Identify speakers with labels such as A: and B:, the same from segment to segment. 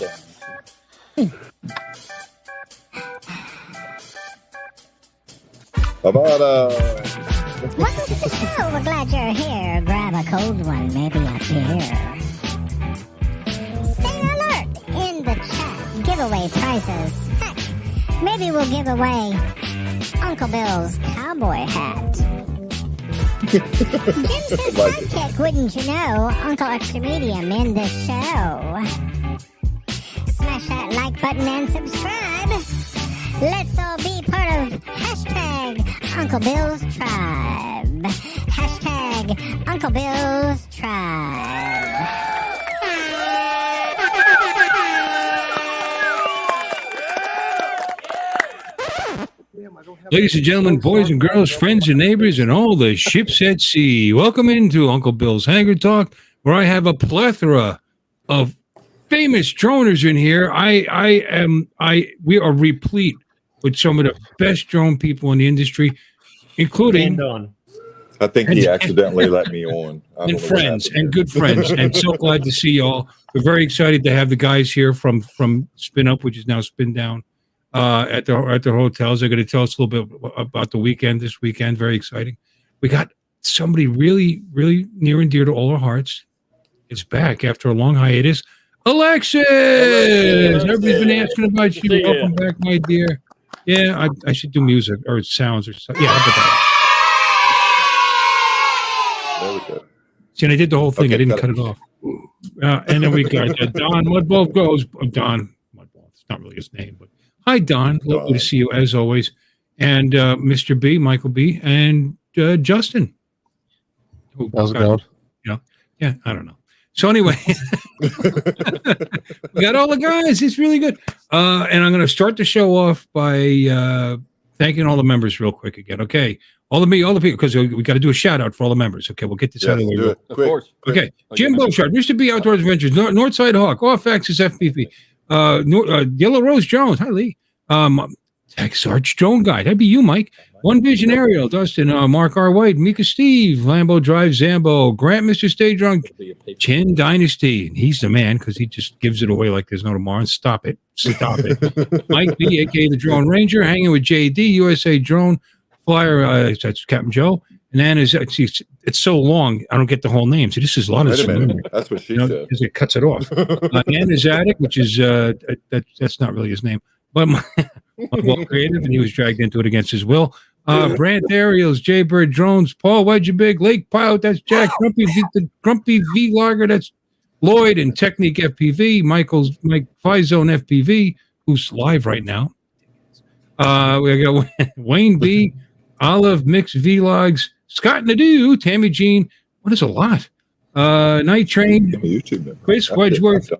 A: Welcome to the show. We're glad you're here. Grab a cold one, maybe a beer. Stay alert in the chat. Giveaway prizes. Heck, maybe we'll give away Uncle Bill's cowboy hat. Jim's his sidekick, wouldn't you know? Uncle Extra Medium in the show. Smash that like button and subscribe. Let's all be part of hashtag Uncle Bill's Tribe. Hashtag Uncle Bill's Tribe.
B: Ladies and gentlemen, boys and girls, friends and neighbors, and all the ships at sea, welcome into Uncle Bill's Hangar Talk, where I have a plethora of famous droners in here. We are replete with some of the best drone people in the industry, including
C: I think he accidentally let me on.
B: And friends and good friends. And so glad to see y'all. We're very excited to have the guys here from Spin Up, which is now Spin Down, at their hotels. They're going to tell us a little bit about the weekend this weekend. Very exciting. We got somebody really, really near and dear to all our hearts. It's back after a long hiatus. Alexis! Everybody's been asking about you. Welcome back, my dear. Yeah, I should do music or sounds or something. Yeah, how about that?
C: There we go.
B: See, and I did the whole thing.
C: Okay,
B: I didn't cut it off. And then we got Don Mudball goes. Don Mudball. It's not really his name, but hi, Don. Lovely to see you as always. And Mr. B, Michael B, and Justin.
D: How's it going?
B: Yeah, I don't know. So anyway, we got all the guys. It's really good. And I'm going to start the show off by thanking all the members real quick again. Okay. All the people, because we got to do a shout out for all the members. Okay. We'll get this out of the way.
C: Of course.
B: Okay. Jim Beauchard, Mr. B Outdoors Adventures, Northside Hawk, Off Axis FPV, Yellow Rose Jones. Hi, Lee. Tex Arch Drone Guide. That'd be you, Mike. One Vision Ariel, Dustin, Mark R. White, Mika Steve, Lambo Drive Zambo, Grant, Mr. Stay Drunk, Chin Dynasty. He's the man because he just gives it away like there's no tomorrow. Stop it. Mike B, a.k.a. the Drone Ranger, hanging with JD, USA Drone Flyer. That's Captain Joe. And then it's so long, I don't get the whole name. So this is a lot of
C: That's what she said.
B: Because it cuts it off. Anna's Attic, which is, that's not really his name. But well creative, and he was dragged into it against his will. Brant Aerials, Jaybird Drones, Paul Wedgebig, Lake Pilot, that's Jack, Grumpy V Logger, that's Lloyd, and Technique FPV, Mike Fizone FPV, who's live right now. We got Wayne B, Olive Mix Vlogs, Scott Nadeau, Tammy Jean. What is a lot? Night Train, Chris Wedgeworth,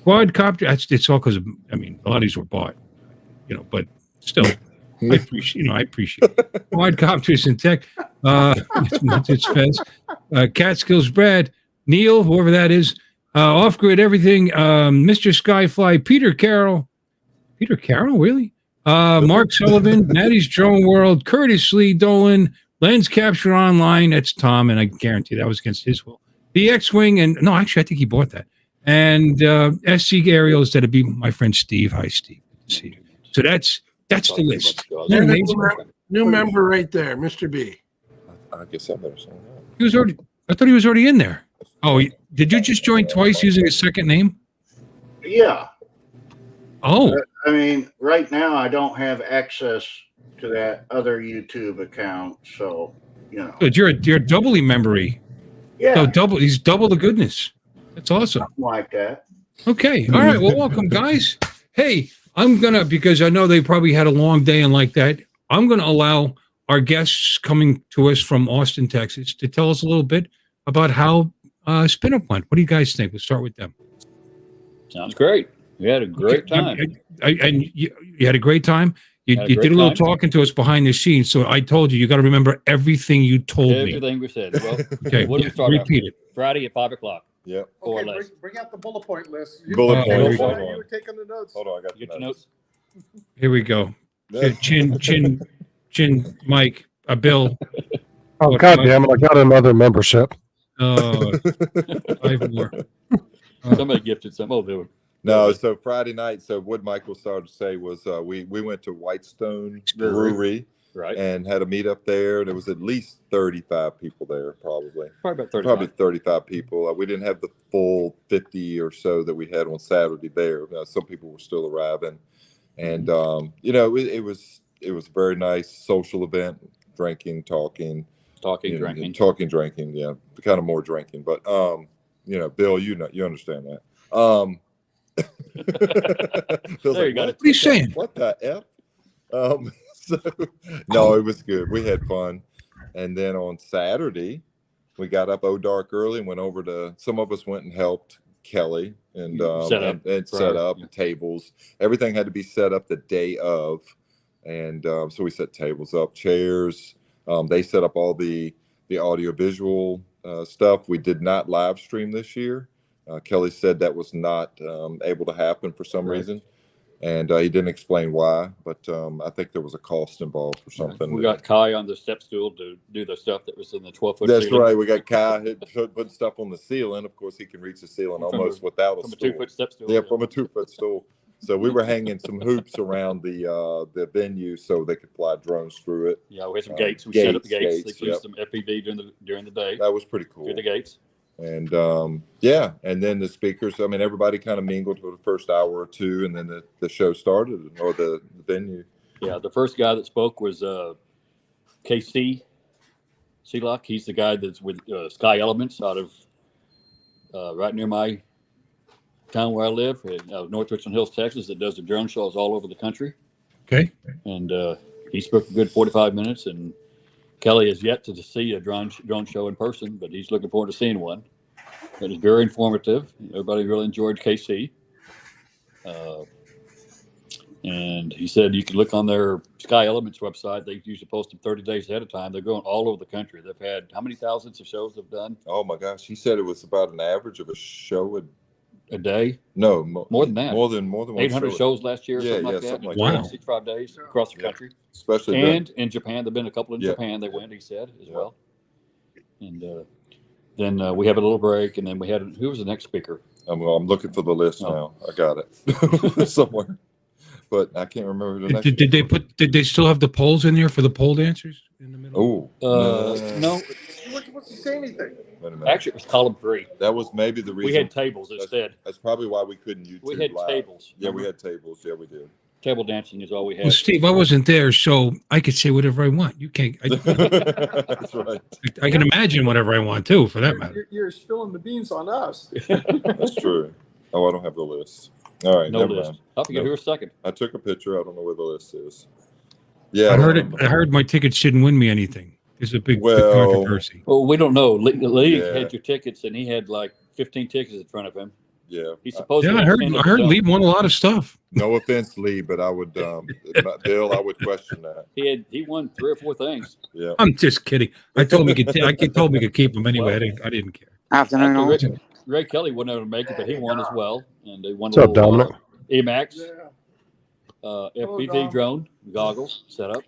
B: Quadcopter. It's all because of, I mean, a lot of these were bought, but still. I appreciate it. Quadcopters and Tech. It's Fez. Catskills Brad. Neil, whoever that is. Off Grid Everything. Mr. Skyfly. Peter Carroll. Peter Carroll, really? Mark Sullivan. Maddie's Drone World. Curtis Lee Dolan. Lens Capture Online. That's Tom, and I guarantee that was against his will. The X-Wing, and no, actually, I think he bought that. And SC Aerials, that'd be my friend Steve. Hi, Steve. Good to see you. So that's the list.
E: New member right there, Mr. B.
C: I guess I better say
B: that. I thought he was already in there. Oh, did you just join twice using a second name?
F: Yeah.
B: Oh.
F: I mean, right now I don't have access to that other YouTube account, so
B: Good. You're doubly membery.
F: Yeah.
B: So he's double the goodness. That's awesome.
F: Something like that.
B: Okay. All right. Well, welcome, guys. Hey, because I know they probably had a long day and like that, I'm going to allow our guests coming to us from Austin, Texas, to tell us a little bit about how Spin Up went. What do you guys think? We'll start with them.
G: Sounds great. We had a great time.
B: And you had a great time? You did a little talking to us behind the scenes, so I told you got to remember everything you told me.
G: Everything we said. Well,
B: okay,
G: what did we start
B: repeat it.
G: Friday at 5 o'clock.
C: Yeah.
E: Okay, bring out the bullet point list.
C: You were
E: taking the notes.
C: Hold on, I got
G: Get your notes.
B: Here we go. Chin, Mike, Bill.
D: Oh, God damn it. I got another membership.
B: 5 more.
G: Somebody gifted some. Oh, they were.
C: No, so Friday night. So what Michael started to say was we went to Whitestone Brewery
G: Right.
C: and had a meetup there. There was at least 35 people there, probably.
G: Probably about 30.
C: Probably 35 people. We didn't have the full 50 or so that we had on Saturday there. Some people were still arriving, and it was a very nice social event. Drinking, talking,
G: drinking.
C: Drinking. Yeah, kind of more drinking, but Bill, you understand that.
G: There you go.
B: What are you saying?
C: What the F? So, no, it was good. We had fun. And then on Saturday, we got up dark early and went over to, some of us went and helped Kelly and set up tables. Everything had to be set up the day of. And so we set tables up, chairs. They set up all the audio visual stuff. We did not live stream this year. Kelly said that was not able to happen for some reason. And he didn't explain why, but I think there was a cost involved or something.
G: We got Kai on the step stool to do the stuff that was in the 12-foot
C: That's
G: ceiling.
C: right. We got Kai putting stuff on the ceiling. Of course, he can reach the ceiling almost without a
G: From
C: stool.
G: a 2-foot step stool.
C: Yeah, from a 2-foot stool. So we were hanging some hoops around the venue so they could fly drones through it.
G: Yeah, we had some gates. We set up the gates. They
C: Yep.
G: used some FPV during the day.
C: That was pretty cool.
G: Through the gates.
C: And and then the speakers, everybody kind of mingled for the first hour or two, and then the show started, or the venue.
G: Yeah, the first guy that spoke was KC Sealock. He's the guy that's with Sky Elements out of right near my town where I live, in North Richland Hills, Texas, that does the drone shows all over the country.
B: Okay.
G: And he spoke a good 45 minutes, and Kelly has yet to see a drone show in person, but he's looking forward to seeing one. It was very informative. Everybody really enjoyed KC. And he said you can look on their Sky Elements website. They usually post them 30 days ahead of time. They're going all over the country. They've had how many thousands of shows they've done?
C: Oh my gosh, he said it was about an average of a show
G: A day?
C: No,
G: more than that.
C: More than one
G: 800 shows last year, something like that.
C: Something like
B: Wow.
G: 65 days across the country.
C: Especially
G: And in Japan, there've been a couple in
C: Yeah.
G: Japan. They went, he said, as well. And then we have a little break, and then we had who was the next speaker?
C: I'm looking for the list now. I got it somewhere, but I can't remember the next.
B: Did they still have the polls in there for the pole dancers in the middle?
C: Oh,
G: No,
E: What's he say anything?
C: wait a minute.
G: actually, it was column 3.
C: That was maybe the reason.
G: We had tables instead.
C: That's probably why we couldn't YouTube
G: We had
C: live.
G: tables.
C: Yeah, we had tables. Yeah, we did.
G: Table dancing is all we had.
B: Well, Steve, I wasn't there, so I could say whatever I want. You can't.
C: That's right.
B: I can imagine whatever I want too, for that matter.
E: You're spilling the beans on us.
C: That's true. Oh, I don't have the list. All right,
G: No
C: never
G: list.
C: mind.
G: I forget who was second.
C: I took a picture. I don't know where the list is. Yeah,
B: I
C: don't
B: heard it.
C: remember.
B: I heard my tickets didn't win me anything. There's a big
C: Well,
B: controversy.
G: Well, we don't know. Lee
C: Yeah.
G: had your tickets, and he had like 15 tickets in front of him.
C: Yeah.
G: He's supposed
B: Yeah,
G: to.
B: I heard Lee won a lot of stuff.
C: No offense, Lee, but I would, Bill, I would question that.
G: He won 3 or 4 things.
C: Yeah.
B: I'm just kidding. I told me told me to keep him anyway. I didn't care.
H: Afternoon, all.
G: Actually, Ray Kelly wasn't able to make it, but he won as well, and they won
D: What's up, Dominic?
G: Emax
E: Yeah.
G: FPV
E: Dom.
G: drone goggles set up.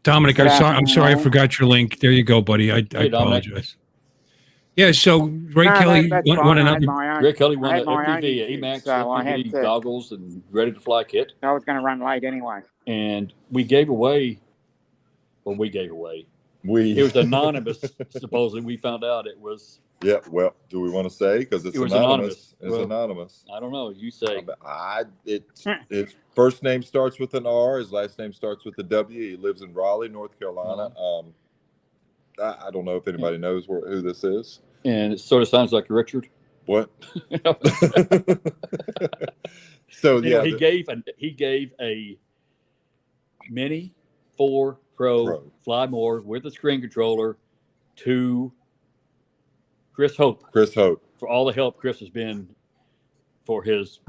B: Dominic,
H: Good
B: I'm sorry I
H: afternoon.
B: forgot your link. There you go, buddy. I
G: Hey, Dominic.
B: apologize. Yeah, so Ray
H: No,
B: Kelly
H: that's
B: won
H: fine. I had
B: another.
H: my own.
G: Ray Kelly won
H: I
G: the
H: had my own
G: FPV
H: YouTube,
G: Emax
H: so I had
G: FPV
H: to-
G: goggles and ready to fly kit,
H: I was going to run late anyway.
G: and we gave away. Well, we gave away.
C: We.
G: It was anonymous. Supposedly, we found out it was.
C: Yeah. Well, do we want to say because it's
G: It was
C: anonymous?
G: anonymous.
C: It's
G: Well,
C: anonymous.
G: I don't know. You say.
C: His first name starts with an R. His last name starts with a W. He lives in Raleigh, North Carolina. I don't know if anybody knows who this is.
G: And it sort of sounds like Richard.
C: What? So yeah,
G: he gave a Mini 4 Pro Fly More with a screen controller to Chris Hope
C: Chris Hope.
G: for all the help Chris has been for his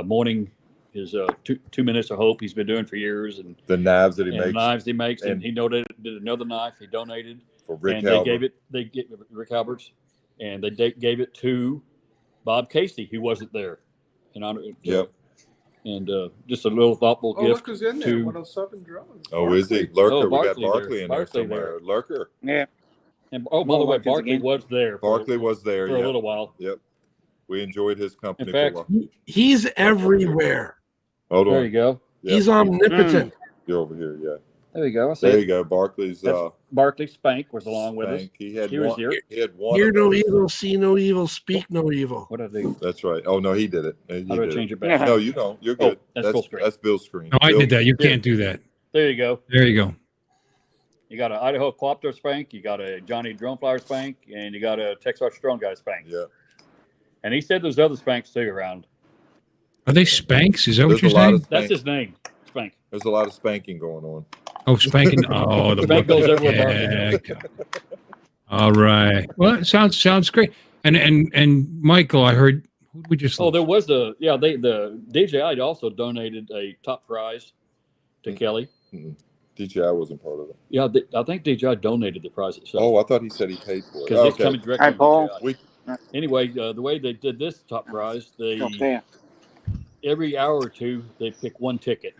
G: morning, his 2 minutes of hope he's been doing for years, and
C: The knives that he
G: the
C: makes
G: knives he makes, and
C: and-
G: he did another knife he donated,
C: for Rick
G: and
C: Halbert.
G: they gave Rick Alberts, and they gave it to Bob Casey, who wasn't there, in honor.
C: Yep.
G: And just a little thoughtful
E: Oh,
G: gift
E: look who's in there.
G: to
E: 107 drones.
C: Oh, is he?
E: Barkley.
C: Lurker.
G: Oh,
C: We got
G: Barkley
C: Barkley
G: there.
C: in there
G: Barkley
C: somewhere. Lurker.
H: Yeah.
G: And by the
H: More
G: way,
H: like this
G: Barkley
H: again.
G: was there
C: Barkley was there.
G: for a
C: Yep.
G: little while.
C: Yep. We enjoyed his company.
G: In fact,
C: for a while.
I: He's everywhere.
C: Hold
G: There
C: on.
G: you go.
C: Yeah,
I: He's omnipotent.
C: you're over here. Yeah.
G: There you go. I see
C: There
G: it.
C: you go. Barkley's
G: That's Barkley Spank was along with us.
C: Spank. He had
G: He was
C: one.
G: here.
C: He had one.
I: Hear
C: of
I: no
C: those.
I: evil, see no evil, speak no evil.
G: What did I do?
C: That's right. Oh no, he did it. He
G: How do I
C: did
G: change
C: it.
G: it back?
C: No, you don't. You're
G: Oh,
C: good.
G: that's full screen.
C: That's Bill's screen.
B: No, I
C: Bill-
B: did that. You can't do that.
G: There you go.
B: There you go.
G: You got an Idaho Coopter Spank, you got a Johnny Droneflower Spank, and you got a Texas Strong Guy Spank.
C: Yeah.
G: And he said there's other Spanks too around.
B: Are they Spanks? Is that what
C: There's
B: you're
C: a lot
B: saying?
C: of
G: That's
C: spank.
G: his name, Spank.
C: There's a lot of spanking going on.
B: Oh, spanking. Oh, the
G: Spank goes everywhere Barkley
B: heck. All right. Well, it sounds great. And Michael, I heard. Who did we just?
G: Oh, there was the DJI also donated a top prize to Kelly.
C: DJI wasn't part of it.
G: Yeah, I think DJI donated the prize itself.
C: Oh, I thought he said he paid for it.
G: Because it's
C: Okay.
G: coming directly
H: Hey,
G: from
H: Paul.
G: DJI. Anyway, the way they did this top prize,
H: Don't say it.
G: every hour or two they pick one ticket,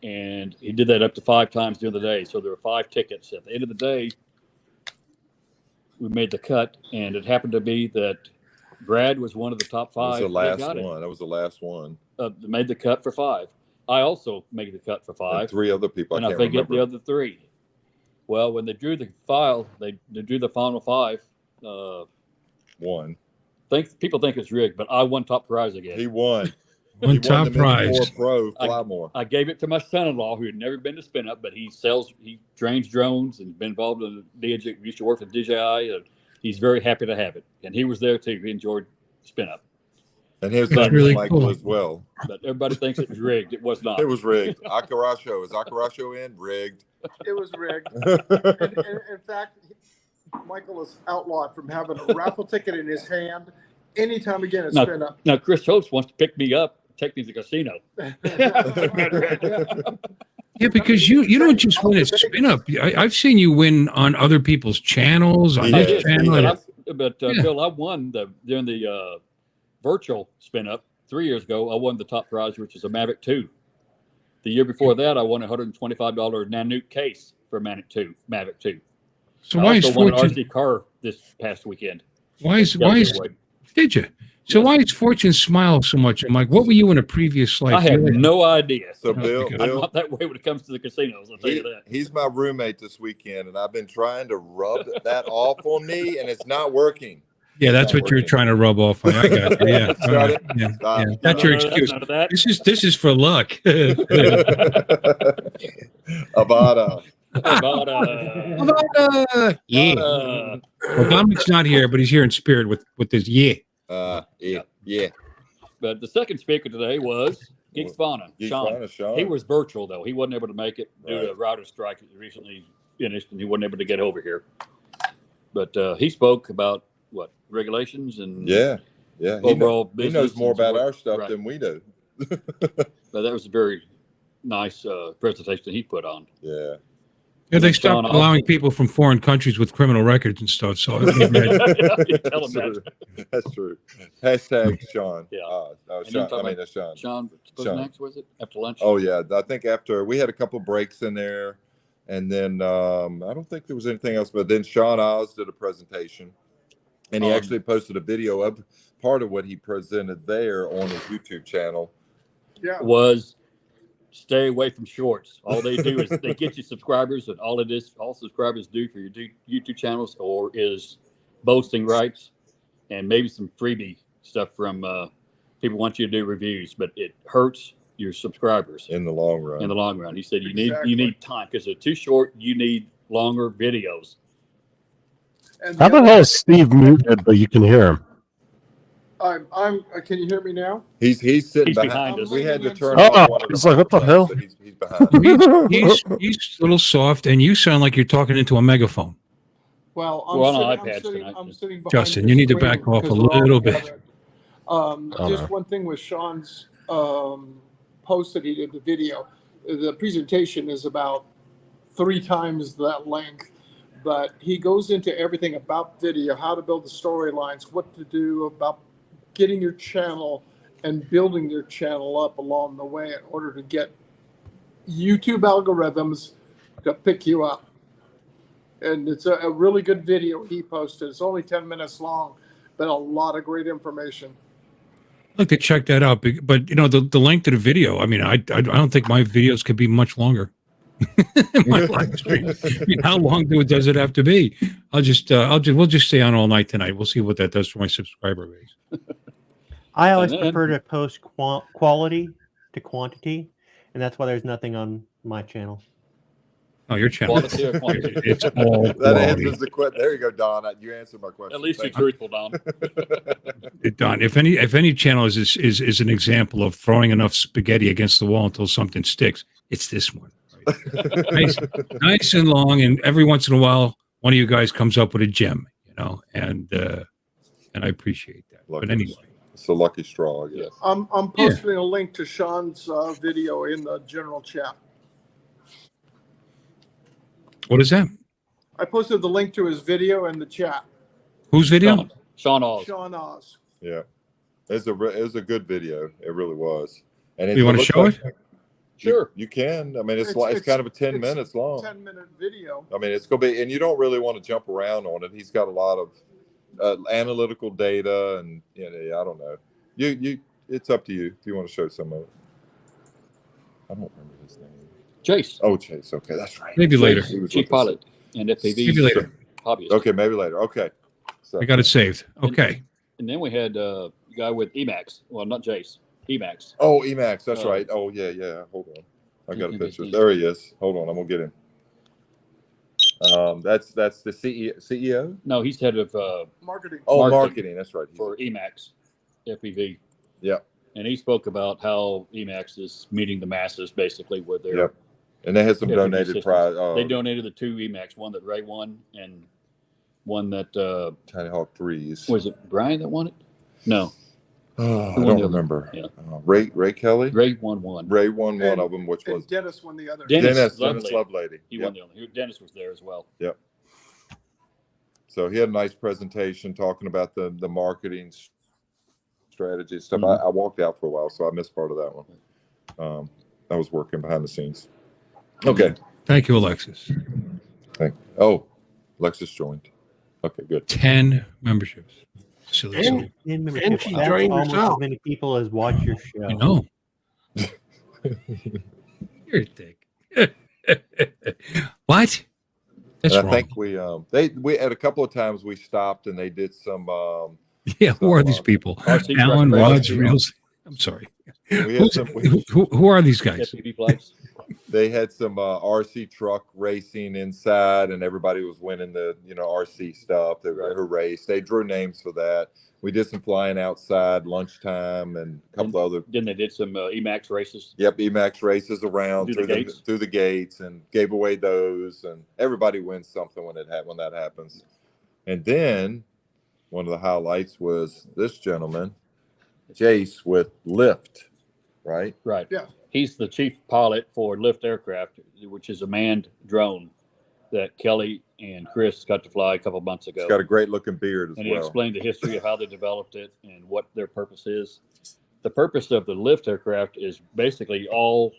G: and he did that up to 5 times during the day. So there were 5 tickets. At the end of the day, we made the cut, and it happened to be that Brad was one of the top
C: That was
G: 5.
C: the
G: that
C: last
G: got it.
C: one. That was the last one.
G: Made the cut for 5. I also made the cut for
C: And
G: 5,
C: 3 other people.
G: and
C: I
G: I
C: can't
G: forget
C: remember.
G: the other 3. Well, when they drew the file, they drew the final 5.
C: One.
G: People think it's rigged, but I won top prize again.
C: He won.
B: One
C: He
B: top
C: won the
B: prize.
C: Mint 4 Pro Fly More.
G: I gave it to my son-in-law who had never been to Spin Up, but he trains drones and been involved in DJI. Used to work for DJI, and he's very happy to have it. And he was there too. He enjoyed Spin Up,
C: And his
B: That's
C: name
B: really
C: is Michael
B: cool.
C: as well.
G: but everybody thinks it was rigged. It was not.
C: It was rigged. Akarasho. Is Akarasho in? Rigged.
E: It was rigged. And in fact, Michael is outlawed from having a raffle ticket in his hand anytime again at
G: No.
E: Spin Up.
G: Now Chris Hopes wants to pick me up, take me to the casino.
B: Yeah, because you don't just win at Spin Up. I've seen you win on other people's channels, on
C: He
B: this
C: has.
B: channel.
C: He
B: and-
C: has.
G: But
B: Yeah.
G: Bill, I won during the virtual Spin Up 3 years ago. I won the top prize, which is a Mavic 2. The year before that, I won a $125 Nanook case for Mavic 2.
B: So
G: I
B: why is
G: also won an
B: Fortune?
G: RC car this past weekend.
B: Why is did you? So why is Fortune smile so much? I'm like, what were you in a previous life?
G: I have
B: You're like-
G: no idea.
C: So Bill,
B: because-
G: I'm
C: Bill
G: not that way when it comes to the casinos. I'll tell you that.
C: he's my roommate this weekend, and I've been trying to rub that off on me, and it's not working.
B: Yeah, that's what you're trying to rub off. I got you. Yeah, all right. Yeah,
C: Stop.
B: yeah. That's your
G: No,
B: excuse.
G: none of that.
B: This is for luck.
C: Avada.
G: But,
B: Yeah. Well, Dominic's not here, but he's here in spirit with this. Yeah.
C: Yeah.
G: but the second speaker today was Geeks Fauna,
C: Geeks
G: Sean.
C: Fauna, Sean.
G: He was virtual, though. He wasn't able to make it due to a
C: Right.
G: router strike that recently finished, and he wasn't able to get over here. But he spoke about, regulations and
C: Yeah. Yeah.
G: overall
C: He
G: business.
C: knows more
G: and so
C: about
G: forth.
C: our stuff
G: Right.
C: than we do.
G: But that was a very nice presentation he put on.
C: Yeah.
B: Yeah, they
G: Sean
B: stopped allowing people from foreign countries with criminal records and stuff. So maybe
G: You tell him
C: That's
G: that.
C: true. That's true. Hashtag Sean.
G: Yeah.
C: No,
G: And
C: Sean.
G: then
C: I mean, that's Sean.
G: Sean, what's
C: Sean.
G: next, was it? After lunch?
C: Oh yeah, I think after we had a couple breaks in there, and then I don't think there was anything else. But then Sean Oz did a presentation, and he actually posted a video of part of what he presented there on his YouTube channel.
E: Yeah.
G: was stay away from shorts. All they do is they get you subscribers, and all subscribers do for your YouTube channels is boasting rights and maybe some freebie stuff from people want you to do reviews, but it hurts your subscribers
C: In the long run,
G: in the long run. He said you
E: Exactly.
G: need time because they're too short. You need longer videos.
E: And
D: How the hell is Steve muted, but you can hear him?
E: Can you hear me now?
C: he's sitting
G: He's
C: behind.
G: behind us.
C: We had to turn.
D: Oh,
C: off one of
D: it's like, what the
C: microphones,
D: hell?
C: but he's behind.
B: he's a little soft, and you sound like you're talking into a megaphone.
E: Well,
G: We're on iPads tonight.
E: I'm sitting behind
B: Justin,
E: the
B: you need to
E: screen
B: back off a
E: because we're all
B: little bit.
E: together.
D: no.
E: Just one thing with Sean's post that he did, the video. The presentation is about 3 times that length, but he goes into everything about video, how to build the storylines, what to do about getting your channel and building your channel up along the way in order to get YouTube algorithms to pick you up. And it's a really good video he posted. It's only 10 minutes long, but a lot of great information.
B: like to check that out. But you know, the length of the video. I mean, I don't think my videos could be much longer. My live stream. I mean, how long does it have to be? We'll just stay on all night tonight. We'll see what that does for my subscriber base.
J: I always
G: And then-
J: prefer to post quality to quantity, and that's why there's nothing on my channel.
B: Oh, your channel.
G: Quality or quantity?
B: It's all
C: That
B: quality.
C: answers the question. There you go, Don. You answered my question.
G: At least you're
C: Thank you.
G: truthful, Don.
B: Don, if any channel is an example of throwing enough spaghetti against the wall until something sticks, it's this one. Right? nice and long, and every once in a while, one of you guys comes up with a gem, you know, and I appreciate that.
C: Lucky.
B: But anyway,
C: It's a lucky straw, I guess.
G: Yes.
E: I'm posting a link to Sean's video in the general chat.
B: what is that?
E: I posted the link to his video in the chat.
B: Whose video?
G: Sean Oz.
E: Sean Oz.
C: Yeah. It was a good video. It really was. And
B: You wanna
C: looks
B: show it?
G: Sure.
C: You can. I mean, it's kind of a 10 minutes long.
E: 10-minute video.
C: I mean, it's going to be, and you don't really want to jump around on it. He's got a lot of analytical data, and you know, I don't know. It's up to you if you want to show some of it. I don't remember his name.
G: Chase.
C: Oh, Chase. Okay, that's right.
B: Maybe later.
C: He was
G: Chief
C: with us.
G: pilot and FPV.
B: Maybe later.
G: Hobbyist.
C: Okay, maybe later. Okay. So
B: I got it saved. Okay.
G: And then we had a guy with Emacs. Well, not Jace. Emacs.
C: Oh, Emacs. That's
G: Oh.
C: right. Oh, yeah. Hold on. I got a picture. There he is. Hold on. I'm gonna get him. That's the CEO.
G: No, he's head of
E: Marketing.
C: Oh,
G: Marketing.
C: marketing. That's right.
G: for Emacs, FPV.
C: Yeah.
G: And he spoke about how Emacs is meeting the masses basically with their.
C: Yep. And they had some
G: FPV
C: donated
G: systems.
C: prize.
G: They donated the 2 Emacs, one that Ray won and one that
C: Tiny Hawk 3s.
G: was it Brian that won it? No,
C: I
G: Who won
C: don't
G: the other?
C: remember.
G: Yeah.
C: Ray Kelly.
G: Ray won one.
C: Ray won one
E: And-
C: of them, which was
E: And Dennis won the other.
G: Dennis
C: Dennis
G: Lovelady.
C: Lovelady.
G: He
C: Yep.
G: won the other. Dennis was there as well.
C: So he had a nice presentation talking about the marketing strategy stuff.
G: Mhm.
C: I walked out for a while, so I missed part of that one. I was working behind the scenes. Okay.
B: Thank you, Alexis.
C: Oh, Lexus joined. Okay, good.
B: 10 memberships. Silly
I: And-
B: soul.
J: And
I: she
J: that's
I: joined
J: almost
I: herself.
J: as many people as watch your show.
B: I know. You're a dick. What? That's
C: And I
B: wrong.
C: think we at a couple of times we stopped and they did some.
B: Yeah, who are these people?
G: RC
B: Alan
G: truck
B: Rod's
G: racing.
B: Reels. I'm sorry.
C: We had some.
B: Who are these guys?
G: FPV flights.
C: They had some RC truck racing inside, and everybody was winning the RC stuff. Her race. They drew names for that. We did some flying outside lunchtime and a couple other.
G: Then they did some Emacs races.
C: Yep, Emacs races around
G: Through the gates?
C: through the gates and gave away those, and everybody wins something when that happens. And then one of the highlights was this gentleman, Jace, with Lyft, right?
G: Right.
E: Yeah.
G: He's the chief pilot for Lift Aircraft, which is a manned drone that Kelly and Chris got to fly a couple months ago.
C: He's got a great looking beard as
G: And he
C: well.
G: explained the history of how they developed it and what their purpose is. The purpose of the Lift aircraft is basically all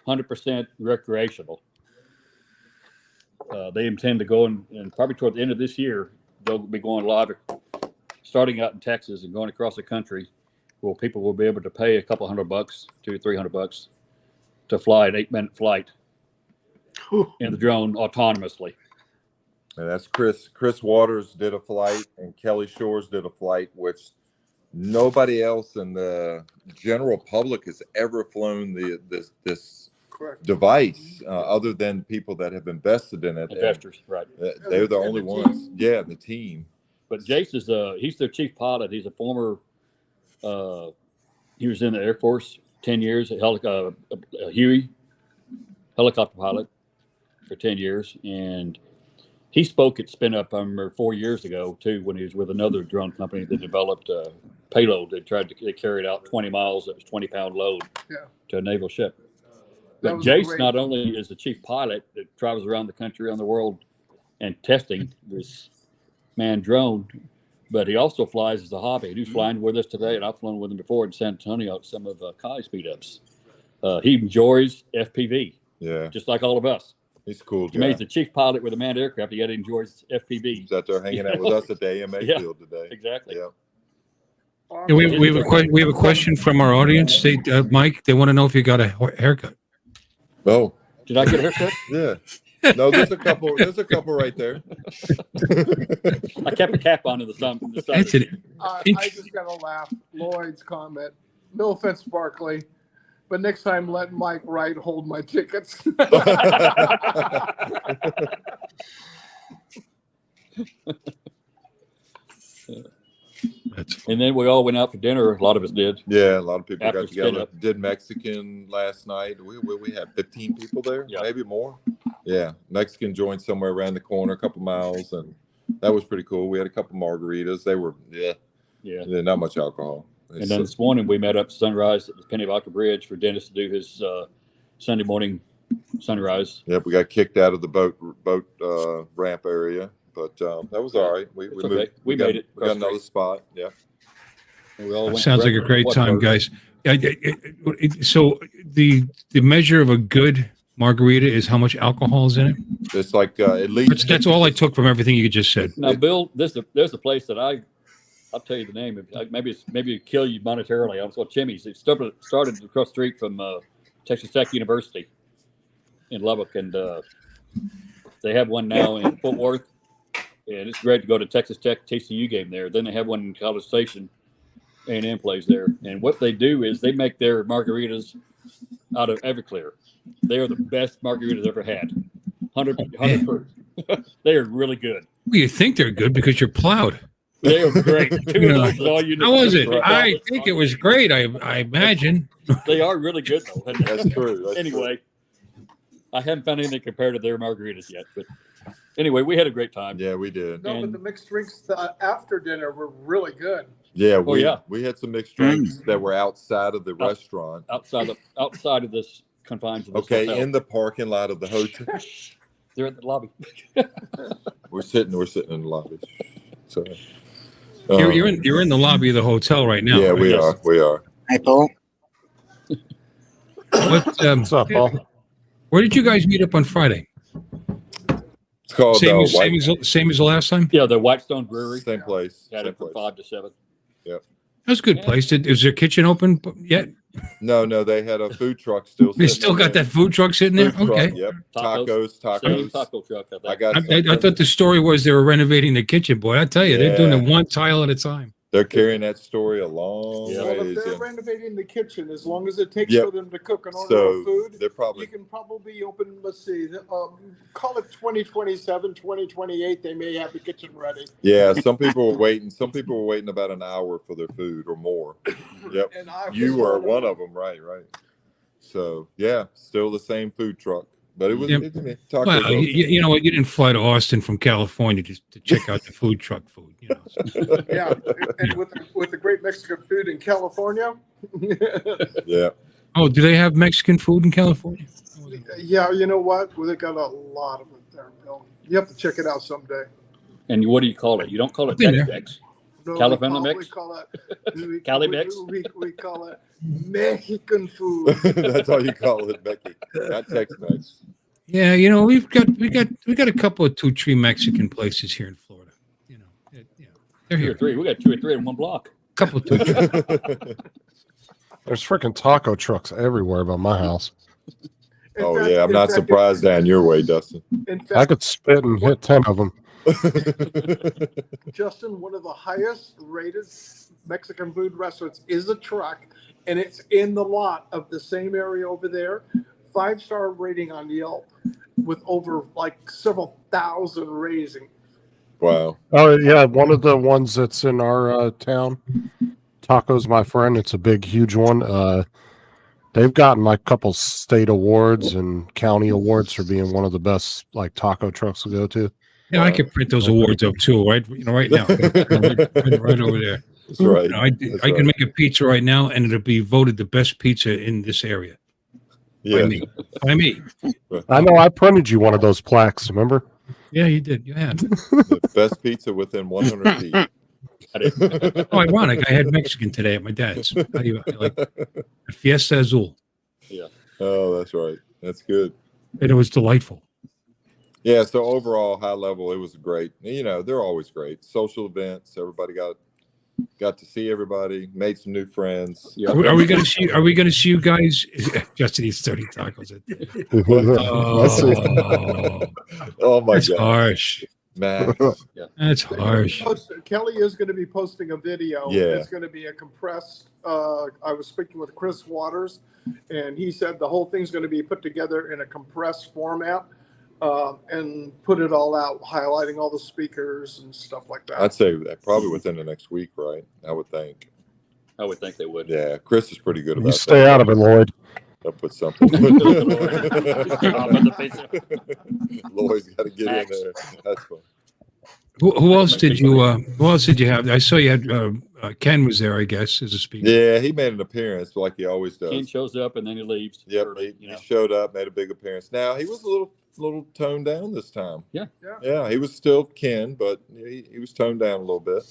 G: 100% recreational. They intend to go and probably toward the end of this year, they'll be going live, starting out in Texas and going across the country, where people will be able to pay a couple $100, $200-300 to fly an 8-minute flight in the drone autonomously.
C: And that's Chris Waters did a flight, and Kelly Shores did a flight, which nobody else in the general public has ever flown this
E: Correct.
C: device other than people that have invested in it.
G: Investors, right.
C: They're the
E: And
C: only
E: the
C: ones. Yeah, the team.
G: But Jace is he's their chief pilot. He's a former he was in the Air Force 10 years, a Huey helicopter pilot for 10 years. And he spoke at Spin Up, I remember 4 years ago too, when he was with another drone company that developed a payload. They carried out 20 miles. That was 20-pound load to a naval ship.
E: That
G: But
E: was
G: Jace
E: great.
G: not only is the chief pilot that travels around the country, around the world, and testing this manned drone, but he also flies as a hobby. He's flying with us today, and I've flown with him before in San Antonio at some of Kai speed ups. He enjoys FPV,
C: Yeah,
G: just like all of us.
C: he's a cool.
G: I mean,
C: Guy.
G: he's the chief pilot with a manned aircraft. He yet enjoys FPV.
C: He's out there hanging out with us at the AMA
G: Yeah,
C: field today.
G: Exactly.
C: Yeah.
B: Yeah, we have a question from our audience. They, Mike, they want to know if you got a haircut.
C: Oh,
G: Did I get a haircut?
C: yeah. No, there's a couple. There's a couple right there.
G: I kept a cap on in the sun.
B: That's it.
E: I just gotta laugh. Lloyd's comment. No offense, Barkley, but next time let Mike Wright hold my tickets.
G: And then we all went out for dinner. A lot of us did.
C: Yeah, a lot of people
G: After
C: got together.
G: stand-up.
C: Did Mexican last night. We had 15 people there,
G: Yeah.
C: maybe more. Yeah, Mexican joint somewhere around the corner, a couple miles, and that was pretty cool. We had a couple margaritas. They were
G: Yeah.
C: not much alcohol.
G: And then this morning we met up Sunrise at the Pennywaka Bridge for Dennis to do his Sunday morning sunrise.
C: Yep, we got kicked out of the boat ramp area, but that was all right. We
G: It's
C: moved.
G: okay. We
C: got,
G: made it.
C: We got another spot. Yeah.
G: And we all went
B: Sounds like a great
G: watch
B: time,
G: our-
B: guys. So the measure of a good margarita is how much alcohol is in it.
C: It's like at least
B: That's all I took from everything you just said.
G: Now, Bill, there's a place that I'll tell you the name. Maybe it'd kill you monetarily. It's called Chimmy's. It started across the street from Texas Tech University in Lubbock, and they have one now in Fort Worth. And it's great to go to Texas Tech TCU game there. Then they have one in College Station. A&M plays there. And what they do is they make their margaritas out of Everclear. They are the best margaritas I've ever had. 100 proof. They are really good.
B: Well, you think they're good because you're plowed.
G: They are great. Two of those is all you need.
B: How was it? I think it was great. I imagine.
G: They are really good though. And
C: That's true. That's
G: anyway, I haven't found anything compared to their margaritas yet. But anyway, we had a great time.
C: Yeah, we did.
E: No, but
G: And-
E: the mixed drinks after dinner were really good.
C: Yeah,
G: yeah.
C: we had some mixed drinks that were outside of the restaurant.
G: Outside of this confines of this
C: Okay,
G: hotel.
C: in the parking lot of the hotel.
G: They're at the lobby.
C: We're sitting in the lobby. So
B: You're in the lobby of the hotel right now.
C: yeah,
B: right?
C: we are. We are.
H: Hey, Paul.
D: What's up, Paul?
B: Where did you guys meet up on Friday?
C: It's called
B: Same as,
C: White-
B: same as the last time.
G: Yeah, the Whitestone Brewery.
C: same place.
G: Had
C: Same
G: it from
C: place.
G: 5 to 7.
B: That's a good place. Is their kitchen open yet?
C: No, they had a food truck still.
B: They
C: sitting
B: still
C: in
B: got
C: there.
B: that food truck sitting there.
C: Food truck,
B: Okay.
C: Yep.
G: Tacos.
C: Tacos.
G: Same taco truck. I think.
C: I got.
B: I thought the story was they were renovating the kitchen. Boy, I tell you, they're doing it
C: Yeah.
B: one tile at a time.
C: They're carrying that story a long
G: Yeah.
E: Well, if
C: ways.
E: they're
C: and
E: renovating the kitchen, as long as it takes
C: Yep.
E: for them to cook and order
C: So
E: food,
C: they're
E: you
C: probably
E: can probably open, let's see, call it 2027, 2028. They may have the kitchen ready.
C: yeah. Some people were waiting. Some people were waiting about an hour for their food or more. Yep.
E: And I
C: You
E: was
C: were one of them, right? So yeah, still the same food truck, but it was
B: Yep.
C: tacos.
B: Well, you know what? You didn't fly to Austin from California just to check out the food truck food. You know.
E: Yeah, and with the great Mexican food in California.
C: Yeah.
B: Oh, do they have Mexican food in California?
E: Yeah, you know what? Well, they got a lot of it there, Bill. You have to check it out someday.
G: And what do you call it? You don't call it
B: Been there.
G: Tex-Mex.
E: No,
G: California
E: we
G: mix?
E: call it
G: Cali mix?
E: We call it Mexican food.
C: That's all you call it, Becky. Not Tex-Mex.
B: Yeah, you know we got a couple of 2-3 Mexican places here in Florida. You know, they're
G: 2 or
B: here.
G: 3. We got 2 or 3 in one block.
B: Couple of 2-3.
D: There's freaking taco trucks everywhere by my house.
E: In
C: Oh
E: fact-
C: yeah, I'm
E: in
C: not
E: fact,
C: surprised down your way, Dustin.
E: In
D: I
E: fact,
D: could spit and hit 10 of them.
E: Justin, one of the highest rated Mexican food restaurants is a truck, and it's in the lot of the same area over there. 5-star rating on Yelp with over like several thousand rating.
C: Wow.
D: Oh, yeah. One of the ones that's in our town, Tacos My Friend, it's a big, huge one. They've gotten like a couple state awards and county awards for being one of the best like taco trucks to go to.
B: Yeah, I could print those awards up too, right? You know, right now, right over there.
C: That's right.
B: You know, I
C: That's
B: can
C: right.
B: make a pizza right now, and it'll be voted the best pizza in this area by
C: Yeah.
B: me. By me.
D: I know I printed you one of those plaques, remember?
B: Yeah, you did. You had.
C: The best pizza within 100 feet.
B: Oh, ironic. I had Mexican today at my dad's. How do you like a Fiesta Azul?
C: Oh, that's right. That's good.
B: And it was delightful.
C: Yeah, so overall, high level, it was great. You know, they're always great. Social events, everybody got got to see everybody, made some new friends.
G: Yeah.
B: Are we going to see? Are we going to see you guys? Justin eats 30 tacos.
C: Oh my
B: That's
C: god,
B: harsh.
C: man!
B: That's harsh.
E: Kelly is going to be posting a video.
C: Yeah.
E: It's going to be a compressed. I was speaking with Chris Waters, and he said the whole thing's going to be put together in a compressed format and put it all out, highlighting all the speakers and stuff like that.
C: I'd say that probably within the next week, right? I would think.
G: I would think they would.
C: Yeah, Chris is pretty good about
D: You
C: that.
D: stay out of it, Lloyd.
C: I'll put something. Lloyd's got to get
G: Max.
C: in there. That's fun.
B: Who else did you? Who else did you have? I saw you had Ken was there, I guess, as a speaker.
C: Yeah, he made an appearance like he always does.
G: Ken shows up and then he leaves.
C: Yep,
G: Or,
C: he
G: you know.
C: showed up, made a big appearance. Now he was a little toned down this time.
G: Yeah.
C: Yeah, he was still Ken, but he was toned down a little bit.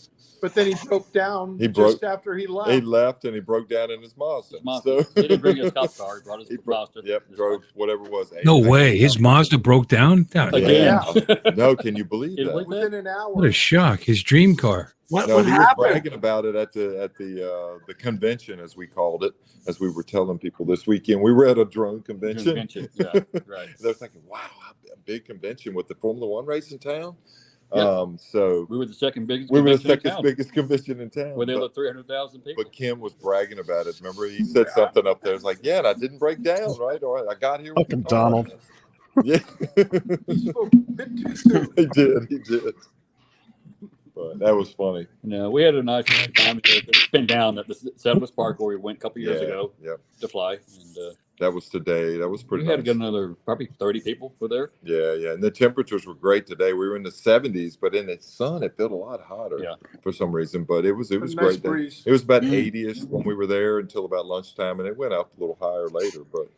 E: But then he broke down
C: He
E: just
C: broke-
E: after he left.
C: He left and he broke down in his Mazda.
G: His Mazda.
C: So
G: He didn't bring his cop car. He brought his
C: he broke,
G: Mazda.
C: yep, drove whatever it was.
B: No
C: 8
B: way. His Mazda broke down.
C: Yeah.
G: Again.
C: No, can you believe
G: Can you
C: that?
G: believe
E: Within an hour.
B: What a shock. His dream car.
I: What
C: No,
I: would
C: he was
I: happen?
C: bragging about it at the convention, as we called it, as we were telling people this weekend. We were at a drone convention.
G: Convention. Yeah, right.
C: They're thinking, "Wow, a big convention with the Formula One race in town."
G: Yeah.
C: So
G: We were the second biggest
C: we were the
G: convention in
C: second
G: town,
C: biggest convention in town.
G: where they
C: but,
G: let 300,000 people.
C: but Kim was bragging about it. Remember, he said something up there. It's like, "Yeah, and I didn't break down, right? Or I got here." with the
D: Fucking
C: car."
D: Donald.
C: Yeah,
E: He spoke a bit too soon.
C: he did. He did. But that was funny.
G: No, we had a nice time. It's been down at the Settlements Park where we went a couple years
C: Yeah,
G: ago
C: Yep.
G: to fly. And
C: That was today. That was pretty.
G: we had
C: nice.
G: another probably 30 people were there.
C: Yeah. And the temperatures were great today. We were in the 70s, but in the sun, it felt a lot hotter
G: Yeah.
C: for some reason. But it was
E: A
C: great.
E: nice
C: day.
E: breeze.
C: It was about 80ish when we were there until about lunchtime, and it went up a little higher later. But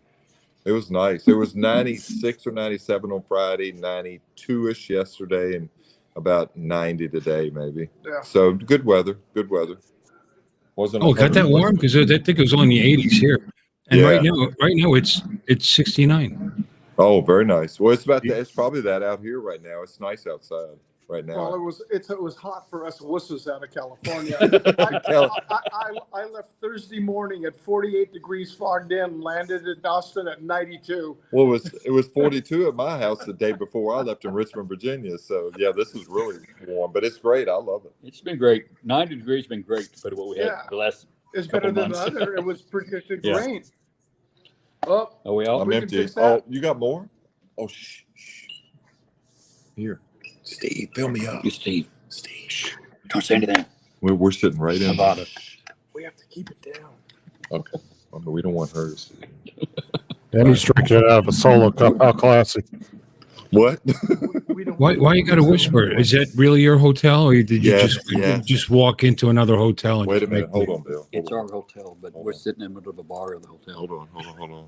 C: it was nice. It was 96 or 97 on Friday, 92ish yesterday, and about 90 today, maybe.
E: Yeah.
C: So good weather. Good weather. Wasn't.
B: Oh, it got that warm? Because I think it was only in the 80s here. And
C: Yeah.
B: right now it's 69.
C: Oh, very nice. Well, it's probably that out here right now. It's nice outside right now.
E: Well, it was hot for us wusses out of California.
C: Cal-
E: I left Thursday morning at 48 degrees fogged in, landed in Austin at 92.
C: Well, it was 42 at my house the day before I left in Richmond, Virginia. So yeah, this is really warm, but it's great. I love it.
G: It's been great. 90 degrees has been great compared to what we had
E: Yeah.
G: the last.
E: It's
G: Couple
E: better than the
G: months.
E: other. It was predicted
G: Yeah.
E: rain. Oh,
G: Oh, we all.
C: I'm
E: we can
C: empty.
E: fix that.
C: Oh, you got more? Oh, shh. Here, Steve, fill me up.
G: You, Steve.
C: Steve,
G: Don't say anything
C: we're sitting right in.
G: about it.
E: We have to keep it down.
C: Okay. Oh, no, we don't want hers.
D: And he's drinking it out of a solo cup. How classy.
C: What?
E: We don't
B: Why you got to whisper? Is that really your hotel, or did you
C: Yes,
B: just
C: yes.
B: just walk into another hotel? And
C: Wait a
B: just
C: minute.
B: make-
C: Hold on, Bill.
G: It's
C: Hold
G: our
C: on.
G: hotel, but
C: Hold
G: we're
C: on.
G: sitting in the middle of a bar of the hotel.
C: Hold on.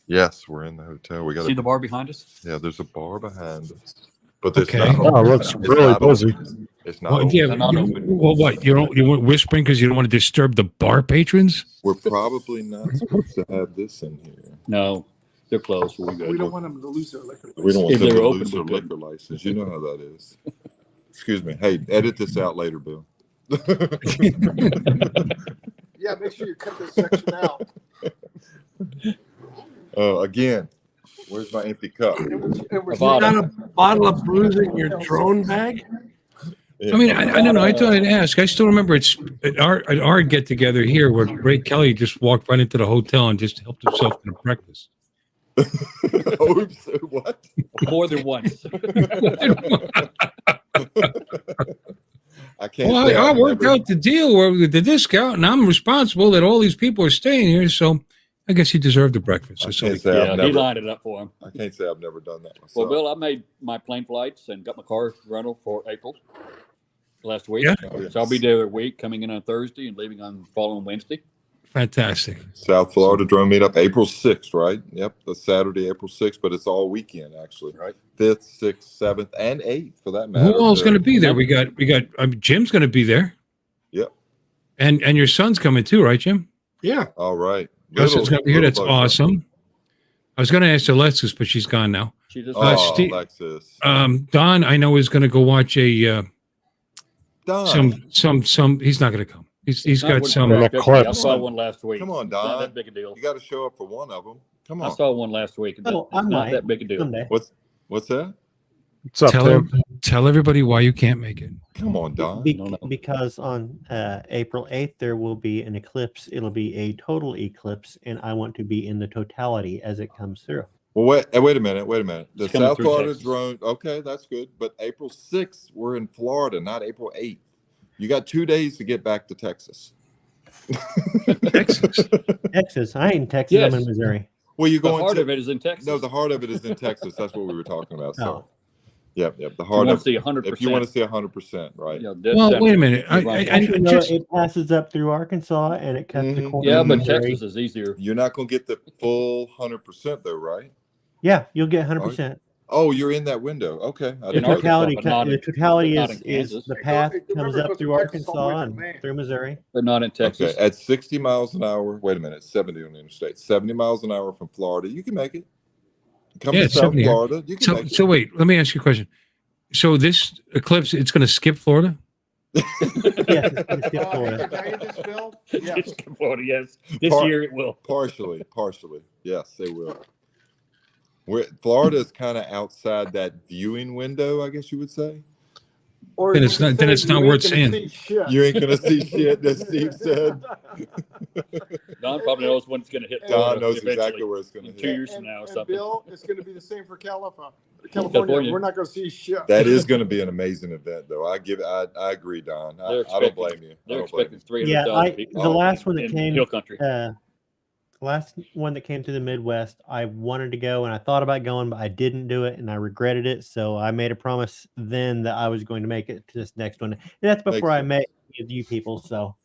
C: Yes, we're in the hotel. We got
G: See the bar behind us?
C: yeah. There's a bar behind us, but there's
B: Okay.
C: not.
D: Oh, it looks
C: it's
D: really
C: not
D: busy.
C: open. It's not.
B: Well,
C: open.
B: yeah,
G: They're not
B: you-
G: open.
B: well, what you weren't whispering because you don't want to disturb the bar patrons?
C: We're probably not supposed to have this in here.
G: No, they're closed. We're
E: We
G: good.
E: don't want them to lose their liquor.
C: We don't want
G: If
C: them
G: they
C: to
G: were
C: lose
G: open,
C: their
G: we could.
C: liquor license. You know how that is. Excuse me. Hey, edit this out later, Bill.
E: Yeah, make sure you cut this section out.
C: Again, where's my empty cup?
E: It was
I: You
G: About
I: got a bottle of booze in your drone bag?
B: I mean, I don't know. I thought I'd ask. I still remember it's at our get together here where Ray Kelly just walked right into the hotel and just helped himself to breakfast.
C: Oops, what?
G: More than once.
C: I can't.
B: Well,
C: say
B: I
C: I've
B: worked
C: never-
B: out the deal where the discount, and I'm responsible that all these people are staying here. So I guess he deserved the breakfast.
C: I
B: That's all
C: can't
B: he-
C: say I've
G: Yeah, he
C: never.
G: lined it up for him.
C: I can't say I've never done that myself.
G: Well, Bill, I made my plane flights and got my car rental for April last week.
B: Yeah.
C: Oh, yes.
G: So I'll be there a week, coming in on Thursday and leaving on following Wednesday.
B: Fantastic.
C: South Florida drone meetup, April 6th, right? Yep, the Saturday, April 6th, but it's all weekend actually.
G: Right.
C: 5th, 6th, 7th, and 8th for that matter.
B: Who all's going to be there? We got. Jim's going to be there.
C: Yep.
B: And your son's coming too, right, Jim?
I: Yeah.
C: All right.
B: Justin's going to be here. That's
C: Little bug.
B: awesome. I was going to ask Alexis, but she's gone now.
G: She just
C: Oh,
B: Steve-
C: Alexis.
B: Don, I know, is going to go watch a
C: Don.
B: some. He's not going to come. He's
G: Not
B: got
G: what
B: some.
G: it's expected. I
D: clips.
G: saw one last week.
C: Come on,
G: It's not
C: Don.
G: that big a deal.
C: You got to show up for one of them. Come
G: I
C: on.
G: saw one last week. But
J: Oh,
G: it's
J: I
G: not
J: might
G: that big a deal.
J: someday.
C: What's that?
D: What's up, Tim?
B: Tell everybody why you can't make it.
C: Come on, Don.
G: No.
J: Because on April 8th, there will be an eclipse. It'll be a total eclipse, and I want to be in the totality as it comes through.
C: Well, wait a minute. The
G: It's coming
C: South
G: through
C: Florida
G: Texas.
C: drone. Okay, that's good. But April 6th, we're in Florida, not April 8th. You got 2 days to get back to Texas.
B: Texas.
J: Texas. I ain't in Texas.
G: Yes.
J: I'm in Missouri.
C: Well, you're
G: The
C: going
G: heart
C: to.
G: of it is in Texas.
C: No, the heart of it is in Texas. That's what we were talking about. So,
J: Oh.
C: yep. The
G: If you
C: heart
G: want
C: of
G: to see 100%.
C: If you want to see 100%, right?
G: you know, dead
B: Well,
G: center,
B: wait a minute.
G: you're right.
J: Actually, no,
B: just
J: it passes up through Arkansas and it cuts the
C: Mhm.
J: corner.
G: Yeah,
J: of
G: but
J: Missouri.
G: Texas is easier.
C: You're not going to get the full 100% though, right?
J: Yeah, you'll get 100%.
C: Oh, you're in that window. Okay. I
J: The
C: didn't know that.
J: totality,
G: but not
J: the
G: in-
J: totality
G: but not
J: is
G: in Kansas.
J: the path
E: Remember,
J: comes
E: it
J: up
E: goes
J: through
E: from Texas all the way
J: Arkansas
E: to
J: and
E: Maine.
J: through Missouri.
G: But not in Texas.
C: Okay, at 60 miles an hour. Wait a minute, 70 on the interstate. 70 miles an hour from Florida. You can make it. Come
B: Yeah,
C: to South
B: 70.
C: Florida. You can
B: So,
C: make it.
B: so wait. Let me ask you a question. So this eclipse, it's going to skip Florida.
J: Yes, it's going to skip
E: Can
J: Florida.
E: I tell you this, Bill? Yes.
G: It's Florida, yes. This
C: Par-
G: year it will.
C: Partially. Yes, they will. Florida is kind of outside that viewing window, I guess you would say.
E: Or
B: Then
E: you
B: it's
E: can
B: not- then
E: say
B: it's not
E: you ain't
B: worth
E: gonna
B: seeing.
E: see shit.
C: You ain't gonna see shit, that Steve said.
G: Don probably knows when it's going to hit
C: Don
G: Florida
C: knows
G: eventually.
C: exactly where it's gonna
G: In 2
C: hit.
G: years from now or
E: And
G: something.
E: Bill, it's going to be the same for California.
G: California.
E: We're not going to see shit.
C: That is going to be an amazing event, though. I agree, Don. I
G: They're
C: don't
G: expecting-
C: blame you. I
G: They're
C: don't blame you.
G: expecting 300,000
J: Yeah,
G: people
J: the last one that
G: in
J: came,
G: Hill Country.
J: last one that came to the Midwest, I wanted to go and I thought about going, but I didn't do it and I regretted it. So I made a promise then that I was going to make it to this next one. And that's before I
C: sense.
J: met you people. So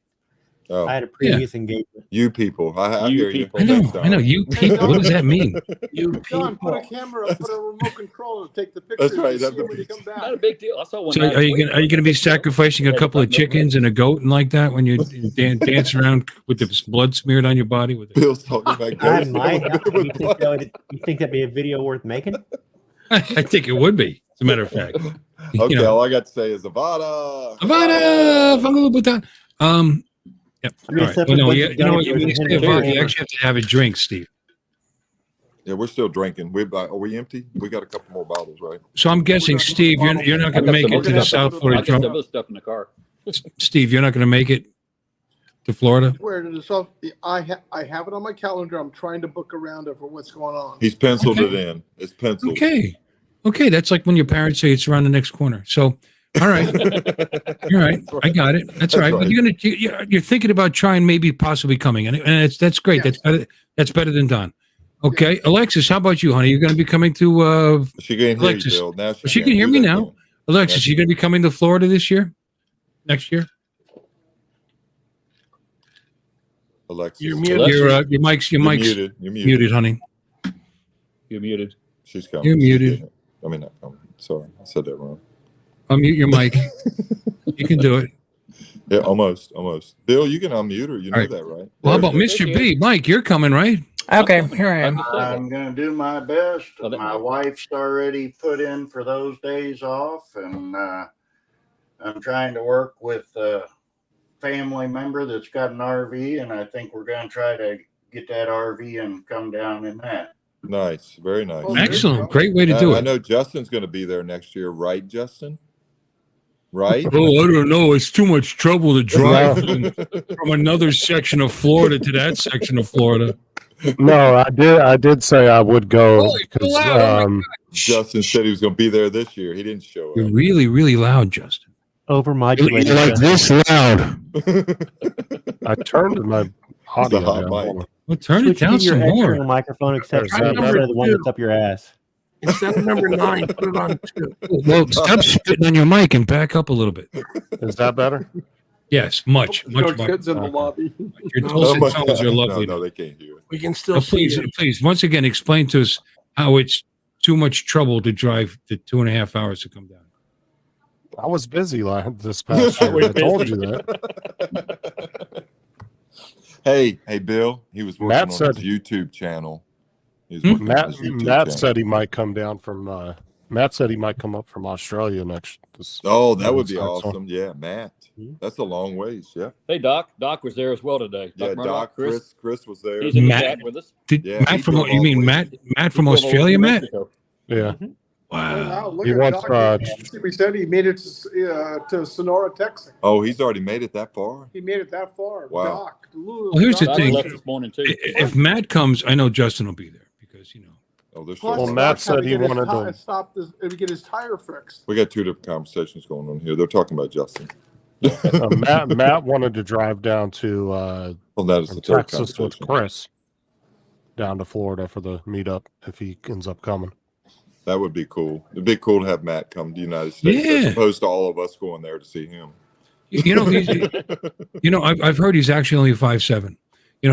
C: Oh,
J: I had a previous engagement.
C: you people. I
G: You
C: hear
G: people.
B: I know.
C: Thanks, Don.
B: I know. You people. What does that mean?
I: You
E: John, put a
I: people.
E: camera, put a remote control to take the pictures.
C: That's right,
E: and
C: that's
E: see
C: the
E: when you come
G: Not
E: back.
G: a big deal. I saw one.
B: So
G: last
B: are you
G: week.
B: going to be sacrificing a couple of chickens and a goat and like that when you dance around with the blood smeared on your body with it?
C: Bill's talking about
J: I
C: ghosts.
J: might.
C: with
J: You
C: blood.
J: think that'd be a video worth making?
B: I think it would be. As a matter of fact.
C: Okay,
B: You know.
C: all I got to say is Avada.
B: Avada, Fungal Butan. Yep.
J: I mean,
B: All right.
J: except
B: Well,
J: for
B: no,
J: the
B: you know what?
J: Giants
B: When you say
J: and
B: Avada, you
J: Bears.
B: actually have to have a drink, Steve.
C: Yeah, we're still drinking. Are we empty? We got a couple more bottles, right?
B: So I'm guessing, Steve, you're not going to make it to the South
G: I
B: Florida
G: got some
B: Drum.
G: other stuff in the car.
B: Steve, you're not going to make it to Florida.
E: Where to the south? I have it on my calendar. I'm trying to book around it for what's going on.
C: He's penciled
B: Okay.
C: it in. It's penciled.
B: Okay. That's like when your parents say it's around the next corner. So, all right. You're right. I got it. That's all right. But you're thinking about trying, maybe possibly coming, and that's great.
E: Yes.
B: That's better than Don. Okay, Alexis, how about you, honey? You're going to be coming to
C: She can hear
B: Alexis.
C: you, Bill. Now
B: She
C: can't
B: can hear
C: do
B: me
C: that
B: now.
C: again.
B: Alexis. You going to be coming to Florida this year? Next year?
C: Alexis.
I: You're muted.
B: Your mic's
C: You're muted. You're
B: muted, honey.
G: You're muted.
C: She's coming.
B: You're
C: She's
B: muted.
C: getting it. I mean, not coming. Sorry, I said that wrong.
B: Unmute your mic. You can do it.
C: Yeah, almost. Bill, you can unmute her. You know
B: All right.
C: that, right?
B: Well, how about Mr. B? Mike, you're coming, right?
H: Okay, here I am.
F: I'm going to do my best.
G: Oh, that-
F: My wife's already put in for those days off, and I'm trying to work with a family member that's got an RV, and I think we're going to try to get that RV and come down in that.
C: Nice. Very nice.
E: Oh, there you
B: Excellent.
E: go.
B: Great way to do
C: I
B: it.
C: know Justin's going to be there next year, right, Justin? Right?
B: Oh, I don't know. It's too much trouble to drive
D: No.
B: from another section of Florida to that section of Florida.
D: No, I did say I would go
B: Holy
D: because
B: loud.
C: Justin said he was going to be there this year. He didn't show
B: You're
C: up.
B: really, really loud, Justin.
J: Overmodulated.
D: like
J: Justin.
D: this loud. I turned my audio
C: hot
D: down.
C: mic.
D: Hold on.
B: Well, turn
J: Switch
B: it down
J: to your
B: some
J: external
B: more.
J: microphone, except
D: Try
J: for
I: number
J: the one that's up your ass.
I: Instead of number 9, put it on 2.
B: Well, stop spitting on your mic and back up a little bit.
D: Is that better?
B: Yes, much
E: No
B: better.
E: kids in the lobby.
B: Your
C: Oh
B: dulcet
C: my
B: tones are
C: God.
B: lovely.
C: No, they can't hear it.
I: We can still
B: Now,
I: see
B: please,
I: you.
B: please, once again, explain to us how it's too much trouble to drive the 2.5 hours to come down.
D: I was busy this past year. I told you that.
C: Hey, Bill. He was working
D: Matt
C: on
D: said-
C: his YouTube channel. He was
B: Hmm?
C: working on
D: Matt
C: his YouTube
D: Matt
C: channel.
D: said he might come down from Matt said he might come up from Australia next.
C: Oh, that would be
D: Next one.
C: awesome. Yeah, Matt. That's a long ways. Yeah.
G: Hey, Doc. Doc was there as well today.
C: Yeah,
G: Murdoch,
C: Doc, Chris was there.
G: He's in the
B: Matt-
G: chat with us.
C: Yeah,
B: Matt
C: he
B: from
C: drove
B: you
C: all
B: mean
C: the way.
B: Matt from
G: He drove all
B: Australia,
G: over
B: Matt?
G: Mexico.
D: Yeah.
B: Wow.
E: Wow, look
D: He
E: at
D: wants,
E: Doc. We said he made it to Sonora, Texas.
C: Oh, he's already made it that far.
E: He made it that far.
C: Wow.
E: Doc.
B: Well, here's the
G: Doc
B: thing.
G: left this morning too.
B: If Matt comes, I know Justin will be there because
C: Oh, there's
E: Plus,
C: so
D: Well,
C: much.
D: Matt
E: Doc had
D: said
E: to
D: he
E: get his
D: wanted to-
E: stop this and get his tire fixed.
C: We got two different conversations going on here. They're talking about Justin.
D: Matt wanted to drive down to
C: Well, that is
D: from
C: the third
D: Texas with
C: conversation.
D: Chris down to Florida for the meetup if he ends up coming.
C: That would be cool. It'd be cool to have Matt come to the United States
B: Yeah.
C: as opposed to all of us going there to see him.
B: I've heard he's actually only 5'7". He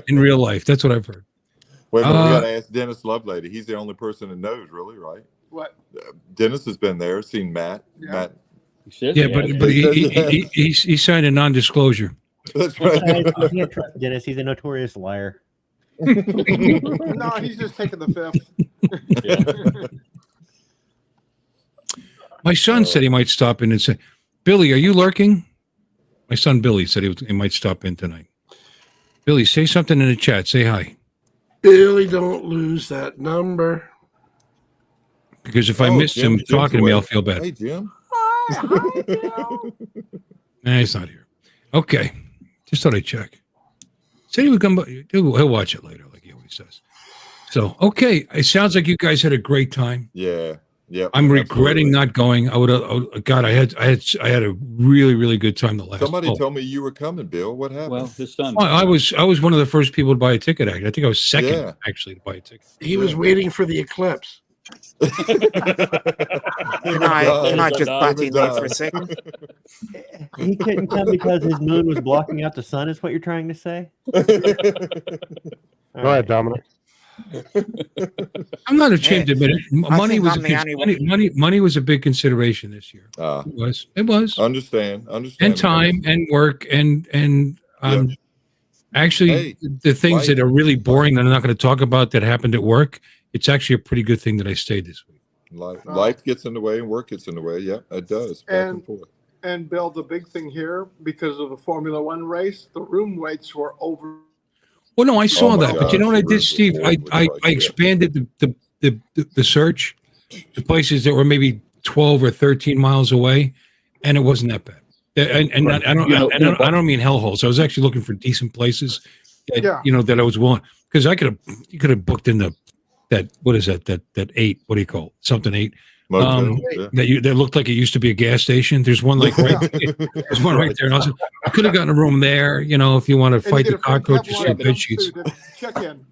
B: in real life. That's what I've heard.
C: Wait a minute, we got to ask Dennis Lovelady. He's the only person that knows, really, right?
E: What?
C: Dennis has been there, seen Matt.
E: Yeah.
C: Matt.
G: He says
B: Yeah,
G: he
B: but
G: has.
B: he signed a non-disclosure.
C: That's
J: Guys,
C: right.
J: you can't trust Dennis. He's a notorious liar.
E: No, he's just taking the fifth.
B: My son said he might stop in and say, "Billy, are you lurking?" My son Billy said he might stop in tonight. Billy, say something in the chat. Say hi.
I: Billy, don't lose that number.
B: Because if I
C: Oh,
B: miss
C: Jim-
B: him
C: Jim's
B: talking to me,
C: away.
B: I'll feel bad.
C: Hey, Jim.
B: Nah, he's not here. Okay. Just thought I'd check. Said he would come, but he'll watch it later, like he always says. So, okay. It sounds like you guys had a great time.
C: Yeah. Yeah.
B: I'm regretting
C: absolutely.
B: not going. I would have. God, I had a really, really good time the last.
C: Somebody
B: oh.
C: told me you were coming, Bill. What happened?
G: Well, his son.
B: Well, I was one of the first people to buy a ticket. I think I was second
C: Yeah.
B: actually to buy a ticket.
I: He was waiting for the eclipse.
H: Can I just butt in there for a second?
J: He couldn't come because his moon was blocking out the sun, is what you're trying to say?
D: Go ahead, Dominic.
B: I'm not ashamed to admit it. Money
H: think
B: was
H: I'm the only one.
B: money was a big consideration this year. It was.
C: Understand.
B: And time and work and actually
C: Hey,
B: the things
C: life-
B: that are really boring that I'm not going to talk about that happened at work. It's actually a pretty good thing that I stayed this week.
C: Life gets in the way and work gets in the way. Yeah, it does. Back and forth.
E: And Bill, the big thing here, because of the Formula One race, the room rates were over.
B: Well, no, I saw
C: Oh my
B: that, but you know what I
C: gosh,
B: did, Steve? I expanded the search to places that were maybe 12 or 13 miles away, and it wasn't that bad. And I don't mean hellholes. I was actually looking for decent places, that,
E: Yeah.
B: that I was willing, because you could have booked in that what is that 8? What do you call it? Something 8.
C: Motel, yeah.
B: That looked like it used to be a gas station. There's one like right there's one right there. And I was I could have gotten a room there, if you want to
E: And
B: fight
E: you
B: the
E: get a free
B: cockroaches
E: Kevlar
B: or bed
E: jumpsuit
B: sheets.
E: to check in.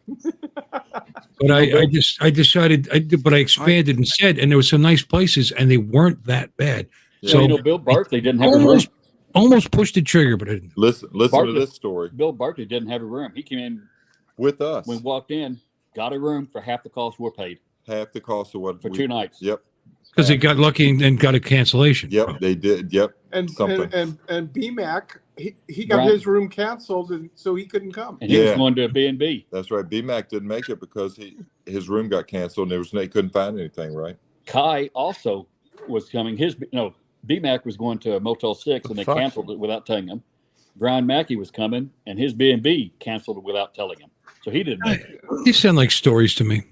B: But I decided but I expanded and said, and there were some nice places and they weren't that bad.
G: So
B: So
G: Bill Barkley didn't have a room.
B: almost pushed the trigger, but I didn't.
C: Listen
G: Barkley-
C: to this story
G: Bill Barkley didn't have a room. He came in
C: with us.
G: when we walked in, got a room for half the cost we're paid
C: Half the cost of what
G: for
C: we,
G: 2 nights.
C: Yep.
B: Because they got lucky and got a cancellation.
C: Yep. They did. Yep.
E: And
C: Something.
E: and BMAC, he got
G: Right.
E: his room canceled, and so he couldn't come.
G: And he was
C: Yeah.
G: going to a B&B.
C: That's right. BMAC didn't make it because his room got canceled and they couldn't find anything. Right.
G: Kai also was coming. BMAC was going to a Motel 6 and they
D: fuck?
G: canceled it without telling him. Brian Mackey was coming and his B&B canceled it without telling him. So he didn't make it.
B: These sound like stories to me.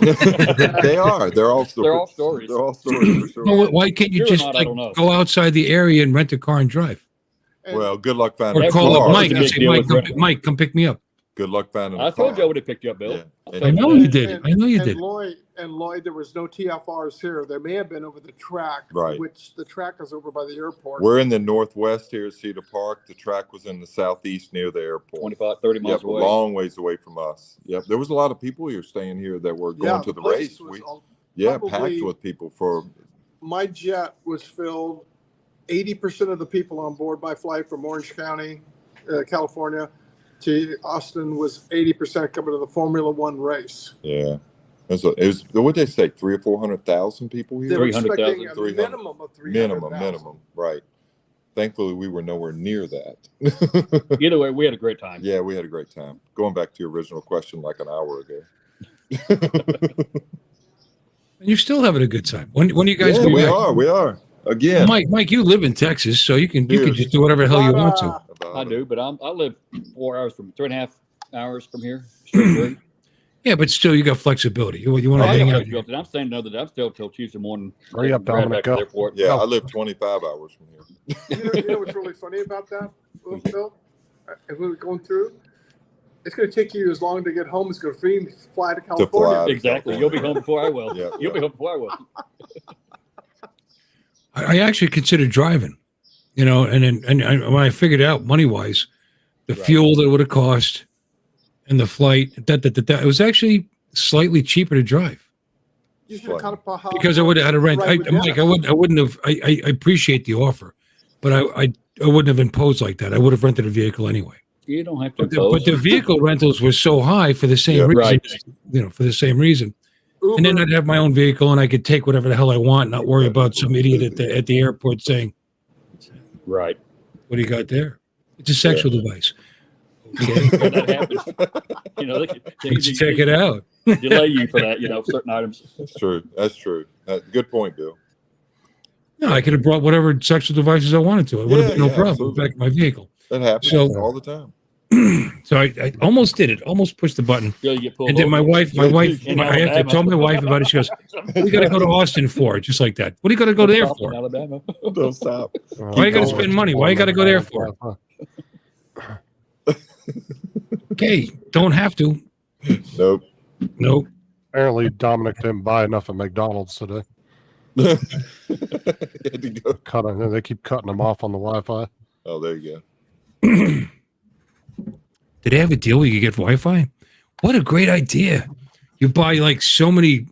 C: They are. They're all stories.
G: They're all stories.
C: They're all stories for sure.
B: Well, why can't you
G: True or
B: just
G: not, I don't know.
B: go outside the area and rent a car and drive?
E: And,
C: Well, good luck finding
B: Or
C: a
B: call
C: car.
B: up Mike
G: It's a
B: and
G: big
B: say,
G: deal
B: Mike,
G: with renting.
B: Mike, come pick me up.
C: Good luck finding a
G: I
C: car.
G: told you I would have picked you up, Bill.
C: Yeah.
G: I'll
C: And-
G: tell
B: I
G: you
B: know
G: that.
B: you did. I know you did.
E: Lloyd, there was no TFRs here. There may have been over the track,
C: Right.
E: which the track is over by the airport.
C: We're in the northwest here at Cedar Park. The track was in the southeast near the airport.
G: 25, 30 miles
C: Yep, a
G: away.
C: long ways away from us. Yep, there was a lot of people here staying here that were going to the
E: place
C: race.
E: was
C: Packed
E: probably-
C: with people for.
E: My jet was filled. 80% of the people on board my flight from Orange County, California, to Austin was 80% coming to the Formula One race.
C: Yeah, it was what they say, 300,000 or 400,000 people
E: They
C: here.
E: were
G: 300,000.
E: expecting a
C: 300.
E: minimum of 300,000.
C: Minimum, right? Thankfully, we were nowhere near that.
G: Either way, we had a great time.
C: Yeah, we had a great time. Going back to your original question, like an hour ago.
B: And you're still having a good time. When you guys
C: Yeah,
B: go
C: we
B: back?
C: are. We are. Again.
B: Mike, you live in Texas, so you can
C: Dude.
B: just do whatever the hell you want to.
C: About
G: I
C: it.
G: do, but I live 4 hours from 3.5 hours from here. Straight through.
B: Yeah, but still, you got flexibility. You want to
G: Oh, I
B: hang
G: got
B: out.
G: flexibility. I'm staying another day. I'm still till Tuesday morning.
D: Hurry up,
G: Drive
D: Dominic,
G: back to the
D: go.
G: airport.
C: Yeah,
D: No.
C: I live 25 hours from here.
E: You know what's really funny about that, Bill? As we were going through, it's going to take you as long to get home as it's going to for you to fly to California.
C: fly.
G: Exactly. You'll be home before I will.
C: Yeah,
G: You'll
C: yeah.
G: be home before I will.
B: I actually considered driving, and when I figured out money wise, the
G: Right.
B: fuel that it would have cost, and the flight, it was actually slightly cheaper to drive
E: You should have kind of
B: because I would have had to rent.
E: Right with
B: Mike,
E: Dennis.
B: I wouldn't have. I appreciate the offer, but I wouldn't have imposed like that. I would have rented a vehicle anyway.
G: You don't have to.
B: But the vehicle rentals were so high for the same
C: Yeah,
B: reason,
G: right.
B: for the same reason. And then I'd have my own vehicle, and I could take whatever the hell I want, not worry about some idiot at the airport saying,
G: Right.
B: "What do you got there?" It's a sexual device. Okay,
G: When that happens, they
B: let's check it out.
G: delay you for that. Certain items.
C: That's true. That's true. Good point, Bill.
B: No, I could have brought whatever sexual devices I wanted to. It would have been no problem.
C: absolutely.
B: Back in my vehicle.
C: That happens
B: So-
C: all the time.
B: So I almost did it. Almost pushed the button.
G: Yeah, you get pulled
B: And then my
G: over.
B: wife,
G: In
B: I
G: Alabama.
B: told my wife about it. She goes, "What do you got to go to Austin for?" Just like that. What do you got to go there for?
G: Alabama.
C: Don't stop.
B: Why you got to spend money? Why you got to go there for? Okay, don't have to.
C: Nope.
B: Nope.
D: Apparently, Dominic didn't buy enough at McDonald's today.
C: Had to go.
D: They keep cutting them off on the Wi-Fi.
C: Oh, there you
B: Did they have a deal where you could get Wi-Fi? What a great idea! You buy like so many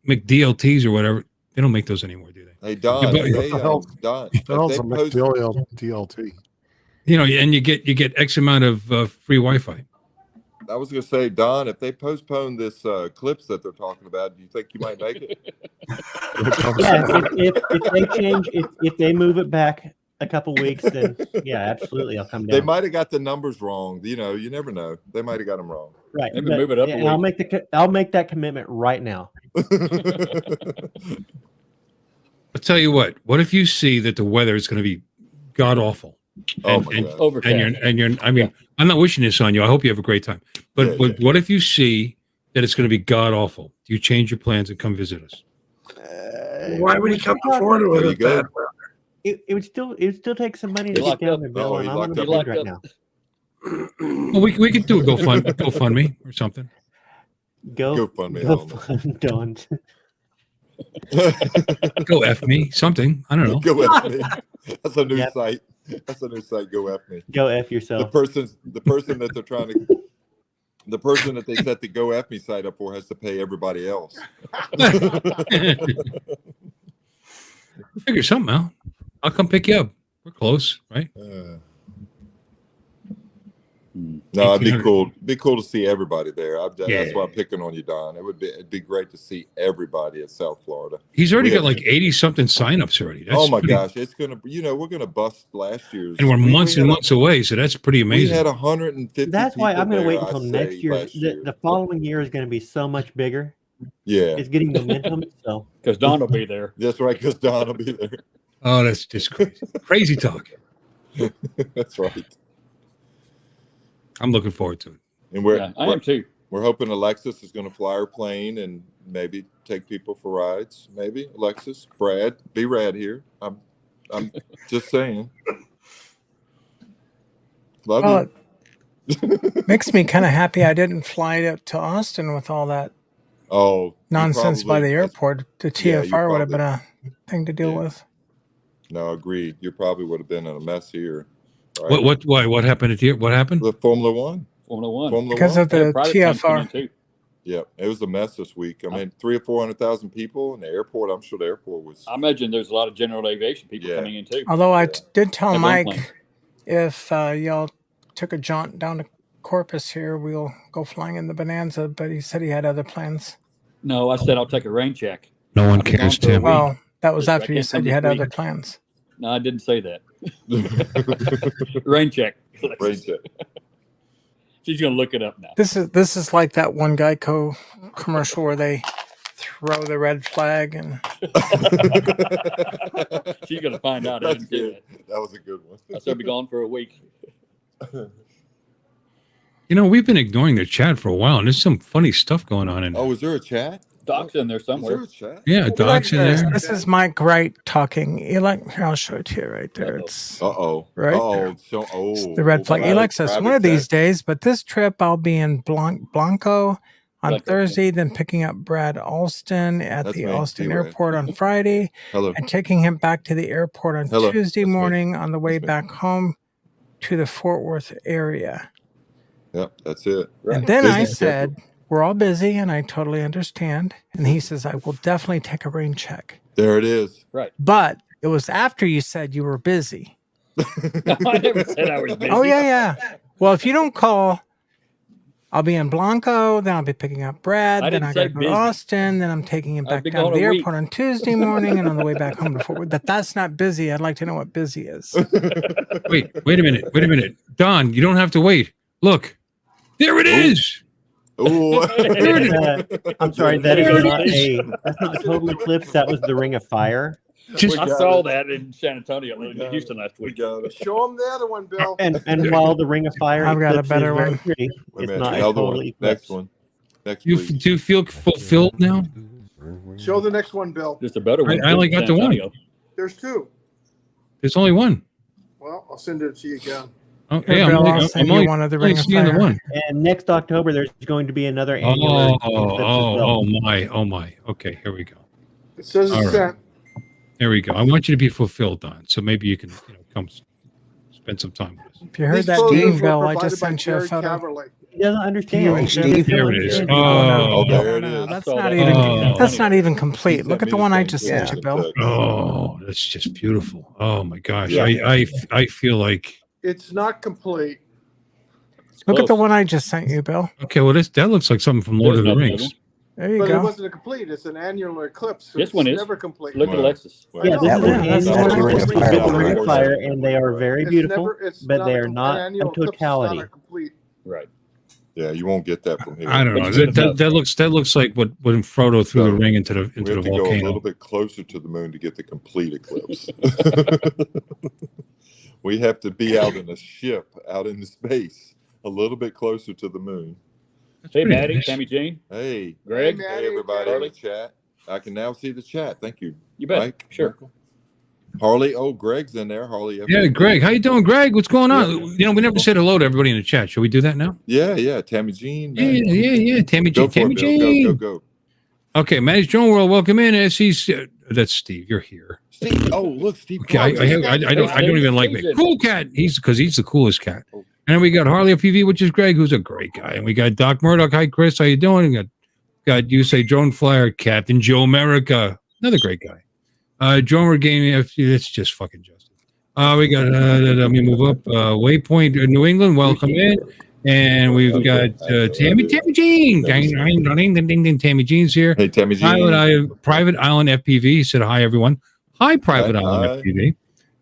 B: McDLTs or whatever. They don't make those anymore, do they?
C: go. Hey, Don.
B: Yeah, but-
C: Hey, Don. if
D: That was
C: they
D: a
C: post-
D: DLT.
B: And you get X amount of free Wi-Fi.
C: I was going to say, Don, if they postpone this clips that they're talking about, do you think you might make it?
J: Yeah, if they change, if they move it back a couple weeks, then yeah, absolutely, I'll come down.
C: They might have got the numbers wrong. You never know. They might have got them wrong.
J: Right,
G: Maybe
J: but-
G: move it up a
J: and I'll
G: week.
J: make that commitment right now.
B: I'll tell you what. What if you see that the weather is going to be god awful?
C: Oh my God.
G: Overcast.
B: And you're. I mean, I'm not wishing this on you. I hope you have a great time. But
C: Yeah,
B: but what if you see that it's going to be god awful? Do you change your plans and come visit us?
I: Why would he come to Florida
C: There you
I: with
C: go.
I: that?
J: It would still take some money to
G: You're
J: get
G: locked
J: down
G: up.
J: there, Bill,
C: Oh,
J: and
C: you're
J: I'm on
C: locked
J: the
C: up.
J: road
G: You're
J: right
G: locked
J: now.
B: Well, we could do a GoFundMe or something.
J: Go
C: GoFundMe, I
J: go
C: don't know.
J: fund Dawn.
B: Go F me, something. I don't know.
C: Go F me. That's a new
J: Yep.
C: site. That's a new site. Go F me.
J: Go F
C: The
J: yourself.
C: person that they're trying to, the person that they set the Go F me site up for has to pay everybody else.
B: Figure something out. I'll come pick you up. We're close, right?
C: No, it'd be cool. Be cool to see everybody there.
B: Yeah.
C: That's why I'm picking on you, Don. It'd be great to see everybody at South Florida.
B: He's already
C: We
B: got
C: have-
B: like 80 something signups already. That's
C: Oh my
B: pretty-
C: gosh, it's gonna. We're gonna bust last year's.
B: And we're
C: we
B: months
C: had
B: and
C: a-
B: months away, so that's pretty
C: We
B: amazing.
C: had 150.
J: That's why I'm going to
C: people
J: wait
C: there,
J: until
C: I'd
J: next
C: say,
J: year.
C: last year.
J: The following year is going to be so much bigger.
C: Yeah,
J: It's getting momentum. So
G: Because Don will be there.
C: that's right. Because Don will be there.
B: Oh, that's just crazy. Crazy talk.
C: That's right.
B: I'm looking forward to it.
C: And we're
G: Yeah, I am too.
C: we're hoping Alexis is going to fly her plane and maybe take people for rides. Maybe Alexis, Brad, be rad here. I'm just saying. Love
K: Well,
C: you.
K: it makes me kind of happy I didn't fly up to Austin with all that
C: Oh, you
K: nonsense by
C: probably-
K: the airport. The
C: Yeah, you
K: TFR would have been
C: probably-
K: a thing to deal
C: Yeah.
K: with.
C: No, agreed. You probably would have been in a mess here. Right?
B: What happened at the what happened?
C: The Formula One.
G: Formula One.
C: Formula
K: Because
C: One.
K: of
G: They have
K: the
G: private planes coming
K: TFR.
G: in, too.
C: Yeah, it was a mess this week. I mean, 300,000 or 400,000 people in the airport. I'm sure the airport was.
G: I imagine there's a lot of general aviation people
C: Yeah.
G: coming in too.
K: Although I did tell
G: Have one
K: Mike
G: plane.
K: if y'all took a jaunt down to Corpus here, we'll go flying in the Bonanza, but he said he had other plans.
G: No, I said I'll take a rain check.
B: No one
G: I've been
B: cares,
G: gone for a
B: Tim.
G: week.
K: Well, that was
G: I
K: after you
G: can't
K: said
G: come
K: you
G: this
K: had
G: week.
K: other plans.
G: No, I didn't say that. Rain check.
C: Rain check.
G: She's gonna look it up now.
K: This is like that one Geico commercial where they throw the red flag and
G: She's gonna find out. I
C: That's
G: didn't do
C: good. That was a good one.
G: that. I said be gone for a week.
B: You know, we've been ignoring the chat for a while, and there's some funny stuff going on in there.
C: Oh, is there a chat?
G: Doc's in there
C: Is there
G: somewhere.
C: a chat?
B: Yeah, Doc's in there.
K: this is Mike Wright talking. I'll show it to you right there. It's
C: Uh-oh.
K: Right
C: Uh-oh. So,
K: the red flag.
C: private-
K: Alexa says,
C: private
K: one of these
C: chat.
K: days, but this trip I'll be in Blanco on
G: Blanco,
K: Thursday, then picking up Brad Alston at
C: That's
K: the
C: me,
K: Alston
C: T-Ray.
K: airport on Friday
C: Hello.
K: and taking him back to the airport on
C: Hello,
K: Tuesday
C: that's me.
K: morning on the way
C: That's me.
K: back home to the Fort Worth area.
C: Yep, that's it.
K: And then I
C: Business
K: said, we're all busy and I totally understand. And he says, I will definitely take a rain check.
C: There it is.
G: Right.
K: But it was after you said you were busy.
G: I never said I was busy.
K: Oh, yeah. Well, if you don't call, I'll be in Blanco, then I'll be picking up Brad,
G: I
K: then
G: didn't
K: I
G: say
K: gotta go to
G: busy.
K: Austin, then I'm taking him
G: I've
K: back
G: been
K: down to
G: gone
K: the
G: a
K: airport on Tuesday morning and on the way back home to Fort Worth. That's not busy. I'd like to know what busy is.
B: Wait a minute. Don, you don't have to wait. Look, there it is.
C: Oh,
J: I'm sorry, that's not the total eclipse. That was the Ring of Fire.
B: Just,
G: I saw that in San Antonio, in Houston last
C: we
G: week.
C: got it.
E: Show them the other one, Bill.
J: And while the Ring of Fire
K: I've got a
J: eclipse
K: better
J: is very
K: one.
J: pretty,
C: Wait a
J: it's
C: minute.
J: not a
C: Another
J: total
C: one.
J: eclipse.
C: Next one. Next,
B: you
C: please.
B: do you feel fulfilled now?
E: Show the next one, Bill.
G: Just a better one.
B: I only got
G: San
B: the one.
G: Antonio.
E: There's two.
B: There's only one.
E: Well, I'll send it to you again.
B: Oh,
K: Here,
B: yeah,
K: Bill,
B: I'm
K: I'll send you
B: only
K: one of the
B: only
K: Ring of
B: seeing the
K: Fire.
B: one.
J: And next October, there's going to be another annular eclipse as well.
B: Oh my. Okay, here we go.
E: It says
B: All
E: it's
B: right.
E: sent.
B: There we go. I want you to be fulfilled, Don. So maybe you can, come spend some time with us.
K: If you heard
E: These
K: that
E: photos
K: ding,
E: were
K: Bill, I
E: provided
K: just
E: by
K: sent you a
E: Jared
K: photo.
E: Caverly.
J: He doesn't understand.
H: Hey,
J: He
H: Steve.
J: doesn't
B: There it is.
J: understand.
C: Oh,
K: no,
C: there it
K: no,
C: is.
K: that's
G: saw
K: not
G: that.
K: even
B: Oh.
K: that's not even
C: He
K: complete.
C: sent
K: Look at
C: me
K: the one I
C: thing,
K: just
C: too.
K: sent you, Bill.
B: Oh, that's just beautiful. Oh my gosh.
J: Yeah.
B: I feel like
E: It's not complete.
G: It's
K: Look at the
G: close.
K: one I just sent you, Bill.
B: okay, well that looks like something from Lord
G: There's
B: of the
G: nothing
B: Rings.
G: else.
K: There you
E: But it
K: go.
E: wasn't a complete. It's an annular eclipse. So
G: This one
E: it's
G: is.
E: never complete.
G: Look at
C: Wow.
G: Alexis.
C: Wow.
J: Yeah, this
H: That
J: is
H: one-
J: an
K: that's
J: annual
K: the Ring of
J: eclipse
K: Fire.
J: with the Ring of
C: Right.
J: Fire, and they are very
E: It's
J: beautiful,
E: never- it's
J: but
E: not
J: they
E: a
J: are
E: com-
J: not
E: an
J: a
E: annual eclipse is
J: totality.
E: not a complete.
G: Right.
C: Yeah, you won't get that from here.
B: I don't know.
G: It's good enough.
B: That looks like when Frodo threw the
C: So,
B: ring into the
C: We have to go a
B: volcano.
C: little bit closer to the moon to get the complete eclipse. We have to be out in a ship, out in space, a little bit closer to the moon.
G: Hey,
B: pretty
G: Maddie,
B: nice.
G: Tammy Jane,
C: Hey,
G: Greg.
E: Hey,
C: hey, everybody in
G: Harley.
C: the chat. I can now see the chat. Thank you,
G: You bet.
C: Mike.
G: Sure.
C: Michael. Harley. Oh, Greg's in there. Harley.
B: Yeah, Greg, how you doing, Greg? What's going on?
C: Yeah.
B: We never said hello to everybody in the chat. Shall we do that now?
C: Yeah. Tammy Jean.
B: Yeah. Tammy
C: Go
B: Jean.
C: for it,
B: Tammy
C: Bill.
B: Jean.
C: Go.
B: Okay, Manny's Drone World, welcome in. That's Steve. You're here.
C: Steve. Oh, look, Steve.
B: Okay, I don't even like me. Cool cat. He's the coolest cat. And then we got Harley of PV, which is Greg, who's a great guy. And we got Doc Murdoch. Hi, Chris. How you doing? We got you say Drone Flyer, Captain Joe America, another great guy. Drone Gaming. It's just fucking justice. We got. Let me move up. Waypoint New England. Welcome in. And we've got Tammy Jean. Tammy Jean's here.
C: Hey, Tammy Jean.
B: Private Island FPV said hi, everyone. Hi, Private Island FPV.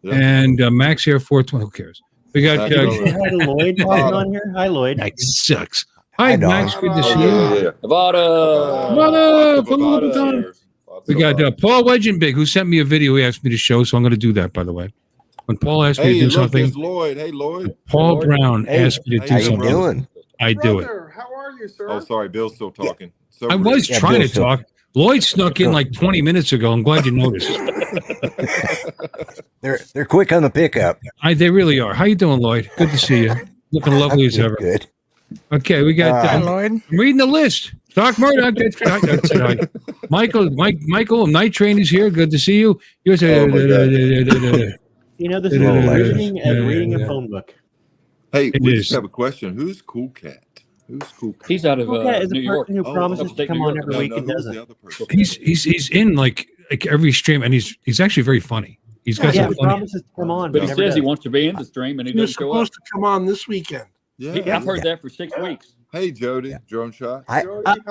C: Yep.
B: And Max here 420. Who cares? We got
J: Say hi to Lloyd while he's on here. Hi, Lloyd.
B: that sucks. Hi,
H: Don.
B: Max. Good to see you.
C: Yeah.
G: Avada.
B: What up?
C: Lots of
B: Avada.
C: Lots
B: We
C: of
B: got Paul Wedgenbig, who sent me a video he asked me to show, so I'm going to do that, by the way. When Paul asked me
C: Hey,
B: to do
C: look,
B: something,
C: there's Lloyd. Hey, Lloyd.
B: Paul
G: Lloyd.
B: Brown
H: Hey,
B: asked me to
C: how
B: do
H: How you
B: something.
H: doing?
B: I do it.
E: Brother, how are you, sir?
C: Oh, sorry, Bill's still talking. So
B: I was
H: Yeah,
B: trying to
H: Bill's still-
B: talk. Lloyd snuck in like 20 minutes ago. I'm glad you noticed.
H: They're quick on the pickup.
B: They really are. How you doing, Lloyd? Good to see you. Looking lovely as ever.
H: Good.
B: Okay, we got
K: Hi, Lloyd.
B: I'm reading the list. Doc Murdoch. Michael Night Train is here. Good to see you. You're
C: Oh, my God.
J: You know, this is reading as reading a phone book.
C: Hey,
B: It
C: we
B: is.
C: just have a question. Who's Cool Cat? Who's Cool Cat?
G: He's out of
J: Cool Cat is
G: New
J: a
G: York.
J: person who
C: Oh,
J: promises to
G: upstate
J: come
G: New
J: on
G: York.
J: every week and
C: who's the
J: doesn't.
C: other person?
B: He's in like every stream, and he's actually very funny. He's got
J: Yeah,
B: some
J: he
B: funny.
J: promises to come on,
G: But
J: but
G: he says he wants to be in the stream and he
I: You're
G: doesn't show up.
I: supposed to come on this weekend.
C: Yeah.
G: I've heard that for 6 weeks.
C: Hey, Jody, drone shot.
H: I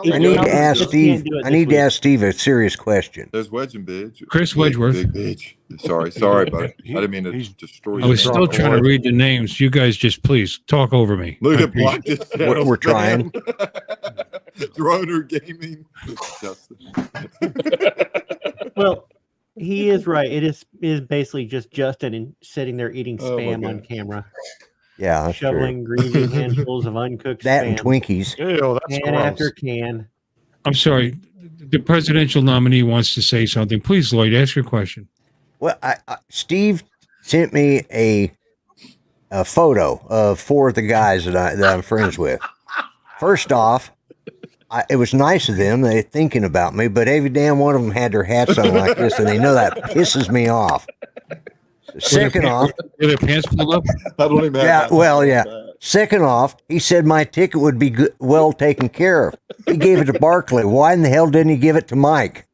J: Yeah,
H: need
J: no,
H: to ask
J: just
H: Steve.
J: can't do it
H: I
J: this
H: need to
J: week.
H: ask Steve a serious question.
C: There's Wedge and Bidge.
B: Chris
C: Big-
B: Wedgeworth.
C: Big Bitch. Sorry, buddy. I didn't mean to
D: he's-
C: destroy
B: I
C: your
B: was
C: name.
B: still trying to read the names. You guys just please talk over me.
C: Look
B: I
C: at Block
B: appreciate
C: this channel.
H: We're trying.
C: Droner Gaming. Justin.
J: Well, he is right. It is basically just Justin and sitting there eating
C: Oh, my
J: spam on
C: God.
J: camera,
H: Yeah, that's true.
J: shoveling greasy handfuls of uncooked
H: That and
J: spam,
H: Twinkies.
D: Ew, that's
J: can after
D: gross.
J: can.
B: I'm sorry. The presidential nominee wants to say something. Please, Lloyd, ask your question.
H: Well, Steve sent me a photo of 4 of the guys that I'm friends with. First off, it was nice of them. They're thinking about me, but every damn one of them had their hats on like this, and they know that pisses me off. Second off,
B: Were their pants pulled up?
C: I don't even have
H: yeah,
C: that.
H: well, yeah. Second off, he said my ticket would be well taken care of. He gave it to Barkley. Why in the hell didn't he give it to Mike?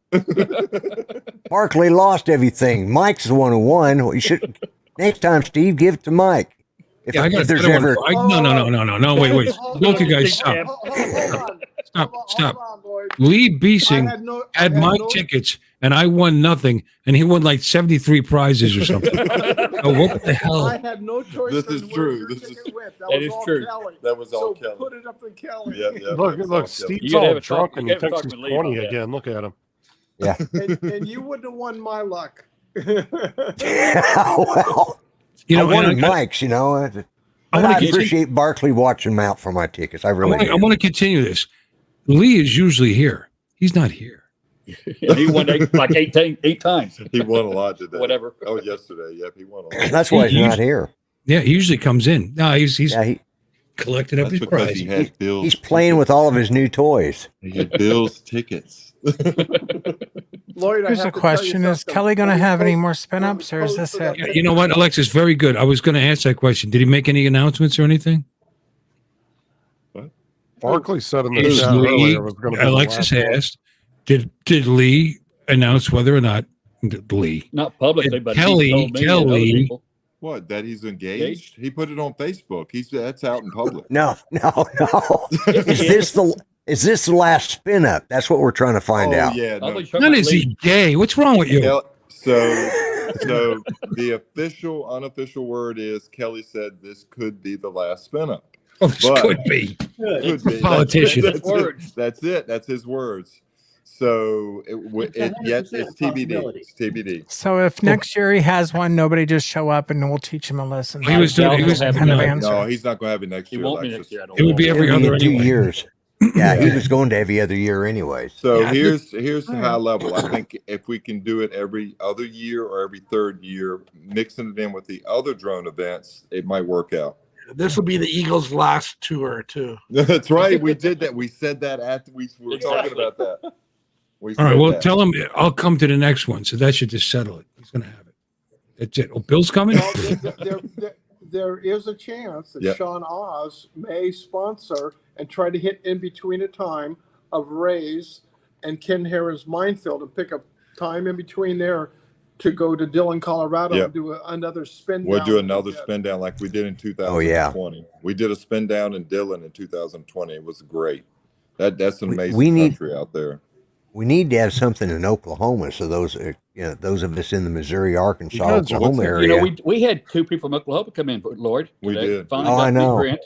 H: Barkley lost everything. Mike's the one who won. You should next time, Steve, give it to Mike. If,
B: Yeah, I got
H: if there's
B: better
H: ever
B: one. No, wait. Both you guys stop. Stop. Lee Beesing had my tickets, and I won nothing, and he won like 73 prizes or something. Oh, what the hell?
E: I had no choice.
C: This
E: in
C: is
E: where
C: true.
E: your
C: This
E: ticket
C: is-
E: went.
G: that
E: was
G: is
E: all
G: true.
E: Kelly.
C: That was all
E: So
C: Kelly.
E: put it up to Kelly.
C: Yeah.
D: Look,
C: that was all
D: look,
C: Kelly.
D: Steve's
G: You gotta
D: all
G: have a talk-
D: drunk
G: you
D: and he
G: gotta have a
D: thinks
G: talk
D: he's
G: with Lee about
D: 20
G: that.
D: again. Look at him.
E: And you wouldn't have won my luck.
H: well,
B: You know,
H: I wanted
B: and I-
H: Mike's, you know.
B: I
H: But
B: want
H: I
B: to continue.
H: appreciate Barkley watching them out for my tickets. I really do.
B: I want to continue this. Lee is usually here. He's not here.
G: He won like eight times.
C: He won a lot today.
G: Whatever.
C: Oh, yesterday. Yep, he won a lot.
H: That's why
B: He
H: he's not
B: usually-
H: here.
B: Yeah, he usually comes in. No, he's
H: Yeah,
B: collected up
C: That's
B: his
C: because
B: prize.
C: he had Bill's.
H: he's playing with all of his new toys.
C: He had Bill's tickets.
E: Lloyd, I
K: Here's
E: have
K: the
E: to tell you
K: question: is
E: something.
K: Kelly going to
E: When we
K: have any
E: post-
K: more spin
E: when we
K: ups, or is this
E: posted
K: it?
E: that
B: Yeah, you know what, Alexis? Very good. I was going to ask that question. Did he make any announcements or anything?
D: Barkley said in the
B: Is
D: chat
B: Lee,
D: earlier it was going to be the
B: Alexis
D: last one.
B: asked, did Lee announce whether or not Lee?
G: Not publicly, but
B: Kelly-
G: he told me and other
B: Kelly-
G: people.
C: What? That he's engaged? He put it on Facebook. That's out in public.
H: No. Is this the last spin up? That's what we're trying to find out.
C: Yeah. No.
G: Probably shut
B: None
G: my
B: is
G: lead.
B: he gay? What's wrong with you?
C: So the official, unofficial word is Kelly said this could be the last spin up.
B: Oh, this
C: But-
B: could be.
C: Could be.
B: Politician.
C: That's
G: Words.
C: it. That's it. That's his words. So it's TBD. It's TBD.
K: So if next year he has one, nobody just show up and we'll teach him a lesson.
B: He was doing- he was-
K: kind of answer.
C: No, he's not going to have it next
G: He
C: year.
G: won't be
C: Alexis.
G: next year. I don't
B: It would be
G: know.
B: every
H: It'll be
B: other
H: in 2
B: anyway.
H: years. Yeah, he was going to every other year anyways.
C: So
B: Yeah,
C: here's the high level. I think if we can do it every other year or every third year, mixing it in with the other drone events, it might work out.
I: This will be the Eagles' last tour too.
C: That's right. We did that. We said that after we were talking about that. We
B: All right.
C: said
B: Well,
C: that.
B: tell him I'll come to the next one. So that should just settle it. He's going to have it. That's it. Oh, Bill's coming?
E: Well, there is a chance that
C: Yeah.
E: Sean Oz may sponsor and try to hit in between a time of Ray's and Ken Harron's Minefield and pick a time in between there to go to Dillon, Colorado
C: Yeah.
E: and do another spin
C: We'll
E: down.
C: do another spin down like we did in 2020. We did a spin down in Dillon in 2020. It was great. That's an amazing
H: we need-
C: country out there.
H: We need to have something in Oklahoma, so those of us in the Missouri, Arkansas,
D: Because
H: Oklahoma
C: what's-
H: area.
G: We had 2 people from Oklahoma come in, Lord.
C: We
G: today.
C: did.
G: Finally
H: Oh,
G: got
H: I
G: to meet
H: know.
G: Brent.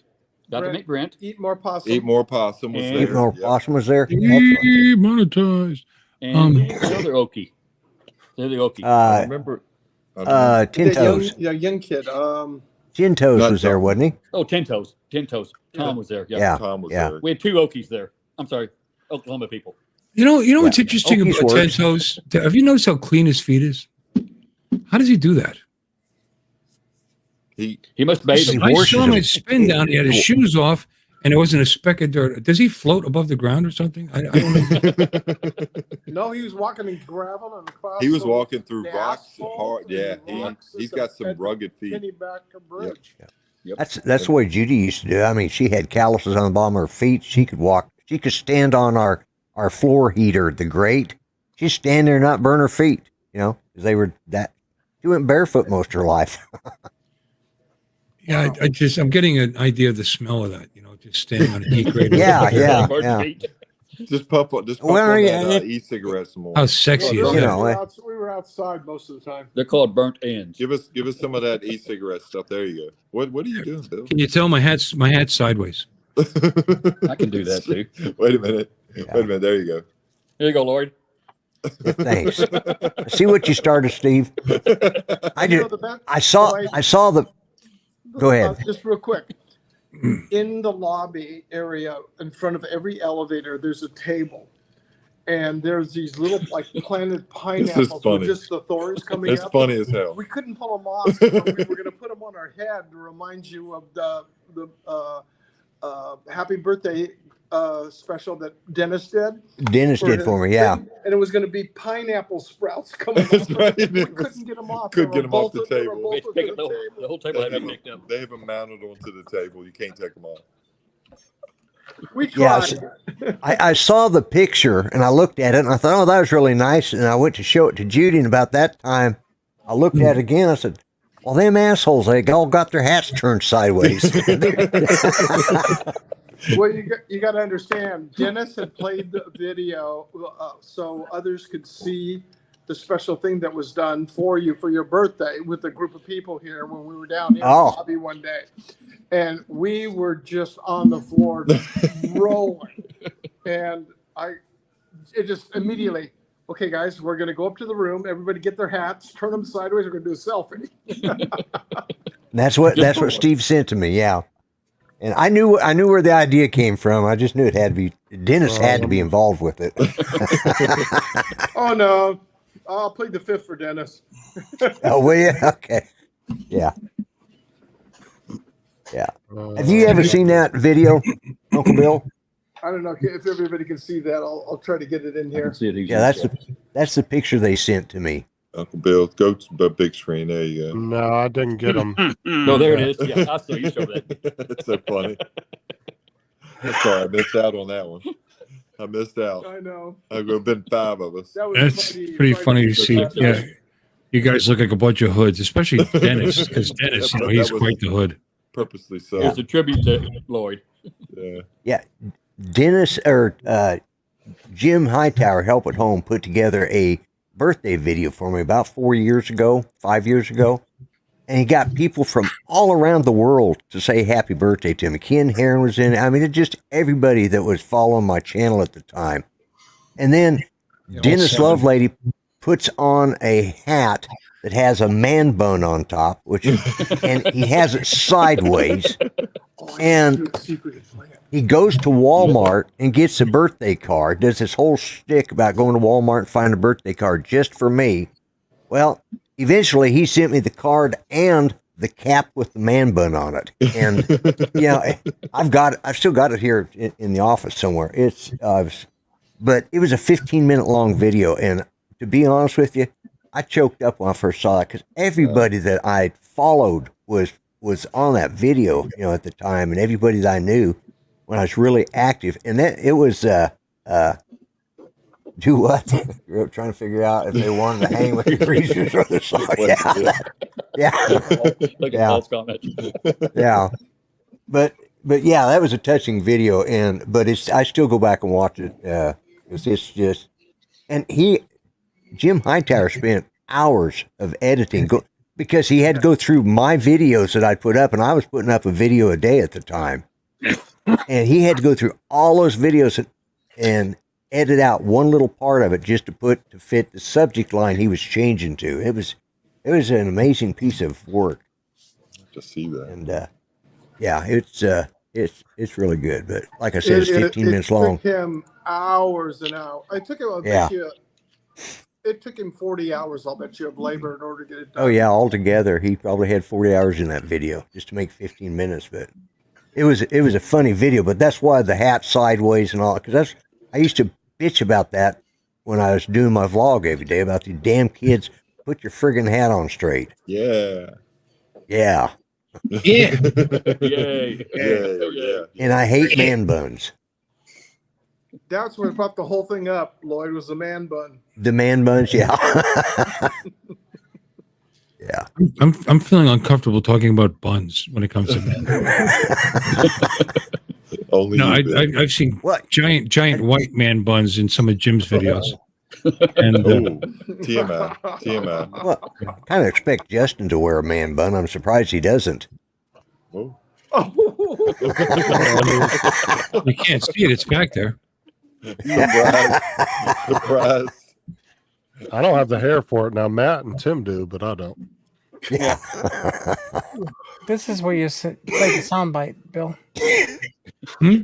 G: Got to meet Brent.
E: Eat more possum.
C: Eat more possum was
G: And-
C: there.
H: Even though
C: Yeah.
H: Awesome was there. Excellent.
B: Monetized.
G: And the other Okie. The other Okie.
C: I remember. I don't know.
H: Tintos.
E: Young kid.
H: Tintos
C: Not
H: was there,
C: Tom.
H: wasn't he?
G: Oh, Ten Toes. Tom was there.
H: Yeah.
C: Tom was
H: yeah.
C: there.
G: We had 2 Okies there. I'm sorry, Oklahoma people.
B: You know what's
H: Yeah.
B: interesting
H: Okies
B: about
H: works.
B: Tentos? Have you noticed how clean his feet is? How does he do that?
C: He
G: must bathe
H: He
G: them.
B: I
H: washes
B: saw him
H: them.
B: at spin down. He had his shoes off, and there wasn't a speck of dirt. Does he float above the ground or something? I don't know.
E: No, he was walking in gravel and across.
C: he was
E: the-
C: walking through
E: the
C: rocks
E: asphalt
C: hard. Yeah,
E: and rocks
C: he's
E: at
C: got
E: the-
C: some
E: at the
C: rugged feet.
E: Pennybacker Bridge.
H: That's the way Judy used to do. I mean, she had calluses on the bottom of her feet. She could walk. She could stand on our floor heater, the grate. She'd stand there and not burn her feet. You know, 'cause they were that. She went barefoot most of her life.
B: Yeah, I'm getting an idea of the smell of that. You know, Just standing on a heat grater.
H: Yeah.
C: Just puff on
H: Well,
C: that
H: yeah,
C: e-cigarette some more.
B: How sexy is
H: You
B: that?
H: know,
E: We were outside most of the time.
G: They're called burnt ends.
C: Give us some of that e-cigarette stuff. There you go. What are you doing, Bill?
B: Can you tell my hat's sideways?
G: I can do that too.
C: Wait a minute. There you go.
G: Here you go, Lloyd.
H: Thanks. See what you started, Steve. I
E: You know
H: did.
E: the best-
H: I saw the. Go ahead.
E: Just real quick. In the lobby area, in front of every elevator, there's a table. And there's these little like planted pineapples
C: funny.
E: with just the thorns coming
C: It's
E: up.
C: funny as hell.
E: We couldn't pull them off. So we were going to put them on our head to remind you of the happy birthday special that Dennis did.
H: Dennis did for me, yeah.
E: And it was going to be pineapple sprouts coming
C: That's
E: off.
C: right.
E: We couldn't get them off.
C: Couldn't
E: They
C: get
E: were
C: 'em off the
E: bolted- they were
C: table.
E: bolted to
G: Pick
E: the
G: up the
E: table.
G: whole table had to be picked up.
C: They have them mounted onto the table. You can't take them off.
E: We
H: Yeah,
E: tried.
H: I saw the picture and I looked at it and I thought, oh, that was really nice. And I went to show it to Judy, and about that time, I looked at it again. I said, well, them assholes, they all got their hats turned sideways.
E: Well, you got to understand, Dennis had played the video so others could see the special thing that was done for you for your birthday with a group of people here when we were down in the lobby one day. And we were just on the floor rolling. And it just immediately, okay, guys, we're going to go up to the room. Everybody get their hats, turn them sideways. We're going to do a selfie.
H: That's what Steve sent to me. Yeah. And I knew where the idea came from. I just knew it had to be Dennis had to be involved with it.
E: Oh, no. I'll plead the fifth for Dennis.
H: Oh, well, yeah. Okay. Yeah. Yeah. Have you ever seen that video, Uncle Bill?
E: I don't know if everybody can see that. I'll try to get it in here.
H: Yeah, that's the picture they sent to me.
C: Uncle Bill, go to the big screen. There you go.
D: No, I didn't get them.
G: No, there it is. Yeah, I saw you show that.
C: It's so funny. Sorry, I missed out on that one. I missed out.
E: I know.
C: There have been 5 of us.
E: That was
B: That's pretty funny to see. Yeah, you guys look like a bunch of hoods, especially Dennis, because Dennis, he's quite the hood.
C: Purposely so.
G: It's a tribute to Lloyd.
C: Yeah.
H: Yeah. Dennis or Jim Hightower, Help at Home, put together a birthday video for me about 5 years ago. And he got people from all around the world to say happy birthday to him. Ken Heron was in it. I mean, it just everybody that was following my channel at the time. And then Dennis Lovelady puts on a hat that has a man bun on top, and he has it sideways. And he goes to Walmart and gets a birthday card, does this whole shtick about going to Walmart and finding a birthday card just for me. Well, eventually he sent me the card and the cap with the man bun on it. And, I've still got it here in the office somewhere. But it was a 15-minute long video. And to be honest with you, I choked up when I first saw it because everybody that I followed was on that video, at the time, and everybody that I knew when I was really active. And then it was, do what? You're trying to figure out if they wanted to hang with the greasers or the song.
G: Like a false comment.
H: Yeah. But yeah, that was a touching video. But I still go back and watch it. It's just, and Jim Hightower spent hours of editing because he had to go through my videos that I put up, and I was putting up a video a day at the time. And he had to go through all those videos and edit out one little part of it just to fit the subject line he was changing to. It was an amazing piece of work.
C: To see that.
H: And it's really good. But like I said, it's 15 minutes long.
E: It took him hours and hours. It took him, it took him 40 hours, I'll bet you, of labor in order to get it done.
H: Oh yeah, altogether he probably had 40 hours in that video just to make 15 minutes. But it was a funny video. But that's why the hat sideways and all, because I used to bitch about that when I was doing my vlog every day about these damn kids. Put your friggin' hat on straight.
C: Yeah.
H: Yeah.
B: Yeah.
G: Yay.
C: Yeah.
H: And I hate man buns.
E: That's what brought the whole thing up, Lloyd, was the man bun.
H: The man buns, yeah. Yeah.
B: I'm feeling uncomfortable talking about buns when it comes to men.
C: Only
B: No,
C: you, Bill.
B: I've seen
H: What?
B: giant white man buns in some of Jim's videos. And
C: Oh, TMI. TMI.
H: Well, I kind of expect Justin to wear a man bun. I'm surprised he doesn't.
C: Oh.
B: you can't see it; it's back there.
C: Surprise. Surprise.
D: I don't have the hair for it now. Matt and Tim do, but I don't.
H: Yeah.
K: This is where you play the soundbite, Bill.
B: Hmm?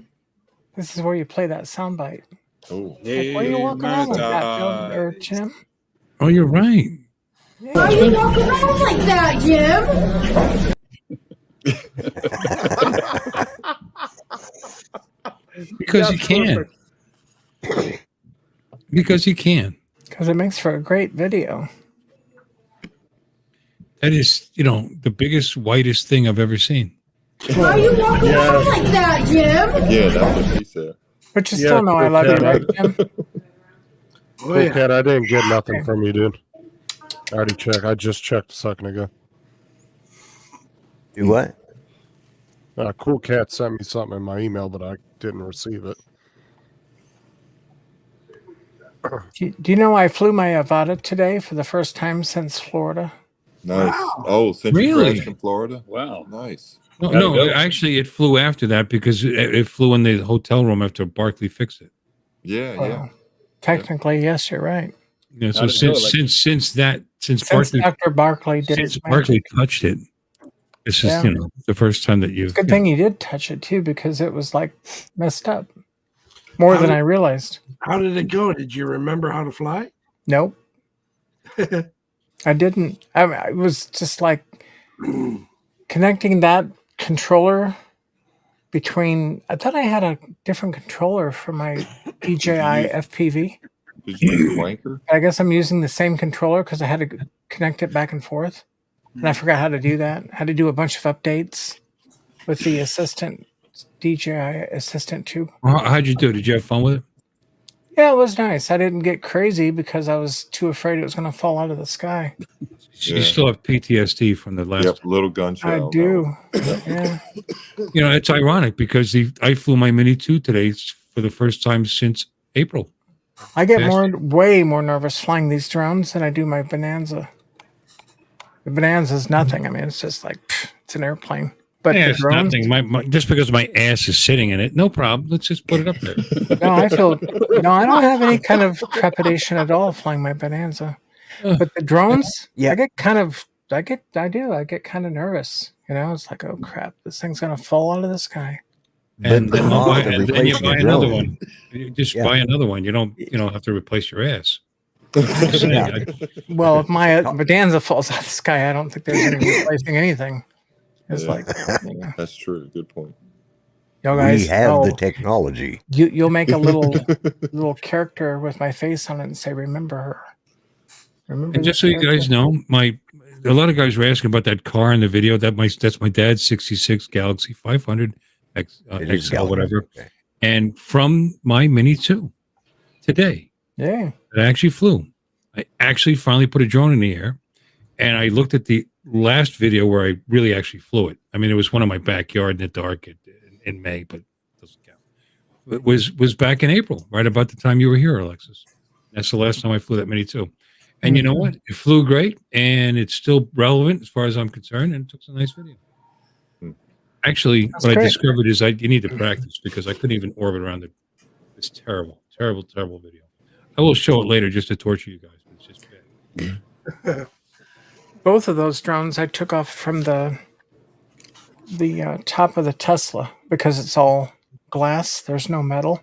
K: This is where you play that soundbite.
C: Oh.
K: Like, why are you walking around like that, Bill or Jim?
B: Oh, you're right.
L: Why are you walking around like that, Jim?
B: Because
E: That's
B: you can.
E: perfect.
B: Because you can.
K: Because it makes for a great video.
B: That is, the biggest, whitest thing I've ever seen.
L: Why are you walking around like that, Jim?
C: Yeah, that's what he said.
K: But you
D: Yeah,
K: still know I love you,
D: okay.
K: right, Jim?
D: Cool Cat, I didn't get nothing from you, dude. I already checked. I just checked a second ago.
H: Do what?
D: Cool Cat sent me something in my email, but I didn't receive it.
K: Do you know I flew my Avata today for the first time since Florida?
C: Nice. Oh, since you
B: Really?
C: crashed in Florida?
G: Wow.
C: Nice.
B: No, actually, it flew after that because it flew in the hotel room after Barkley fixed it.
C: Yeah,
K: Well,
C: yeah.
K: Technically, yes, you're right.
B: So
G: How did it go,
B: since
K: Since
B: Barkley
K: Dr. Barkley did
B: since
K: his
B: Barkley
K: magic.
B: touched it, this is
K: Yeah.
B: the first time that you've.
K: It's a good thing you did touch it too, because it was like messed up more than I realized.
I: How did it go? Did you remember how to fly?
K: Nope, I didn't. It was just like connecting that controller between. I thought I had a different controller for my DJI FPV.
C: Did you use Wanker?
K: I guess I'm using the same controller because I had to connect it back and forth, and I forgot how to do that. I had to do a bunch of updates with the assistant, DJI Assistant 2.
B: How'd you do? Did you have fun with it?
K: Yeah, it was nice. I didn't get crazy because I was too afraid it was going to fall out of the sky.
B: You
C: Yeah.
B: still have PTSD from the last.
C: Yep, little gun
K: I
C: shell.
K: do. Yeah.
B: It's ironic because I flew my Mini 2 today for the first time since April.
K: I get
B: Yes.
K: way more nervous flying these drones than I do my Bonanza. The Bonanza is nothing. I mean, it's just like it's an airplane. But
B: Yeah,
K: the
B: it's
K: drones,
B: nothing. Just because my ass is sitting in it, no problem. Let's just put it up there.
K: no, I don't have any kind of trepidation at all flying my Bonanza. But the drones,
H: Yeah.
K: I get kind of nervous. It's like, oh crap, this thing's gonna fall out of the sky.
B: And then,
H: But the
B: then you
H: replacement
B: buy another
H: drone.
B: one. You just
H: Yeah.
B: buy another one. You don't have to replace your ass.
H: Yeah.
K: Well, if my Bonanza falls out of the sky, I don't think there's any replacing anything. It's
C: Yeah.
K: like,
C: That's true. Good point.
K: yo guys,
H: We have the
K: oh,
H: technology.
K: you'll make a little character with my face on it and say, "Remember her." Remember.
B: And just
K: this
B: so you
K: character?
B: guys know, a lot of guys were asking about that car in the video. That's my dad's '66 Galaxy 500
H: It is
B: XL,
H: Galaxy.
B: whatever.
H: Okay.
B: And from my Mini 2 today,
K: Yeah.
B: it actually flew. I actually finally put a drone in the air, and I looked at the last video where I really actually flew it. I mean, it was one in my backyard in the dark in May, but it doesn't count. It was back in April, right about the time you were here, Alexis. That's the last time I flew that Mini 2. And you know what? It flew great, and it's still relevant as far as I'm concerned, and it took some nice video. Actually,
K: That's
B: what I
K: great.
B: discovered is you need to practice because I couldn't even orbit around it. It's terrible, terrible, terrible video. I will show it later just to torture you guys. But it's just bad.
K: Both of those drones I took off from the top of the Tesla because it's all glass. There's no metal.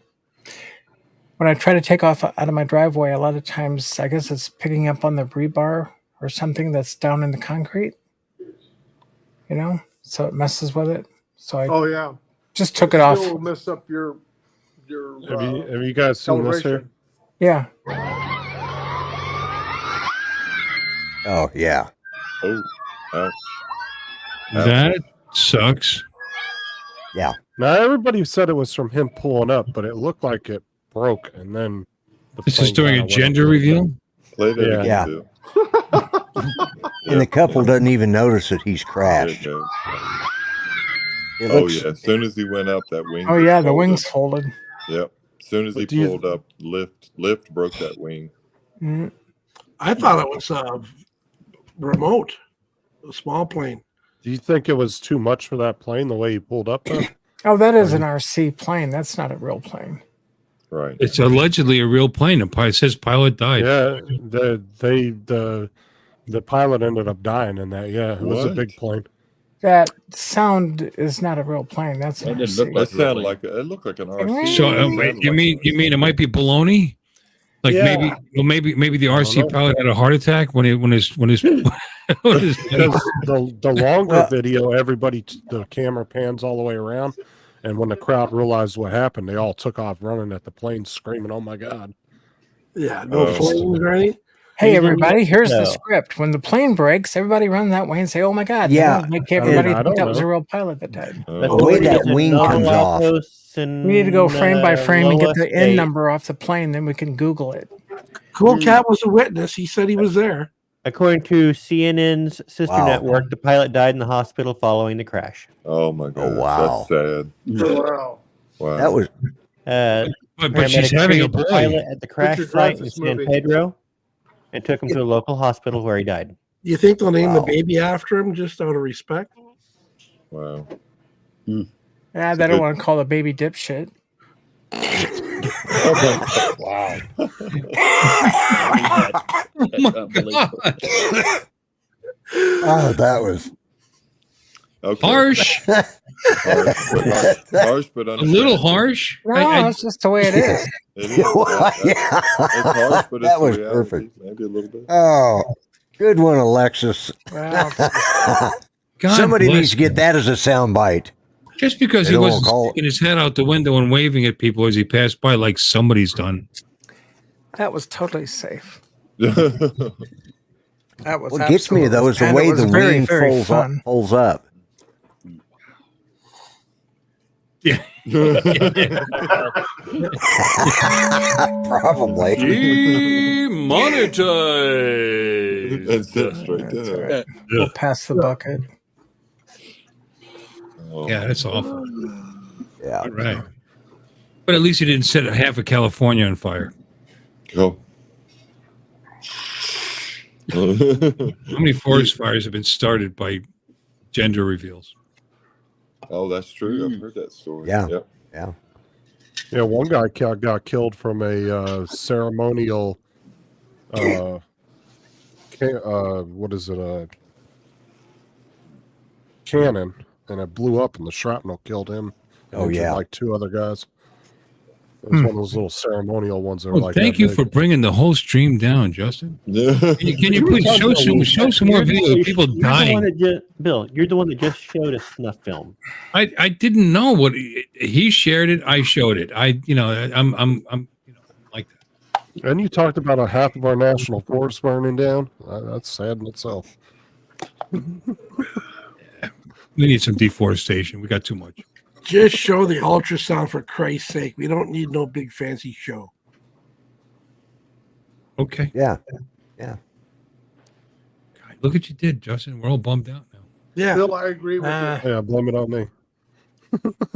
K: When I try to take off out of my driveway, a lot of times I guess it's picking up on the rebar or something that's down in the concrete. So it messes with it. So I
E: Oh yeah.
K: just took it off.
E: Still mess up your
D: Have you guys seen this here?
E: calibration.
K: Yeah.
H: Oh yeah.
C: Oh, oh.
B: That sucks.
H: Yeah.
D: Now everybody said it was from him pulling up, but it looked like it broke, and then the
B: This is
D: plane
B: doing
D: kinda
B: a
D: went
B: gender
D: up.
B: reveal.
C: Play that again,
H: Yeah.
C: Bill.
H: And the couple doesn't even notice that he's
C: There it
H: crashed.
C: goes.
H: It
C: Oh
H: looks,
C: yeah, as soon as he went up, that wing.
K: Oh
C: just
K: yeah, the
C: folded.
K: wings folded.
C: Yep. As soon as he
D: But do you-
C: pulled up, lift broke that wing.
K: Mm.
I: I thought it was remote, a small plane.
D: Do you think it was too much for that plane the way he pulled up there?
K: Oh, that is an RC plane. That's not a real plane.
C: Right.
B: It's allegedly a real plane. It says pilot died.
D: Yeah, the pilot ended up dying in that. Yeah, it was a
C: What?
D: big plane.
K: That sound is not a real plane. That's an
G: That didn't look
K: RC.
C: That
G: like
C: sounded
G: really.
C: like it looked like an RC.
B: So
C: It
B: wait,
C: sounded
B: you
C: like
B: mean it might be baloney? Like
I: Yeah.
B: maybe the RC
D: know.
B: pilot had a heart attack when his when his
D: Because the longer
H: Well-
D: video, the camera pans all the way around, and when the crowd realized what happened, they all took off running at the plane, screaming, "Oh my god!"
I: Yeah, no
C: Oh.
I: flames or anything.
K: Hey,
J: Even
K: everybody, here's the
J: though-
K: script. When the plane breaks, everybody run that way and say, "Oh my God."
H: Yeah.
K: Make everybody
D: I
K: think
D: don't
K: that was a
D: know.
K: real pilot that died.
C: Oh.
J: But
H: The way that
J: authorities in
H: wing comes off.
J: Novatos and,
K: We need to go frame by frame and get the
J: Loa
K: N
J: State,
K: number off the plane, then we can Google it.
I: Cool Cat was a witness. He said he was there.
J: According to CNN's sister
H: Wow.
J: network, the pilot died in the hospital following the crash.
C: Oh my god.
H: wow.
C: That's sad.
E: Wow.
C: Wow.
H: That was
B: but she's
J: paramedics
B: having a
J: treated the
B: boy.
J: pilot at the crash
E: Richard
J: site in
E: Dreyfuss
J: San
E: movie.
J: Pedro and took him to a local hospital where he died.
I: Do you think they'll name the
H: Wow.
I: baby after him just out of respect?
C: Wow.
K: Yeah, they don't want to call the baby dipshit.
D: Wow.
G: That's unbelievable.
H: oh, that was
C: Okay.
B: Harsh,
C: Harsh, but
B: a little harsh.
K: No,
B: I-
K: that's just the way it is.
C: It is.
H: yeah.
C: It's harsh, but it's
H: That was
C: reality.
H: perfect.
C: Maybe a little bit.
H: Oh, good one, Alexis.
K: Well,
B: God
H: Somebody
B: bless
H: needs to get that as a sound bite.
B: Just because
H: They
B: he
H: don't
B: wasn't
H: call-
B: sticking his head out the window and waving at people as he passed by, like somebody's done.
K: that was totally safe.
C: Oh,
K: That was
H: What gets me though is the
K: and it
H: way
K: was
H: the
K: very,
H: wing
K: very
H: folds up,
K: fun.
H: folds up.
B: Yeah.
H: Probably.
M: Demonetized.
C: That's it straight
K: That's
C: there.
K: right. We'll pass the bucket.
C: Oh.
B: Yeah, that's awful.
H: Yeah.
B: All right. But at least he didn't set half of California on fire.
C: Go.
B: How many forest fires have been started by gender reveals?
C: Oh, that's true. I've heard that story.
H: Yeah.
C: Yep.
H: Yeah.
D: Yeah, one guy got killed from a ceremonial. What is it? Cannon, and it blew up, and the shrapnel killed him. And
H: Oh,
D: injured,
H: yeah.
D: like 2 other guys. It was one of those little ceremonial ones that were
B: Well,
D: like.
B: thank
D: that
B: you
D: big.
B: for bringing the whole stream down, Justin.
C: Yeah.
B: Can you please show some more video of people
J: You're the one
B: dying?
J: that Bill, you're the one that just showed a snuff film.
B: I didn't know what he shared it. I showed it. I'm like that.
D: And you talked about a half of our national forest burning down. That's sad in itself.
B: We need some deforestation. We got too much.
I: Just show the ultrasound for Christ's sake. We don't need no big fancy show.
B: Okay.
H: Yeah.
B: God, look what you did, Justin. We're all bummed out now.
I: Yeah.
E: Bill, I agree with you.
D: Yeah, blame it on me.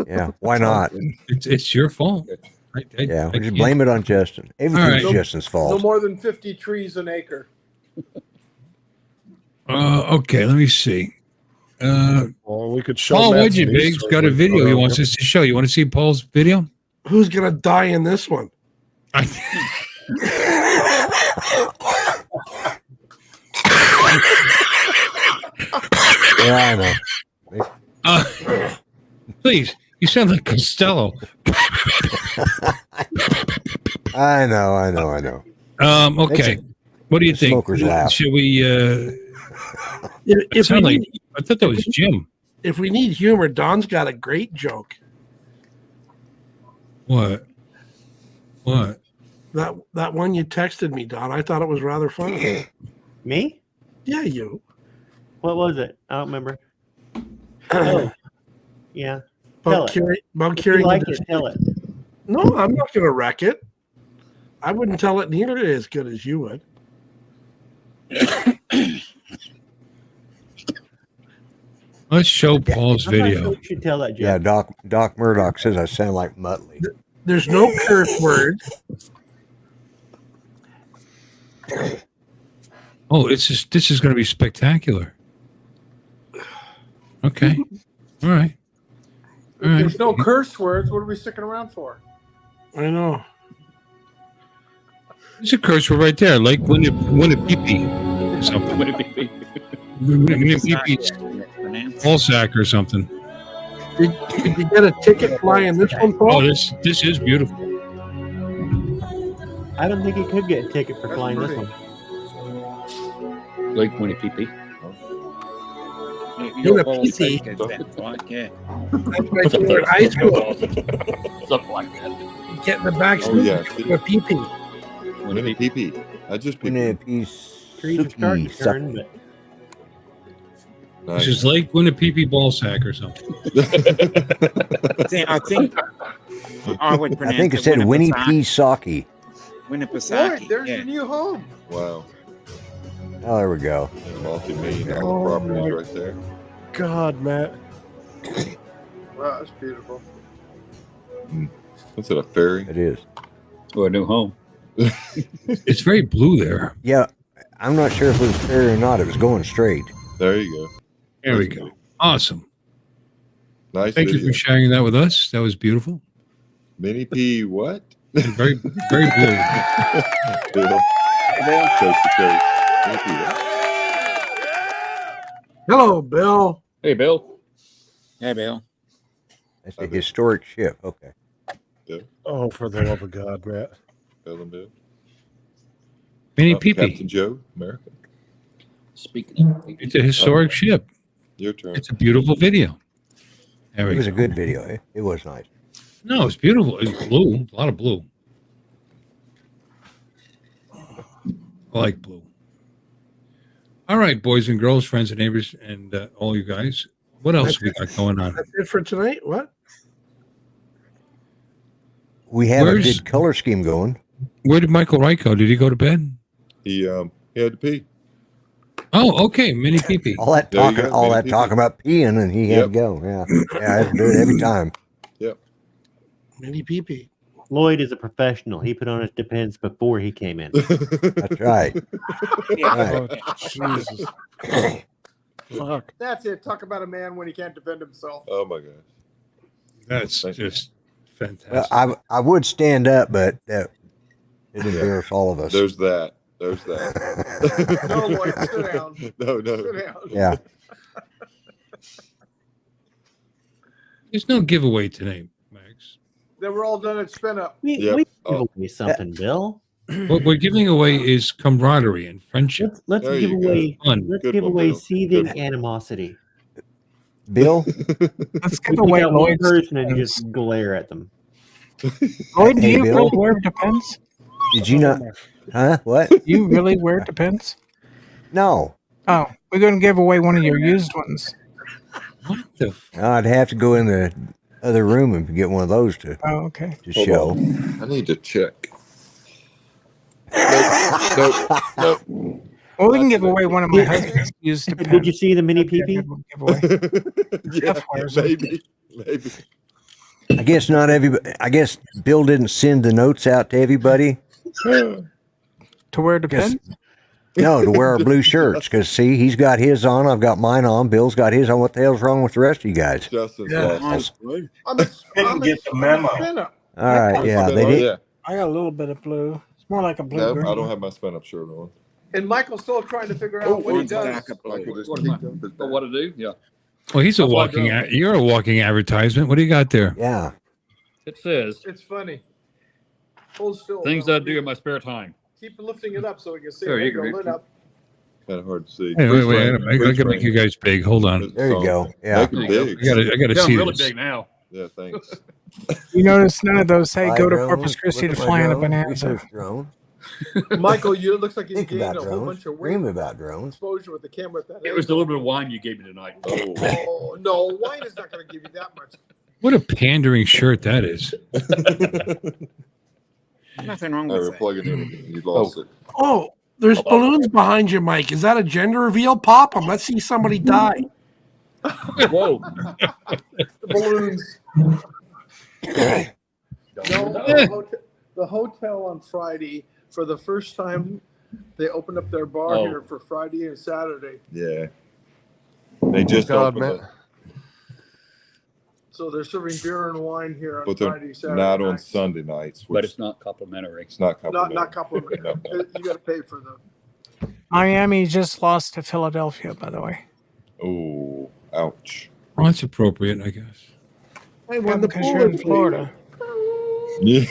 H: Yeah. Why not?
B: It's your fault.
H: Yeah.
B: I
H: We just
B: can't-
H: blame it on Justin. Everything's
B: right.
H: Justin's
E: No
H: fault.
E: more than 50 trees an acre.
B: Okay, let me see.
D: Well, we could show.
B: Paul
D: Matt's
B: Widget
D: niece
B: Big's got a
D: or-
B: video he
D: or-
B: wants us to show. You want to see Paul's video?
I: Who's gonna die in this one?
H: Yeah, I know.
B: Please, you sound like Costello.
H: I know.
B: Okay. What do you think?
H: Smoker's laugh.
B: Should we?
I: If
B: sound
I: we
B: like
I: need,
B: I thought that was Jim.
I: if we need humor, Don's got a great joke.
B: What? What?
I: That one you texted me, Don. I thought it was rather funny.
J: Me?
I: Yeah, you.
J: What was it? I don't remember. Oh, yeah. Tell
I: About
J: it. If you
I: carrying
J: like
I: the
J: it, tell it.
I: No, I'm not going to wreck it. I wouldn't tell it nearly as good as you would.
B: Let's show Paul's
J: I'm not sure
B: video.
J: you should tell that, Jim.
H: Yeah, Doc Murdoch says I sound like Muttley.
I: There's no curse words.
B: Oh, this is going to be spectacular. Okay. All right. All right.
E: There's no curse words. What are we sticking around for?
I: I know.
B: There's a curse word right there, like when it pee-pee. Something. When it pee-pee's ball sack or something.
I: Did you get a ticket flying this one, Paul?
B: Oh, this is beautiful.
J: I don't think he could get a ticket for flying this one.
G: Lake Winnie Pee.
I: You're a PC.
M: Yeah.
I: That's my favorite high school.
G: Something like that.
I: Get in the back
C: Oh,
I: seat
C: yeah.
I: with PP.
C: Winnie Pee. I just
H: Trees
J: Trees are starting to turn, but
B: This is Lake Winnipepe ball sack or something.
M: I think I would pronounce
H: I think it said Winnie P. Saki.
M: Winnipesaukee.
E: Boy, there's
M: Yeah.
E: your new home.
C: Wow.
H: Oh, there we go.
C: Multi-million-dollar properties right there.
D: God, Matt.
E: Wow, that's beautiful.
C: What's it, a ferry?
H: It is.
G: Or a new home.
B: It's very blue there.
H: Yeah, I'm not sure if it was fair or not. It was going straight.
C: There you go.
B: There we go. Awesome.
C: Nice
B: Thank you
C: video.
B: for sharing that with us. That was beautiful.
C: Minnie P. What?
B: Very, very blue.
C: Bill. Coast to coast. Minnie P.
I: Hello, Bill.
G: Hey, Bill.
M: Hey, Bill.
H: That's a historic ship. Okay.
C: Bill.
D: Oh, for the love of God, Matt.
C: Bill and Bill.
B: Minnie Peepee.
C: Captain Joe, America.
G: Speaking of
B: It's a historic ship.
C: Your turn.
B: It's a beautiful video. There we
H: It was
B: go.
H: a good video. It was nice.
B: No, it's beautiful. It's blue. A lot of blue. I like blue. All right, boys and girls, friends and neighbors, and all you guys. What else we got going on?
I: That's it for tonight. What?
H: We have
B: Where's-
H: a good color scheme going.
B: Where did Michael Wright go? Did he go to bed?
C: He had to pee.
B: Oh, okay. Minnie Peepee.
H: All that
C: There you
H: talking,
C: go,
H: all
C: Minnie
H: that
C: Peepee.
H: talking about peeing, and he had to go. Yeah, yeah, I had to do it every time.
C: Yep.
I: Mini PP.
J: Lloyd is a professional. He put on his Depends before he came in.
H: That's right.
D: Oh, Jesus. Fuck.
E: That's it. Talk about a man when he can't defend himself.
C: Oh my gosh.
B: That's just
H: Well,
B: fantastic.
H: I would stand up, but it embarrassed all of us.
C: There's that. There's that.
E: No, Lloyd, sit down.
C: No.
E: Sit down.
H: Yeah.
B: There's no giveaway today, Max.
E: They were all done at spin up.
J: We
C: Yep.
J: give
C: Oh.
J: away something, Bill.
B: What we're giving away is camaraderie and friendship.
J: Let's
C: There
J: give
C: you go.
J: away
B: Fun.
C: Good
J: give
C: one,
J: away
C: Bill.
J: seething
C: Good one.
J: animosity.
H: Bill,
K: Let's
J: We
K: give away
J: pick out one
K: Lloyd's
J: person and
K: Depends.
J: just glare at them.
K: Lloyd, do
H: Hey,
K: you
H: Bill.
K: really wear Depends?
H: did you not? Huh? What?
K: You really wear Depends?
H: No.
K: Oh, we're going to give away one of your used ones.
B: What the?
H: I'd have to go in the other room and get one of those to
K: Oh, okay.
C: Hold
H: show.
C: on. I need to check. Nope.
K: Well, we can give away one of my husband's used
J: Did
K: Depends.
J: you see the mini
K: That'd be a
J: PP?
K: good giveaway.
C: Yeah,
K: That's why I was like-
C: maybe.
H: I guess not everybody. I guess Bill didn't send the notes out to everybody.
K: To wear Depends?
H: No, to wear our blue shirts. Because see, he's got his on. I've got mine on. Bill's got his on. What the hell's wrong with the rest of you guys?
C: Justin's
K: Yeah.
C: lost.
E: I'm a
F: Didn't get the memo.
E: spin up.
H: All right, yeah, they did.
C: Yeah.
K: I got a little bit of blue. It's more like a blue
C: No,
K: green.
C: I don't have my spin up shirt on.
E: And Michael's still trying to figure out what he does.
C: Michael just
G: What
C: kicked
G: am I-
C: up his
G: Oh,
C: back.
G: what to do? Yeah.
B: Well, he's a
G: That's why I
B: walking.
G: drove.
B: You're a walking advertisement. What do you got there?
H: Yeah.
G: It says
E: It's funny. Hold still.
G: things I do in my spare time.
E: Keep lifting it up so we can see.
G: There
E: There
G: you
E: you go.
G: go.
E: Lit up.
C: Kind of hard to see.
B: Hey, wait,
C: Freeze
B: wait.
C: frame.
B: I
C: Freeze
B: gotta make
C: frame.
B: you guys big. Hold on.
H: There you go. Yeah.
C: Make 'em big.
B: I gotta
G: Yeah, I'm
B: see
G: really
B: this.
G: big now.
C: Yeah, thanks.
K: You notice none of those say
H: Fly
K: go to
H: drones,
K: Corpus Christi
H: look
K: to
H: at my
K: fly in a
H: drone,
K: bonanza.
H: research drone.
E: Michael, you look like you
H: Think
E: gained
H: about
E: a whole
H: drones.
E: bunch of
H: Dream
E: weight
H: about drones.
E: exposure with the camera. At that
G: It was the little bit of wine you gave me tonight.
C: Oh,
E: Oh no, wine is not going to give you that much.
B: What a pandering shirt that is.
M: Nothing wrong
C: I
M: with
C: were
M: that.
C: plugging in again. You lost it.
I: Oh, there's balloons behind you, Mike. Is that a gender reveal? Pop them. Let's see somebody die.
G: Whoa.
E: The balloons. No, the hotel on Friday, for the first time, they opened up their bar
G: Oh.
E: here for Friday and Saturday.
C: Yeah. They just
D: God,
C: opened
D: man.
C: it,
E: So they're serving beer and wine here on
C: but they're
E: Friday, Saturday.
C: not on
E: night.
C: Sunday nights.
G: But
C: Which
G: it's not complimentary.
C: it's not
E: Not
C: complimentary.
E: complimentary. You got to pay for the.
K: Miami just lost to Philadelphia, by the way.
C: Oh, ouch.
B: Well, that's appropriate, I guess.
I: Hey,
K: Yeah,
I: when the
K: because you're in
I: Polish
K: Florida.
C: Yeah.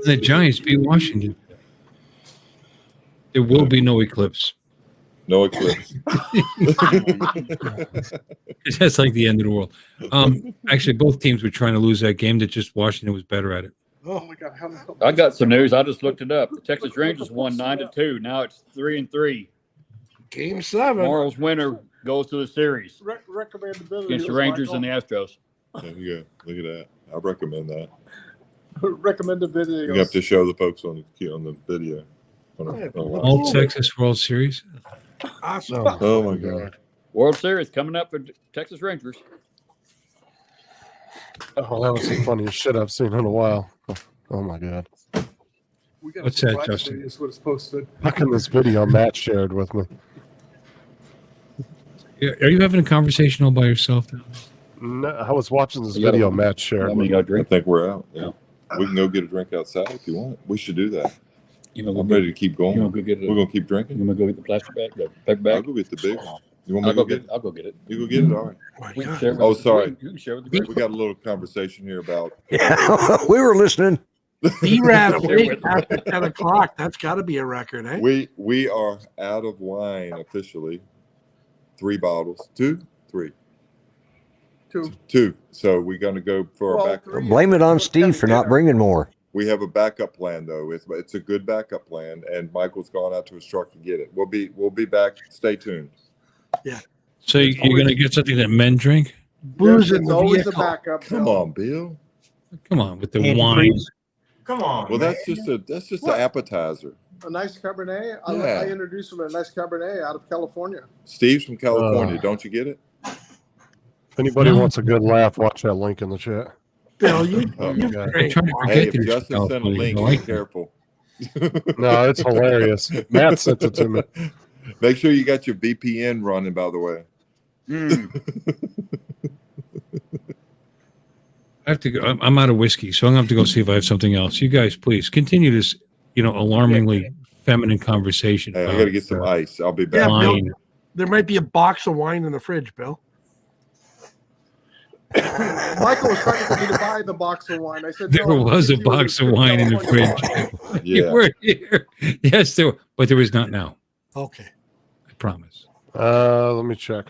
B: The Giants beat Washington. There will be no eclipse.
C: No eclipse.
B: That's like the end of the world. Actually, both teams were trying to lose that game. That just Washington was better at it.
E: Oh my God! How
G: I got some news. I just looked it up. The Texas Rangers won 9-2. Now it's 3-3.
I: Game 7.
G: Tomorrow's winner goes to the series
E: recommendability
G: against the Rangers and the Astros.
C: There you go. Look at that. I recommend that.
E: recommendability.
C: You have to show the folks on the video.
B: All Texas World Series.
I: Awesome.
C: Oh my God.
G: World Series coming up for Texas Rangers.
D: Oh, that was the funniest shit I've seen in a while. Oh my God.
E: We got
B: What's
E: a
B: that,
E: surprise
B: Justin?
E: video, is what it's posted.
D: How can this video Matt shared with me?
B: Are you having a conversation all by yourself now?
D: No, I was watching this
G: You gotta-
D: video Matt shared.
G: I
D: with
G: mean,
D: me.
G: you got a
C: I
G: drink.
C: think we're out. Yeah. We can go get a drink outside if you want. We should do that.
G: You know,
C: I'm ready to keep going.
G: You want to go get it?
C: We're gonna keep drinking.
G: You want to go get the plastic bag, the paper
C: I'll
G: bag?
C: go get the big one. You want me
G: I'll
C: to
G: go
C: go
G: get
C: get
G: it. I'll go get it.
C: You go get it? All right.
I: My
G: We can
I: God.
G: share with
C: Oh,
G: the-
C: sorry.
G: You can share with the group.
C: We got a little conversation here about
H: Yeah, we were listening.
I: B-Rad
G: Share
I: awake
G: with-
I: after 10 o'clock. That's got to be a record, eh?
C: we are out of wine officially. 3 bottles. 2? 3.
E: Two.
C: 2. So we're gonna go for
E: Well,
C: our back.
E: three.
H: Blame it on Steve for not bringing more.
C: We have a backup plan though. It's a good backup plan, and Michael's gone out to his truck to get it. We'll be back. Stay tuned.
B: So you're going to get something that men drink?
I: Booze in
E: It's
I: the
E: always a
I: vehicle.
E: backup.
C: Come
E: Bill.
C: on, Bill.
B: Come on with the
J: Antifreeze.
B: wine.
N: Come on.
C: Well, that's just an
E: What?
C: appetizer.
E: A nice Cabernet.
C: Yeah.
E: I introduced him a nice Cabernet out of California.
C: Steve's from California. Don't you get it?
D: If anybody wants a good laugh, watch that link in the chat.
I: Bill, you
C: Oh,
I: you
D: God.
B: I'm
I: great.
B: trying to
C: Hey,
B: forget
C: if
B: that you're
C: Justin
B: from
C: sent a
B: California.
C: link,
B: I
C: be
B: like that.
C: careful.
D: No, it's hilarious. Matt sent it to me.
C: Make sure you got your VPN running, by the way.
B: I have to go. I'm out of whiskey, so I'm going to have to go see if I have something else. You guys, please continue this, alarmingly feminine conversation.
C: Hey, I
B: about,
C: got to get some ice. I'll be
I: Yeah,
C: back.
I: Bill,
B: wine.
I: there might be a box of wine in the fridge, Bill.
E: Michael was trying to get me to buy the box of wine. I said
B: There
E: no,
B: was a
E: you were
B: box of
E: from
B: wine in the
E: California.
B: fridge. You
C: Yeah.
B: were here. Yes, there were, but there is not now.
I: Okay.
B: I promise.
D: Let me check.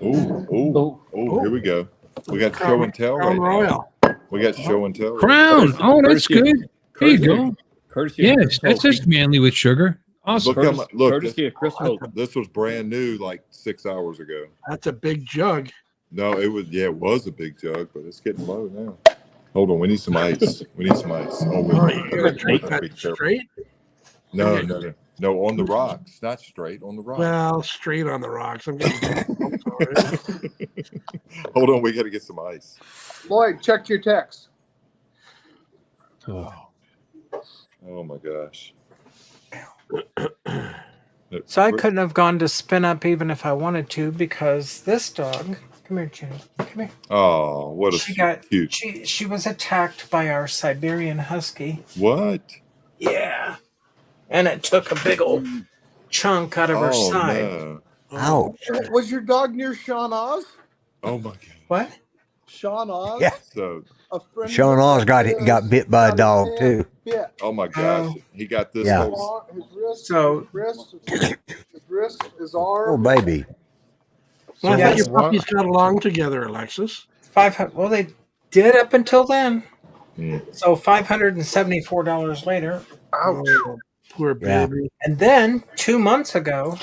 C: Oh, here we go. We got show and tell right
I: Crown
C: now.
I: Royal.
C: We got show and tell. right
B: Crown.
C: now.
B: Oh, that's
G: Courtesy-
B: good. There you go.
G: Courtesy of
B: Yes,
G: Chris
B: that's
G: Hope.
B: just manly with sugar. Awesome.
C: Look, how mu- look
G: Courtesy of Chris Hope.
C: this was brand new like 6 hours ago.
I: That's a big jug.
C: No, it was a big jug, but it's getting low now. Hold on, we need some ice. We need some ice. Oh,
I: Oh, you
C: we
I: gonna drink
C: be
I: that
C: careful.
I: straight?
C: No, on the rocks, not straight on the rocks.
I: Well, straight on the rocks. I'm getting sorry.
C: Hold on, we got to get some ice.
E: Lloyd, check your text.
C: Oh my gosh.
K: So I couldn't have gone to spin up even if I wanted to because this dog. Come here, Jenny. Come here.
C: Oh, what a
K: She got
C: cute.
K: she was attacked by our Siberian Husky.
C: What?
K: Yeah. And it took a big old chunk out of her
C: Oh
K: side.
C: no.
H: Ouch.
E: Was your dog near Sean Oz?
C: Oh my god.
K: What?
E: Sean Oz?
H: Yeah.
C: So,
E: A friend
H: Sean
E: of
H: Oz got
E: his
H: bit by a dog
E: his
H: too.
E: bit.
C: oh my gosh, he got this.
H: Yeah.
C: whole-
E: His wrist,
K: So-
E: his wrist, his arm.
H: Poor baby.
I: Well, I
K: Yeah,
I: thought your
K: it's what-
I: puppies got along together, Alexis.
K: 500. Well, they did up until then.
C: Hmm.
K: So $574 later.
E: Ouch.
I: Oh, poor
H: Yeah.
I: baby.
K: And then 2 months ago,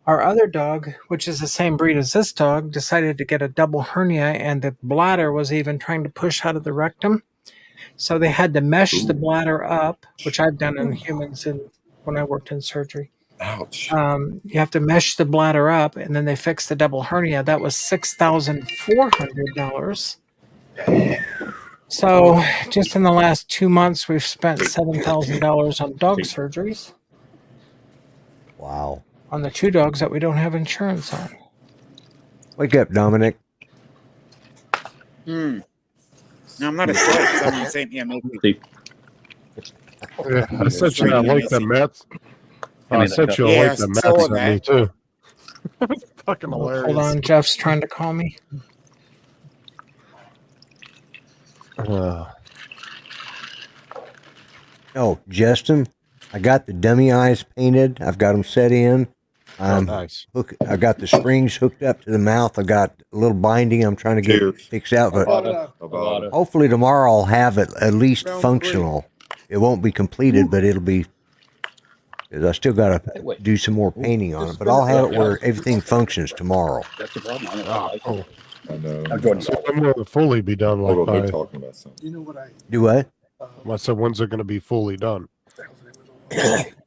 K: our other dog, which is the same breed as this dog, decided to get a double hernia, and the bladder was even trying to push out of the rectum. So they had to mesh the bladder up, which I've done in humans, and when I worked in surgery.
C: Ouch.
K: You have to mesh the bladder up, and then they fix the double hernia. That was $6,400. So just in the last 2 months, we've spent $7,000 on dog surgeries
H: Wow.
K: on the 2 dogs that we don't have insurance on.
H: Wake up, Dominic.
M: No, I'm not a dog. Someone sent me a movie.
D: Yeah, I sent you that link that Matt. I sent you a
M: Yeah,
D: link that Matt
M: saw
D: sent me
M: that.
D: too. Fucking hilarious.
K: Hold on, Jeff's trying to call me.
H: Oh, Justin, I got the dummy eyes painted. I've got them set in.
D: Nice.
H: I got the springs hooked up to the mouth. I got a little binding I'm trying to get
C: Cheers.
H: fixed out, but
C: Avada.
H: hopefully tomorrow I'll have it at least functional. It won't be completed, but it'll be. 'Cause I still got to do some more painting on it, but I'll have it where everything functions tomorrow.
G: That's the problem. I don't
D: Ah,
G: know.
D: cool.
C: I know.
G: I'm going
D: So when will it fully be done? Like
C: Hold on, they're
D: by,
C: talking about something.
E: You know what
H: Do what?
D: I said, when's it going to be fully done?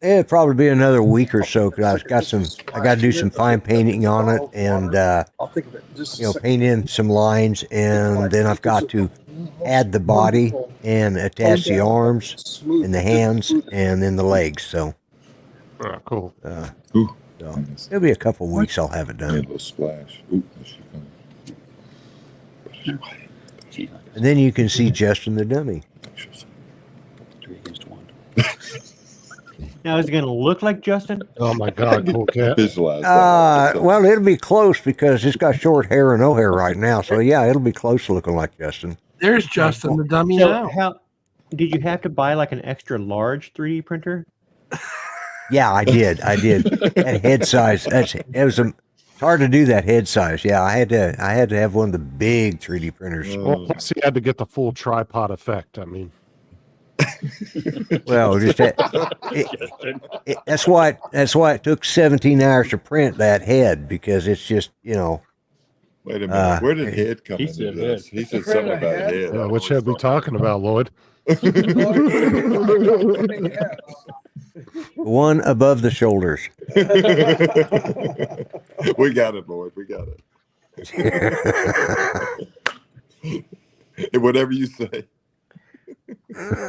H: It'll probably be another week or so because I got to do some fine painting on it and
E: I'll think of it. Just a second.
H: paint in some lines, and then I've got to add the body and attach the arms and the hands and then the legs. So,
D: Oh, cool.
C: Ooh.
H: so it'll be a couple weeks. I'll have it
C: Yeah, a
H: done,
C: little splash. Ooh, there she comes.
H: and then you can see Justin the dummy.
G: 3 against 1.
J: Now, is it going to look like Justin?
D: Oh my God, cool cat.
C: Visualize that.
H: Well, it'll be close because it's got short hair and no hair right now. So yeah, it'll be close to looking like Justin.
I: There's Justin the dummy
J: So,
I: now.
J: how did you have to buy like an extra large 3D printer?
H: Yeah, I did. That head size. It's hard to do that head size. Yeah, I had to have one of the big 3D printers.
D: Well, plus he had to get the full tripod effect. I mean,
H: Well, just that's why it took 17 hours to print that head because it's just
C: Wait a minute. Where did head come
G: He
C: into
G: said
C: this?
G: head.
C: He said something about head.
D: which head we talking about, Lloyd?
H: one above the shoulders.
C: We got it, Lloyd. We got it. Whatever you say.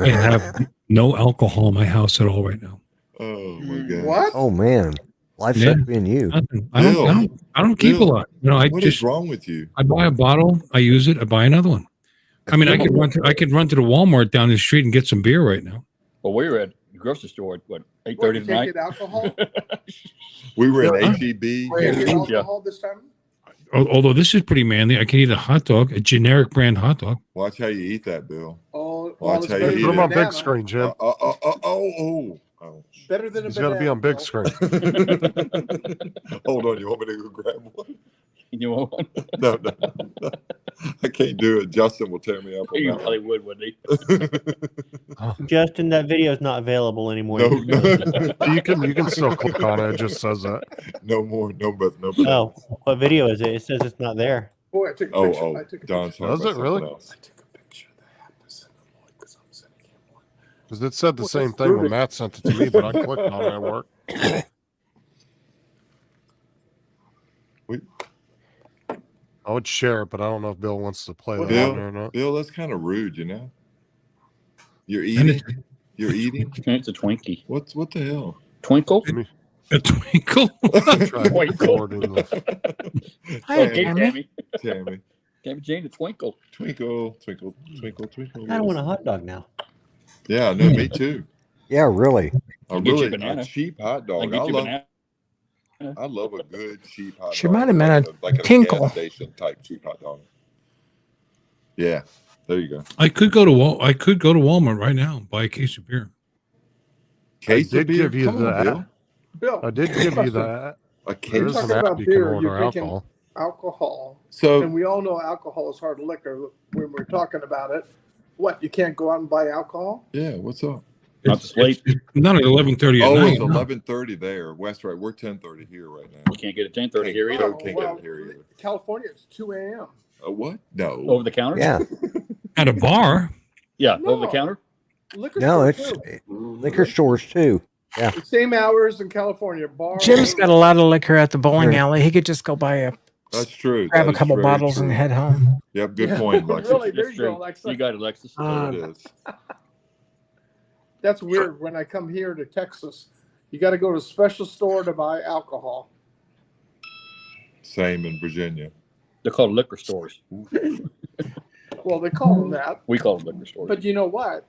B: I have no alcohol in my house at all right now.
C: Oh my God.
E: What?
H: Oh man, life
B: Yeah.
H: sucks being you.
B: Nothing. I don't keep a
C: Bill,
B: lot. I
C: What
B: just
C: is wrong with you?
B: I buy a bottle, I use it, I buy another one. I mean, I could run to the Walmart down the street and get some beer right now.
G: Well, we were at the grocery store at what,
E: What,
G: 8:30
E: you can't
G: tonight?
E: get alcohol?
C: We were in
B: Huh?
C: HEB.
E: Wait, you get
G: Yeah.
E: alcohol this time?
B: Although this is pretty manly, I can eat a hot dog, a generic brand hot dog.
C: Watch how you eat that, Bill.
E: Oh,
C: Watch
E: it's
C: how you
E: better
C: eat
E: than
D: Put him
E: a
D: on big
E: banana.
D: screen, Jim.
C: Oh.
E: Better than a
D: He's got to be
E: banana,
D: on big
E: Bill.
D: screen.
C: Hold on. You want me to go grab one?
G: You want one?
C: No. I can't do it. Justin will tear me up.
G: He
C: On
G: probably would, wouldn't he?
J: Justin, that video is not available anymore.
C: no,
D: You can still click on it. It just says that.
C: no more. No, but no.
J: Oh, what video is it? It says it's not there.
E: Boy, I took a picture.
C: Oh,
E: I took a
C: Don's
E: picture.
C: talking
D: Does
C: about
D: it really?
C: something else.
E: I took a picture that I have to send to Lloyd because I'm sending him one.
D: Because it said the
E: Well,
D: same
E: that's
D: thing when
E: rude.
D: Matt sent it to me, but I clicked on it at work. I would share it, but I don't know if Bill wants to play that on there or not.
C: Bill, that's kind of rude, you know. You're
B: And
C: eating. You're eating.
G: It's a Twinkie.
C: What the hell?
G: Twinkle?
B: A twinkle.
D: Try to forward it.
K: Hi,
G: Okay,
K: Tammy.
C: Tammy.
G: Tammy Jane, a twinkle.
C: Twinkle.
J: I don't want a hot dog now.
C: Yeah, no, me too.
H: Yeah, really.
C: A
G: Get you a
C: really
G: banana.
C: cheap hot
G: I
C: dog.
G: get
C: I
G: you
C: love.
G: banana.
C: I love a good cheap hot
K: She
C: dog.
K: might have meant a
C: like
K: tinkle.
C: gas station type cheap hot dog. Yeah, there you go.
B: I could go to Walmart right now and buy a case of beer.
C: Case
D: did
C: of beer.
D: give you
C: Come on,
D: that.
C: Bill.
E: Bill,
D: I did give you that.
C: A
D: There
C: case.
E: you're
D: is an
E: talking
D: app
E: about
D: you
E: beer.
D: can order
E: You're drinking
D: alcohol.
E: alcohol.
C: So
E: And we all know alcohol is hard liquor when we're talking about it. What, you can't go out and buy alcohol?
C: yeah, what's up?
G: Not to sleep.
B: It's not at 11:30 at
C: Oh,
B: night.
C: it's
B: no.
C: 11:30 there. West, right? We're 10:30 here right now.
G: You can't get a 10:30 here either.
C: Can't get it here either.
E: California, it's 2 a.m.
C: What? No.
G: Over the counter?
H: Yeah.
B: At a bar.
G: Yeah,
E: No.
G: over the counter.
E: Liquor
H: No,
E: store,
H: it's
E: too.
H: liquor stores too. Yeah.
E: The same hours in California. Bar.
K: Jim's got a lot of liquor at the bowling alley. He could just go buy
C: That's true.
K: grab
C: That
K: a
C: is
K: couple
C: very
K: bottles
C: true.
K: and head home.
C: Yep, good
E: Yeah,
C: point, Lexus.
E: really, there
G: It's
E: you go,
G: true.
E: Alexa.
G: You got it, Alexis.
C: There it is.
E: That's weird. When I come here to Texas, you got to go to a special store to buy alcohol.
C: Same in Virginia.
G: They're called liquor stores.
E: Well, they call them that.
G: We call them liquor stores.
E: But you know what?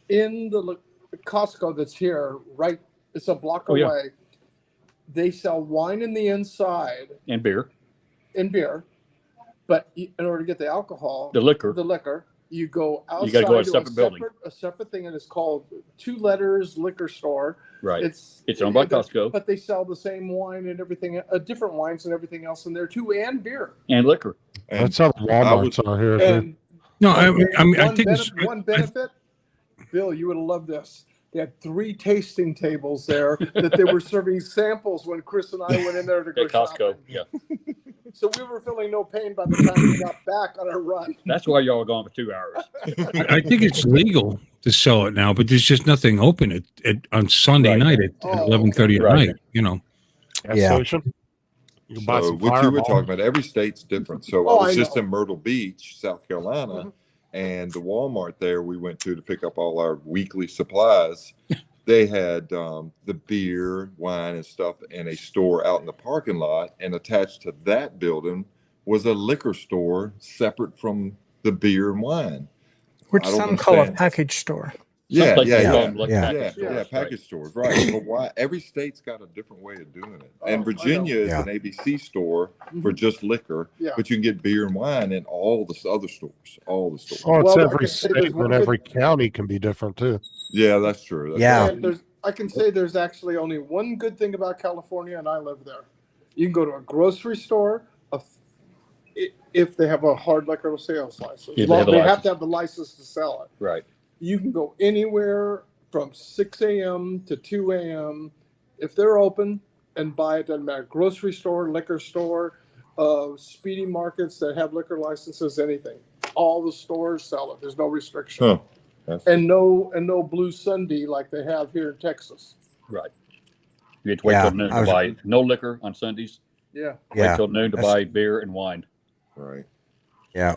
E: In the Costco that's here, right, it's a block
G: Oh, yeah.
E: away. They sell wine in the inside
G: And beer.
E: and beer, but in order to get the alcohol,
G: The liquor.
E: you go outside
G: You gotta go to a
E: to
G: separate building.
E: a separate thing, and it's called 2 Letters Liquor Store.
G: Right.
E: It's
G: owned by Costco.
E: but they sell the same wine and everything, different wines and everything else in there too, and beer.
G: And liquor.
C: And
D: That's how Walmart's are here. too.
E: And
B: No, I mean, I
E: one
B: think it's.
E: one benefit, Bill, you would have loved this. They had 3 tasting tables there that they were serving samples when Chris and I went in there to go
G: At Costco.
E: shopping.
G: Yeah.
E: So we were feeling no pain by the time we got back on our run.
G: That's why y'all were gone for 2 hours.
B: I think it's legal to sell it now, but there's just nothing open on Sunday
G: Right.
B: night at
E: Oh,
B: 11:30 at
G: right.
B: night. You know.
D: Gas
H: Yeah.
D: station. You can buy
C: So
D: some
C: what you were
D: Fireball.
C: talking about, every state's different. So
E: Oh,
C: I was
E: I
C: just
E: know.
C: in Myrtle Beach, South Carolina,
E: Mhm.
C: and the Walmart there we went to pick up all our weekly supplies. They had the beer, wine, and stuff in a store out in the parking lot, and attached to that building was a liquor store separate from the beer and wine.
K: Which
C: I don't
K: some call a
C: understand.
K: package store.
G: Some
C: Yeah,
G: places
C: yeah,
G: call
C: yeah.
G: them like
H: Yeah.
G: package
C: Yeah,
G: stores,
C: yeah,
G: right.
C: package stores, right? But why? Every state's got a different way of doing it.
E: Oh,
C: And
E: I know.
C: Virginia is
H: Yeah.
C: an ABC store for
E: Mhm.
C: just liquor,
E: Yeah.
C: but you can get beer and wine in all the other stores. All the stores.
D: Oh, it's
E: Well, I
D: every
E: can say there's
D: state
E: one
D: and
E: good-
D: every county can be different too.
C: Yeah, that's true. That's
H: Yeah.
C: right.
E: I can say there's actually only one good thing about California, and I live there. You can go to a grocery store if they have a hard liquor sales license.
G: Yeah, they
E: Well,
G: have a
E: they have
G: license.
E: to have the license to sell it.
G: Right.
E: You can go anywhere from 6 a.m. to 2 a.m. if they're open and buy it. Doesn't matter. Grocery store, liquor store, speedy markets that have liquor licenses, anything. All the stores sell it. There's no restriction.
C: Huh. That's-
E: And no Blue Sunday like they have here in Texas.
G: Right. You had to wait
H: Yeah,
G: till noon
H: I
G: to
H: was-
G: buy no liquor on Sundays.
E: Yeah.
G: Wait
H: Yeah.
G: till noon to
H: That's-
G: buy beer and wine.
C: Right.
H: Yeah.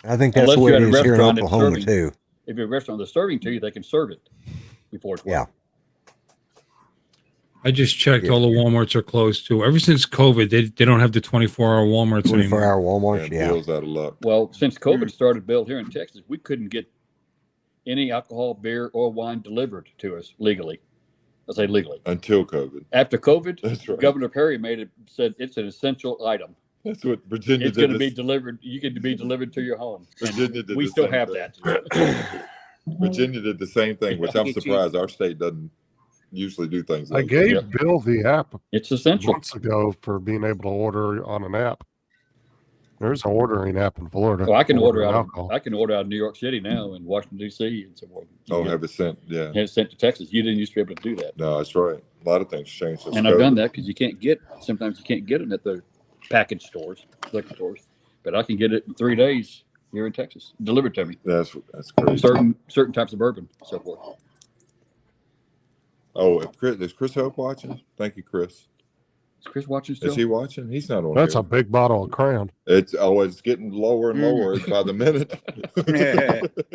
H: I think that's
G: Unless
H: the way
G: you're
H: it
G: at a
H: is here in
G: restaurant that's
H: Oklahoma
G: serving-
H: too.
G: If you're a restaurant that's serving to you, they can serve it before it's
H: Yeah.
B: I just checked.
H: Yeah.
B: All the WalMarts are closed too. Ever since COVID, they don't have the 24-hour WalMarts
H: 24
B: anymore.
H: hour Walmart.
C: Yeah,
H: Yeah.
C: Bill's out of luck.
G: Well, since COVID started, Bill, here in Texas, we couldn't get any alcohol, beer, or wine delivered to us legally. I say legally.
C: Until COVID.
G: After COVID,
C: That's right.
G: Governor Perry said it's an essential item.
C: That's what Virginia
G: It's
C: did.
G: going to be
C: this-
G: delivered. You get to be delivered to your home. And
C: Virginia did
G: we
C: the
G: still
C: same
G: have
C: thing.
G: that.
C: Virginia did the same thing, which I'm
M: Get you-
C: surprised our state doesn't usually do things
D: I
C: like
D: gave
G: Yeah.
D: Bill the app
G: It's essential.
D: months ago for being able to order on an app. There's an ordering app in Florida.
G: Well, I can order
D: ordering
G: out.
D: alcohol.
G: I can order out of New York City now and Washington D.C. and so forth.
C: Oh, have it sent. Yeah.
G: And it's sent to Texas. You didn't used to be able to do that.
C: No, that's right. A lot of things changed. since
G: And I've done
C: COVID.
G: that because you can't get. Sometimes you can't get them at the package stores, liquor stores. But I can get it in 3 days here in Texas, delivered to me.
C: That's crazy.
G: Certain types of bourbon, so forth.
C: Oh, is Chris Hope watching? Thank you, Chris.
G: Is Chris watching still?
C: Is he watching? He's not on.
D: That's
C: here.
D: a big bottle of Crown.
C: It's always getting lower and lower by the minute.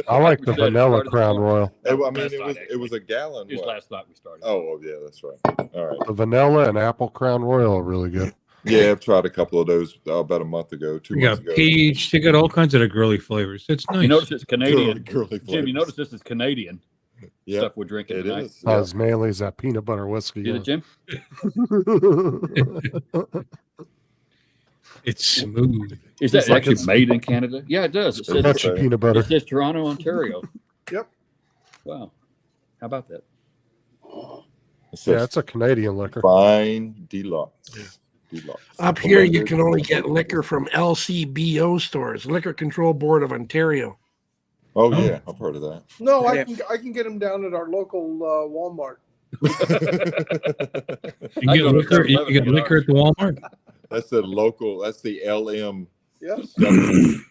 D: I like
G: We
D: the
G: said
D: vanilla
G: started
D: Crown
G: this
D: Royal.
C: I mean,
G: Last
C: it was
G: night,
C: it was a gallon.
G: Just
C: what?
G: last night we started.
C: Oh, yeah, that's right. All right.
D: The vanilla and apple Crown Royal are really good.
C: Yeah, I've tried a couple of those about a month ago, 2
B: They
C: months
B: got
C: ago.
B: peach. They got all kinds of the girly flavors. It's nice.
G: You notice it's Canadian.
C: Girly
G: Jim, you
C: flavors.
G: notice this is Canadian
C: Yeah,
G: stuff we're drinking
C: it
G: tonight.
C: is.
D: Not
C: Yeah.
D: as manly as that peanut butter whiskey.
G: Did it, Jim?
B: It's smooth.
G: Is that
D: It's like
G: actually
D: it's-
G: made in Canada? Yeah, it does. It
C: It's
G: says,
D: That's your peanut butter.
G: it says Toronto, Ontario.
E: Yep.
G: Wow. How about that?
C: It says
D: Yeah, it's a Canadian liquor.
C: fine deluxe. Deluxe.
I: Up here, you can only get liquor from LCBO stores, Liquor Control Board of Ontario.
C: Oh yeah, I've heard of that.
E: No,
M: Yeah.
E: I can get them down at our local Walmart.
B: You
G: I
B: get
G: go to
B: liquor. You
G: 7-Eleven
B: get
G: to get
B: liquor at the Walmart.
C: That's the local. That's the LM.
E: Yes.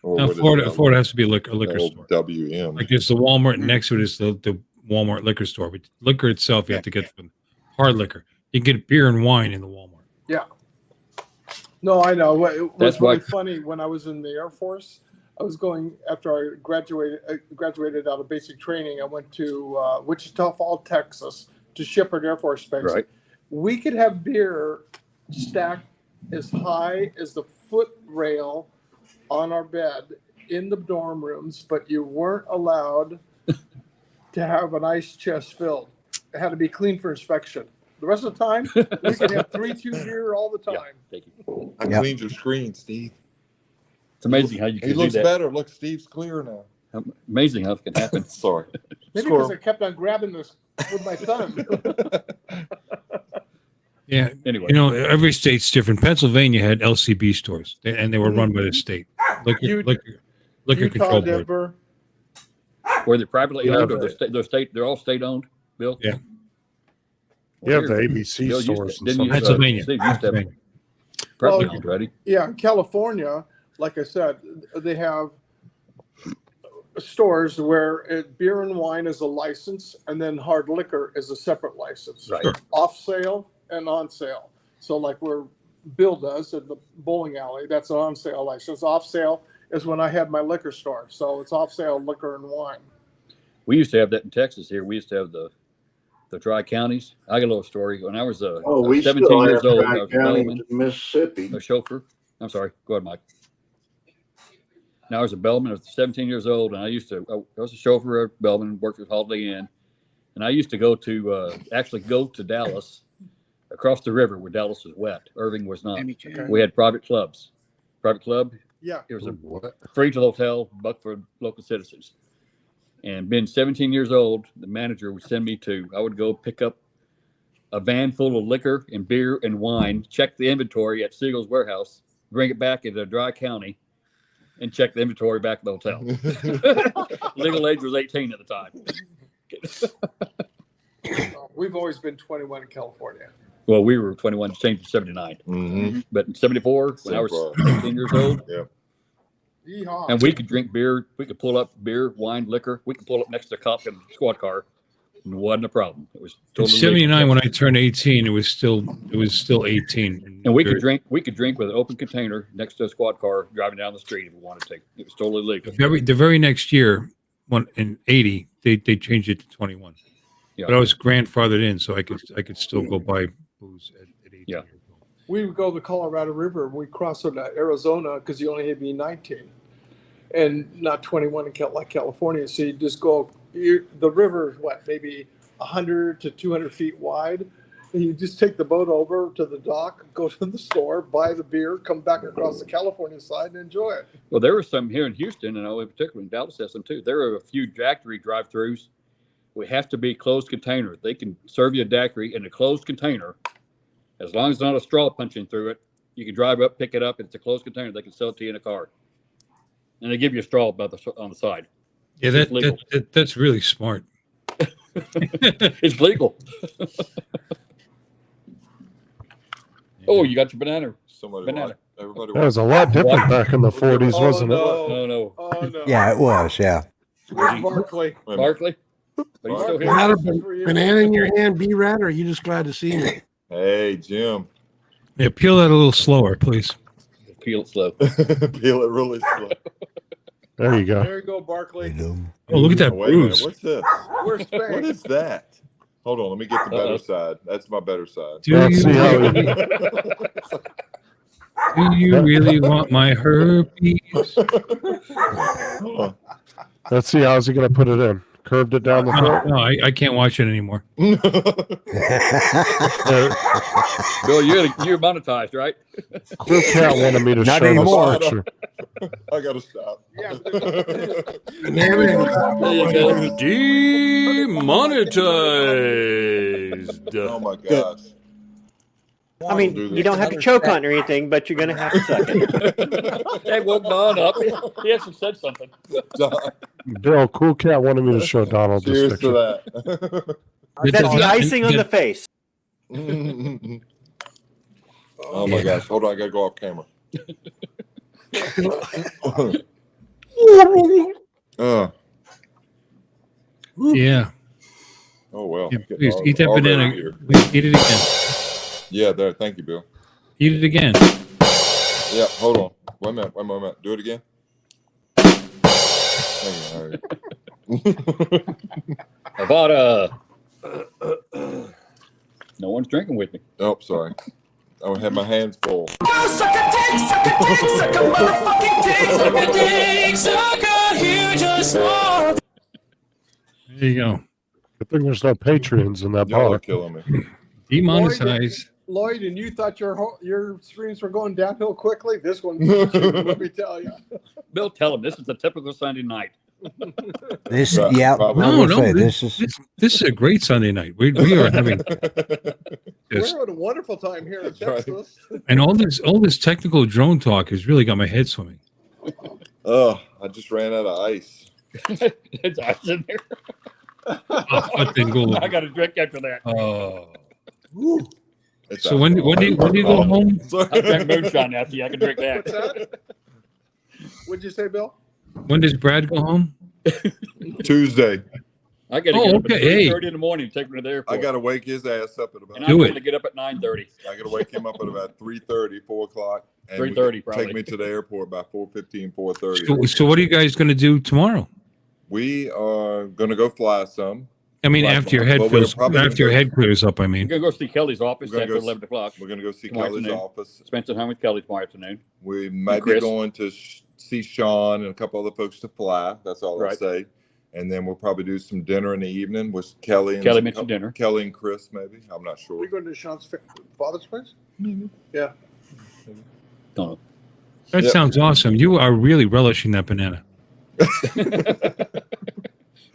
C: Or
B: No,
C: what is
B: Florida.
C: it?
B: Florida has to be a liquor
C: Oh,
B: store.
C: WM.
B: Like there's the Walmart and next to it is the Walmart liquor store. But liquor itself, you have to get from hard liquor. You can get beer and wine in the Walmart.
E: Yeah. No, I know. It was
G: That's
E: really
G: why-
E: funny when I was in the Air Force. I was going after I graduated out of basic training. I went to Wichita Falls, Texas, to Shepherd Air Force Base.
G: Right.
E: We could have beer stacked as high as the foot rail on our bed in the dorm rooms, but you weren't allowed to have an ice chest filled. It had to be clean for inspection. The rest of the time, we could have 3-2 beer all the time.
G: Thank you.
C: I cleaned your screen, Steve.
G: It's amazing how you can
C: He
G: do
C: looks
G: that.
C: better. Look, Steve's clear now.
G: Amazing how it can happen.
C: Sorry.
E: Maybe
C: Squirrel.
E: because I kept on grabbing this with my thumb.
B: Yeah.
G: Anyway.
B: You know, every state's different. Pennsylvania had LCB stores, and they were run by the state. Liquor
E: Utah,
B: Control Board.
E: Denver.
G: Were they privately
D: Yeah,
G: owned or
D: but-
G: they're all state owned, Bill?
B: Yeah.
D: You have the
G: Weird.
D: ABC
G: Bill used to-
D: stores and
G: didn't
D: stuff.
G: you,
B: Pennsylvania.
G: Steve used to have
B: Pennsylvania.
G: privately
E: Well,
G: owned, right?
E: Yeah, in California, like I said, they have stores where beer and wine is a license, and then hard liquor is a separate license.
G: Right.
E: Off sale and on sale. So like where Bill does at the bowling alley, that's an on sale license. Off sale is when I had my liquor store. So it's off sale liquor and wine.
G: We used to have that in Texas here. We used to have the tri-counties. I got a little story. When I was
F: We
G: 17
F: still
G: years
F: have
G: old, I was a
F: Tri-County
G: bellman,
F: in Mississippi.
G: a chauffeur. I'm sorry. Go ahead, Mike. Now I was a bellman. I was 17 years old, and I was a chauffeur at Bellman, worked with Holiday Inn, and I used to go to Dallas, across the river where Dallas was wet. Irving was not.
M: Okay.
G: We had private clubs. Private club.
E: Yeah.
G: It was a
D: What?
G: free to the hotel, buck for local citizens. And being 17 years old, the manager would send me I would go pick up a van full of liquor and beer and wine, check the inventory at Siegel's warehouse, bring it back into Dry County, and check the inventory back at the hotel. Legal age was 18 at the time.
E: We've always been 21 in California.
G: Well, we were 21, changed to 79.
C: Mm-hmm.
G: But in 74, when I was 18 years old,
C: Yeah.
E: Yeehaw.
G: and we could drink beer, we could pull up beer, wine, liquor. We could pull up next to a cop in a squad car. And it wasn't a problem. It was
B: In
G: totally
B: '79,
G: legal.
B: when I turned 18, it was still 18.
G: And we could drink with an open container next to a squad car driving down the street if we wanted to. It was totally legal.
B: The very next year, in '80, they changed it to 21.
G: Yeah.
B: But I was grandfathered in, so I could still go buy booze at 18
G: Yeah.
B: years old.
E: We would go to the Colorado River and we cross into Arizona because you only had to be 19 and not 21 like California. So you just go, the river is what, maybe 100 to 200 feet wide. And you just take the boat over to the dock, go to the store, buy the beer, come back across the California side and enjoy it.
G: Well, there were some here in Houston, and in particular in Dallas has some too. There are a few daiquiri drive-throughs. We have to be closed container. They can serve you a daiquiri in a closed container. As long as there's not a straw punching through it, you can drive up, pick it up. It's a closed container. They can sell it to you in a car. And they give you a straw on the side.
B: Yeah,
G: It's legal.
B: that's really smart.
G: It's legal. Oh, you got your banana. Banana.
C: Everybody
D: That was a lot different back in the 40s, wasn't it?
G: No.
E: Oh, no.
H: Yeah, it was. Yeah.
E: Where's Barkley?
G: Barkley? Are you still
I: You had
G: here?
I: a banana in your hand, B-Rat, or are you just glad to see me?
C: Hey, Jim.
B: Yeah, peel that a little slower, please.
G: Peel it slow.
C: Peel it really slow.
D: There you go.
E: There you go, Barkley.
B: Oh, look at that
C: Wait a minute.
B: bruise.
C: What's this?
E: Where's Spain?
C: What is that? Hold on. Let me get the better side. That's my better side.
B: Do you really want my herpes?
C: Hold on.
D: Let's see. How's he going to put it in? Curved it down the throat?
B: No, I can't watch it anymore.
G: Bill, you're monetized, right?
D: Cool Cat wanted me to
H: Not
D: show
H: anymore.
D: this picture.
C: I gotta stop.
E: Yeah.
G: There you go.
N: Demonetized.
C: Oh my gosh.
O: I mean,
C: do
O: you
C: this.
O: don't have to choke on it or anything, but you're going to have to suck it.
G: That woke Don up. He actually said something.
D: Bill, Cool Cat wanted me to show Donald this
C: Cheers
D: picture.
C: to that.
O: That's the icing on the face.
C: Oh my gosh. Hold on. I gotta go off camera.
B: Yeah. Please eat that
C: already
B: banana.
C: here.
B: Please eat it again.
C: Yeah, there. Thank you, Bill.
B: Eat it again.
C: Yeah, hold on. Wait a minute. One more minute. Do it again. Thank you. All right.
G: Avada. No one's drinking with me.
C: Oh, sorry. I had my hands full.
B: There you go.
D: Good thing there's no Patreons in that
C: Y'all
D: bar.
C: are killing me.
B: Demonetize.
E: Lloyd, and you thought your streams were going downhill quickly. This one, let me tell you.
G: Bill, tell him this is a typical Sunday night.
H: This,
C: Right,
H: yeah,
C: probably.
H: I will say
B: this is a great Sunday night. We are having
E: We're having a wonderful time here in
C: That's
E: Texas.
B: and all this technical drone talk has really got my head swimming.
C: Oh, I just ran out of ice.
G: It's ice in there.
B: Fucking cool.
G: I got a drink after that.
C: It's
B: So when do you go home?
G: I drank moonshine after you. I can drink
E: What's
G: that.
E: that? What'd you say, Bill?
B: When does Brad go home?
C: Tuesday.
G: I got to
B: Oh,
G: get up at
B: okay.
G: 3:30 in the morning and take him to the airport.
C: I got to wake his ass up at about.
G: and
B: Do
G: I'm
B: it.
G: going to get up at 9:30.
C: I got to wake him up at about 3:30, 4 o'clock. and
G: 3:30
C: Take
G: probably.
C: me to the airport by 4:15, 4:30.
B: So what are you guys going to do tomorrow?
C: We are going to go fly some.
B: I mean,
C: Fly
B: after your
C: some.
B: head
C: Well, we're
B: fills,
C: probably
B: after your
C: gonna
B: head clears up. I
G: We're
B: mean,
G: going to go see Kelly's office
C: We're gonna
G: after
C: go
G: 11 o'clock.
C: We're going to go see
G: Tomorrow
C: Kelly's
G: afternoon.
C: office.
G: Spend some time with Kelly tomorrow afternoon.
C: We might be
G: Chris.
C: going to see Sean and a couple other folks to fly. That's all I'll
G: Right.
C: say. And then we'll probably do some dinner in the evening with Kelly. And
G: Kelly mentioned dinner.
C: Kelly and Chris, maybe. I'm not
E: Are
C: sure.
E: we going to Sean's father's place? Yeah.
G: Don't know.
B: that
C: Yep.
B: sounds awesome. You are really relishing that banana.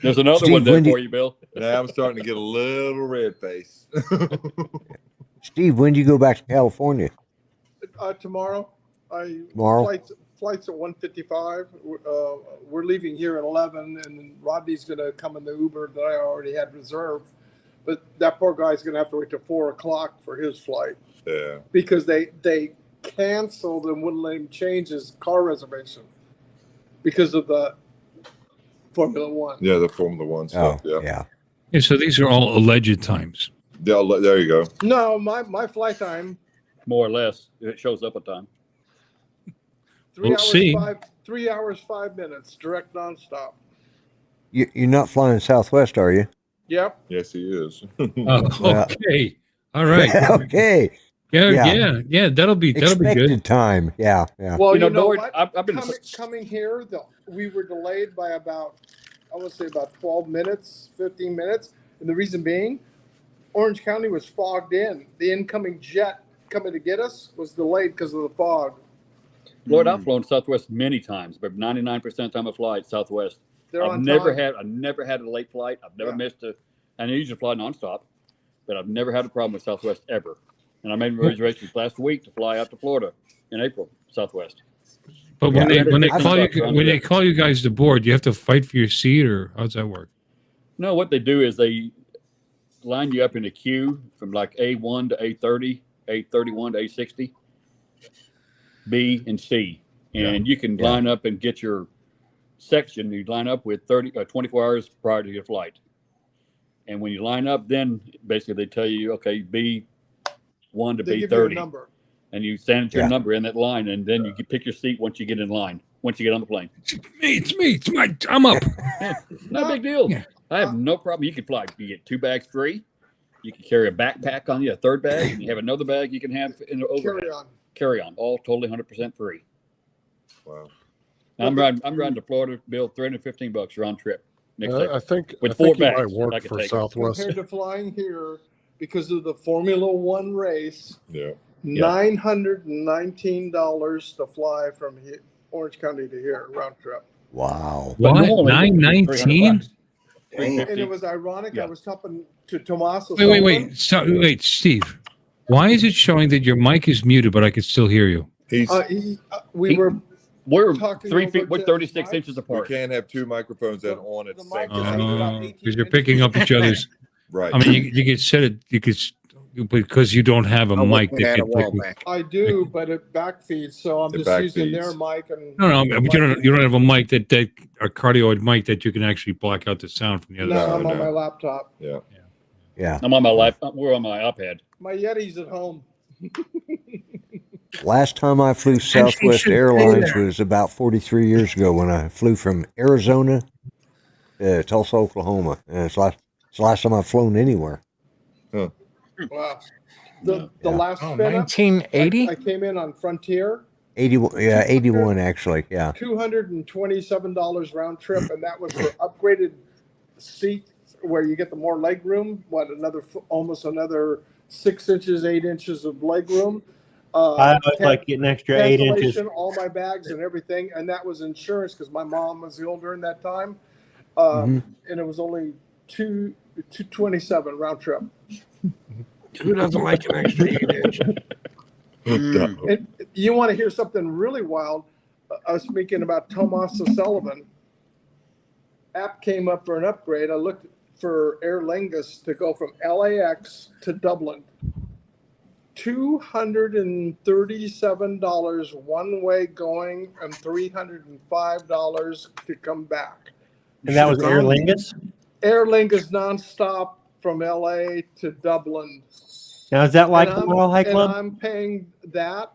G: There's another
H: Steve,
G: one there
H: when do
G: for you, Bill.
C: Now I'm starting to get a little red face.
H: Steve, when do you go back to California?
E: Tomorrow.
H: Tomorrow?
E: Flight's at 1:55. We're leaving here at 11, and then Rodney's going to come in the Uber that I already had reserved. But that poor guy's going to have to wait till 4 o'clock for his flight
C: Yeah.
E: because they canceled and wouldn't let him change his car reservation because of the Formula One.
C: Yeah, the Formula One stuff.
H: Oh,
C: yeah.
H: yeah.
B: Yeah, so these are all alleged times.
C: Yeah, there you go.
E: No, my flight time
G: More or less. If it shows up a time.
E: 3
B: We'll
E: hours
B: see.
E: 3 hours 5 minutes direct nonstop.
H: You're not flying Southwest, are you?
E: Yep.
C: Yes, he is.
B: Oh, okay. All right.
H: Okay.
B: Yeah. That'll be
H: Expected
B: good.
H: time. Yeah. Yeah.
E: Well,
G: You
E: you
G: know,
E: know,
G: Lord,
E: what?
G: I've been
E: coming here, we were delayed by about, I want to say about 12 minutes, 15 minutes. And the reason being, Orange County was fogged in. The incoming jet coming to get us was delayed because of the fog.
G: Lord, I've flown Southwest many times, but 99% of the time I fly at Southwest.
E: They're
G: I've
E: on
G: never
E: time.
G: had a late flight. I've never
E: Yeah.
G: missed a, and I usually fly nonstop, but I've never had a problem with Southwest ever. And I made my reservations last week to fly out to Florida in April, Southwest.
B: But when
H: Yeah.
B: they
G: I've-
B: call you guys to board, you have to fight for your seat, or how's that work?
G: No, what they do is they line you up in a queue from like A1 to A30, A31 to A60, B and C. And you can line up and get your section. You line up with 24 hours prior to your flight. And when you line up, then basically they tell you, okay, B1 to
E: They give you a
G: B30.
E: number.
G: And you stand your
H: Yeah.
G: number in that line, and then you can pick your seat once you get in line, once you get on the plane.
B: It's me. I'm up.
G: No big deal.
B: Yeah.
G: I have no problem. You can fly. You get 2 bags free. You can carry a backpack on you, a third bag, and you have another bag you can have in the overhead.
E: Carry on.
G: Carry on, all totally 100% free.
C: Wow.
G: I'm riding to Florida, Bill, $315 round trip next day.
D: I think
G: With
D: I
G: 4
D: think you
G: bags,
D: might work
G: I could
D: for
G: take it.
D: Southwest.
E: Compared to flying here, because of the Formula One race,
C: Yeah.
E: $919 to fly from Orange County to here, round trip.
H: Wow.
G: But
B: What?
G: normally it's
B: $919?
G: $300.
E: And it
G: $350.
E: was ironic.
G: Yeah.
E: I was talking to Tommaso.
B: Wait. Wait, Steve. Why is it showing that your mic is muted, but I can still hear you?
C: He's.
G: We're
E: talking
G: 3
E: over
G: feet. We're
E: to
G: 36
E: Mike.
G: inches
C: We
G: apart.
C: can't have 2 microphones that are on at the
E: The
C: same
E: mic is
C: time.
E: about 18
B: Because you're picking up each other's.
C: Right.
B: I mean, you could set it. You could because you don't have a
M: I'm
B: mic.
M: looking
B: That
M: at a
B: can
M: while
B: pick,
M: back.
E: I do, but it backfeeds, so I'm
C: It
E: just using their
C: backfeeds.
E: mic. And
B: no, but you don't have a mic that a cardioid mic that you can actually block out the sound from the other
E: No,
B: side.
E: I'm on
C: no.
E: my laptop.
C: Yeah.
H: Yeah.
G: I'm on my lap. We're on my iPad.
E: My Yeti's at home.
H: Last time I flew Southwest
I: should stay
H: Airlines
I: there.
H: was about 43 years ago when I flew from Arizona to Tulsa, Oklahoma. And it's the last time I've flown anywhere.
E: Wow. The last
K: Oh,
E: spin up,
K: 1980?
E: I came in on Frontier,
H: 81, yeah, 81 actually. Yeah.
E: $227 round trip, and that was for upgraded seats where you get the more leg room. Almost another 6 inches, 8 inches of leg room.
J: I always like getting extra 8 inches.
E: Cancellation, all my bags and everything, and that was insurance because my mom was ill during that time, and it was only $227 round trip.
I: Who doesn't like an extra 8 inches?
E: And you want to hear something really wild? I was speaking about Tomas O'Sullivan. App came up for an upgrade. I looked for Aer Lingus to go from LAX to Dublin. $237 one way going and $305 to come back.
J: And that was Aer Lingus?
E: Aer Lingus nonstop from LA to Dublin.
J: Now, is that like
E: And
J: the
E: I'm-
J: Mile High Club?
E: And I'm paying that